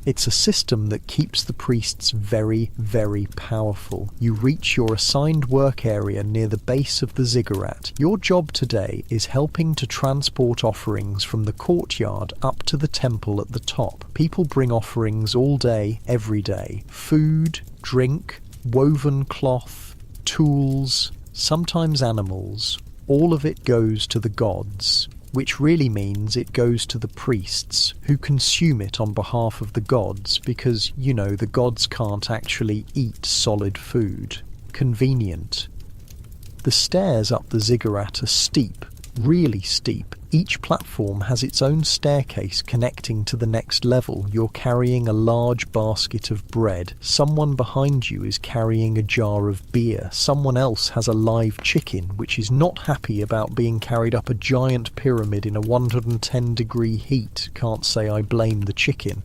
It's a system that keeps the priests very, very powerful. You reach your assigned work area near the base of the ziggurat. Your job today is helping to transport offerings from the courtyard up to the temple at the top. People bring offerings all day, every day. Food, drink, woven cloth, tools, sometimes animals. All of it goes to the gods, which really means it goes to the priests, who consume it on behalf of the gods because, you know, the gods can't actually eat solid food. Convenient. The stairs up the ziggurat are steep, really steep. Each platform has its own staircase connecting to the next level. You're carrying a large basket of bread. Someone behind you is carrying a jar of beer. Someone else has a live chicken, which is not happy about being carried up a giant pyramid in a 110-degree heat. Can't say I blame the chicken.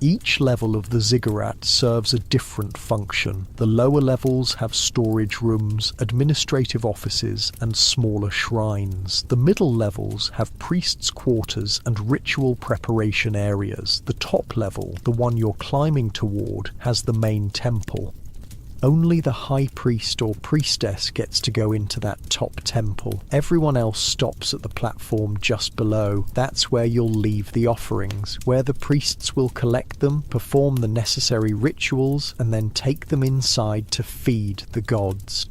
Each level of the ziggurat serves a different function. The lower levels have storage rooms, administrative offices, and smaller shrines. The middle levels have priests' quarters and ritual preparation areas. The top level, the one you're climbing toward, has the main temple. Only the high priest or priestess gets to go into that top temple. Everyone else stops at the platform just below. That's where you'll leave the offerings, where the priests will collect them, perform the necessary rituals, and then take them inside to feed the gods.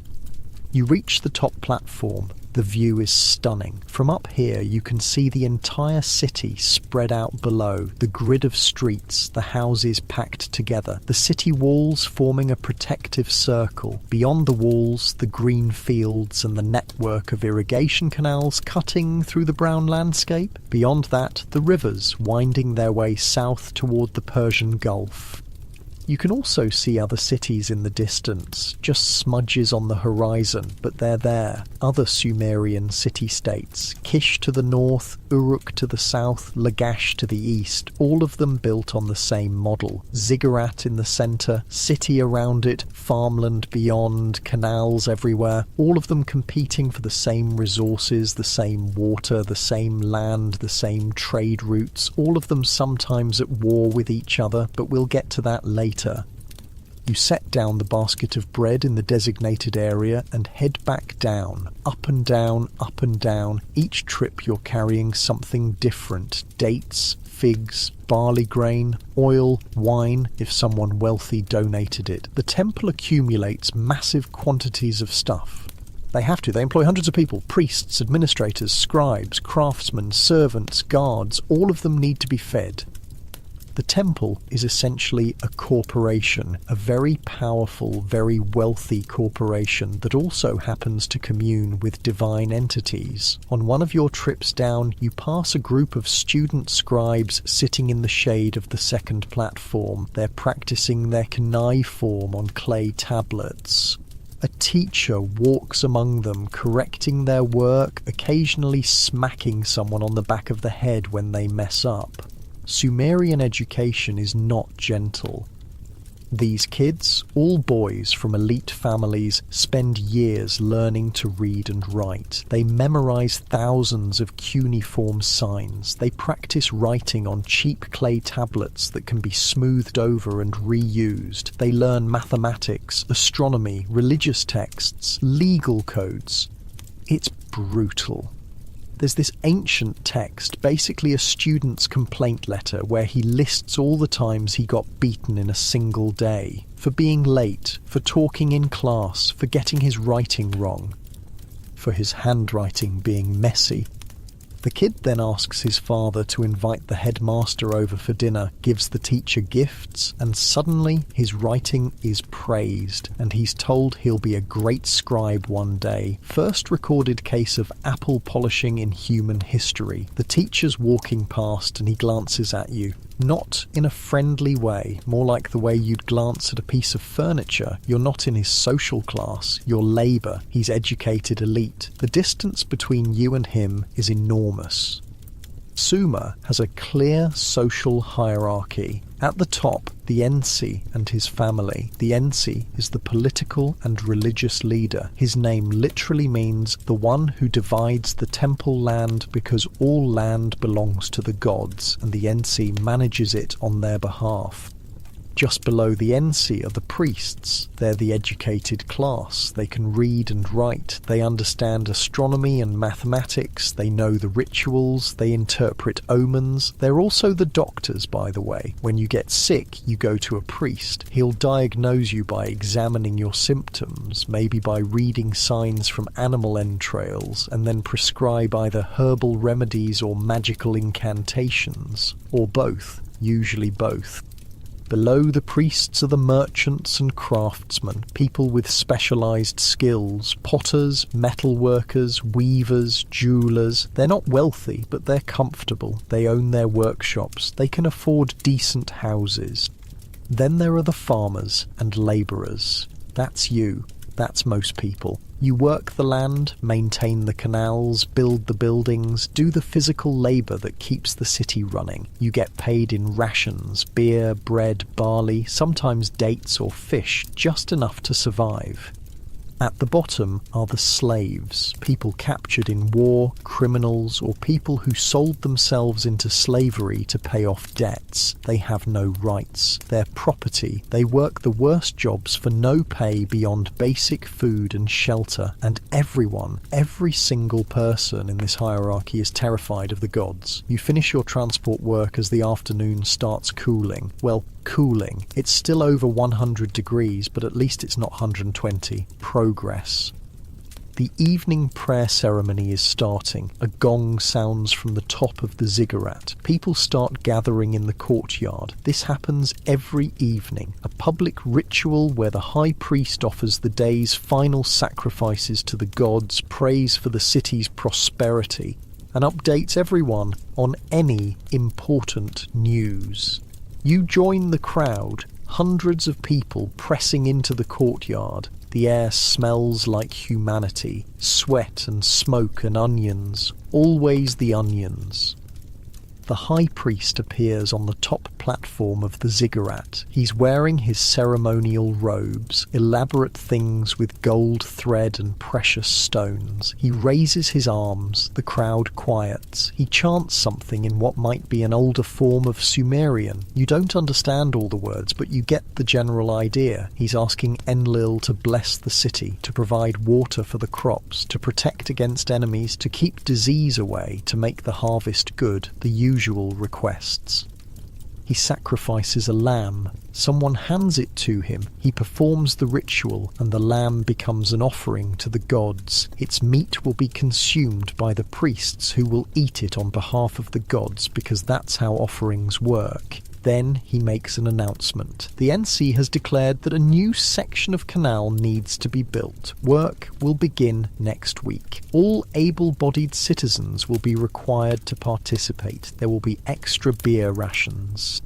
You reach the top platform. The view is stunning. From up here you can see the entire city spread out below, the grid of streets, the houses packed together, the city walls forming a protective circle. Beyond the walls, the green fields and the network of irrigation canals cutting through the brown landscape. Beyond that, the rivers winding their way south toward the Persian Gulf. You can also see other cities in the distance, just smudges on the horizon, but they're there. Other Sumerian city-states, Kish to the north, Uruk to the south, Lagash to the east, all of them built on the same model. Ziggurat in the centre, city around it, farmland beyond, canals everywhere, all of them competing for the same resources, the same water, the same land, the same trade routes, all of them sometimes at war with each other, but we'll get to that later. You set down the basket of bread in the designated area and head back down, up and down, up and down. Each trip you're carrying something different. Dates, figs, barley grain, oil, wine, if someone wealthy donated it. The temple accumulates massive quantities of stuff. They have to. They employ hundreds of people. Priests, administrators, scribes, craftsmen, servants, guards. All of them need to be fed. The temple is essentially a corporation, a very powerful, very wealthy corporation that also happens to commune with divine entities. On one of your trips down, you pass a group of student scribes sitting in the shade of the second platform. They're practicing their cuneiform on clay tablets. A teacher walks among them, correcting their work, occasionally smacking someone on the back of the head when they mess up. Sumerian education is not gentle. These kids, all boys from elite families, spend years learning to read and write. They memorize thousands of cuneiform signs. They practice writing on cheap clay tablets that can be smoothed over and reused. They learn mathematics, astronomy, religious texts, legal codes. It's brutal. There's this ancient text, basically a student's complaint letter, where he lists all the times he got beaten in a single day, for being late, for talking in class, for getting his writing wrong, for his handwriting being messy. The kid then asks his father to invite the headmaster over for dinner, gives the teacher gifts, and suddenly his writing is praised, and he's told he'll be a great scribe one day. First recorded case of apple polishing in human history. The teacher's walking past and he glances at you. Not in a friendly way, more like the way you'd glance at a piece of furniture. You're not in his social class, you're labour, he's educated elite. The distance between you and him is enormous. Sumer has a clear social hierarchy. At the top, the Ensi and his family. The Ensi is the political and religious leader. His name literally means the one who divides the temple land, because all land belongs to the gods, and the Ensi manages it on their behalf. Just below the Ensi are the priests. They're the educated class. They can read and write. They understand astronomy and mathematics. They know the rituals. They interpret omens. They're also the doctors, by the way. When you get sick, you go to a priest. He'll diagnose you by examining your symptoms, maybe by reading signs from animal entrails, and then prescribe either herbal remedies or magical incantations, or both, usually both. Below the priests are the merchants and craftsmen, people with specialised skills, potters, metalworkers, weavers, jewellers. They're not wealthy, but they're comfortable. They own their workshops. They can afford decent houses. Then there are the farmers and labourers. That's you. That's most people. You work the land, maintain the canals, build the buildings, do the physical labour that keeps the city running. You get paid in rations, beer, bread, barley, sometimes dates or fish, just enough to survive. At the bottom are the slaves, people captured in war, criminals, or people who sold themselves into slavery to pay off debts. They have no rights. They're property. They work the worst jobs for no pay beyond basic food and shelter. And everyone, every single person in this hierarchy is terrified of the gods. You finish your transport work as the afternoon starts cooling. Well, cooling. It's still over 100 degrees, but at least it's not 120. Progress. The evening prayer ceremony is starting. A gong sounds from the top of the ziggurat. People start gathering in the courtyard. This happens every evening. A public ritual where the high priest offers the day's final sacrifices to the gods, prays for the city's prosperity, and updates everyone on any important news. You join the crowd, hundreds of people pressing into the courtyard. The air smells like humanity, sweat and smoke and onions, always the onions. The high priest appears on the top platform of the ziggurat. He's wearing his ceremonial robes, elaborate things with gold thread and precious stones. He raises his arms, the crowd quiets. He chants something in what might be an older form of Sumerian. You don't understand all the words, but you get the general idea. He's asking Enlil to bless the city, to provide water for the crops, to protect against enemies, to keep disease away, to make the harvest good, the usual requests. He sacrifices a lamb. Someone hands it to him. He performs the ritual, and the lamb becomes an offering to the gods. Its meat will be consumed by the priests, who will eat it on behalf of the gods, because that's how offerings work. Then he makes an announcement. The NC has declared that a new section of canal needs to be built. Work will begin next week. All able-bodied citizens will be required to participate. There will be extra beer rations.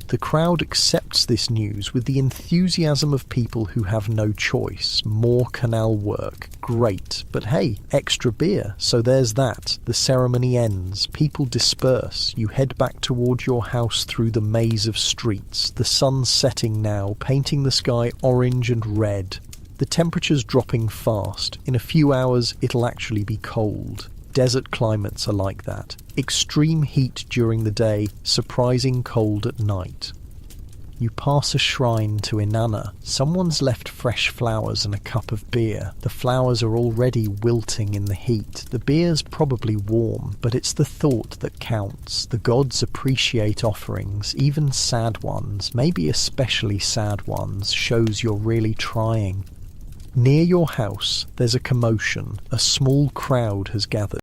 The crowd accepts this news with the enthusiasm of people who have no choice. More canal work. Great. But hey, extra beer. So there's that. The ceremony ends. People disperse. You head back toward your house through the maze of streets. The sun's setting now, painting the sky orange and red. The temperature's dropping fast. In a few hours, it'll actually be cold. Desert climates are like that. Extreme heat during the day, surprising cold at night. You pass a shrine to Inanna. Someone's left fresh flowers and a cup of beer. The flowers are already wilting in the heat. The beer's probably warm, but it's the thought that counts. The gods appreciate offerings, even sad ones, maybe especially sad ones, shows you're really trying. Near your house, there's a commotion. A small crowd has gathered.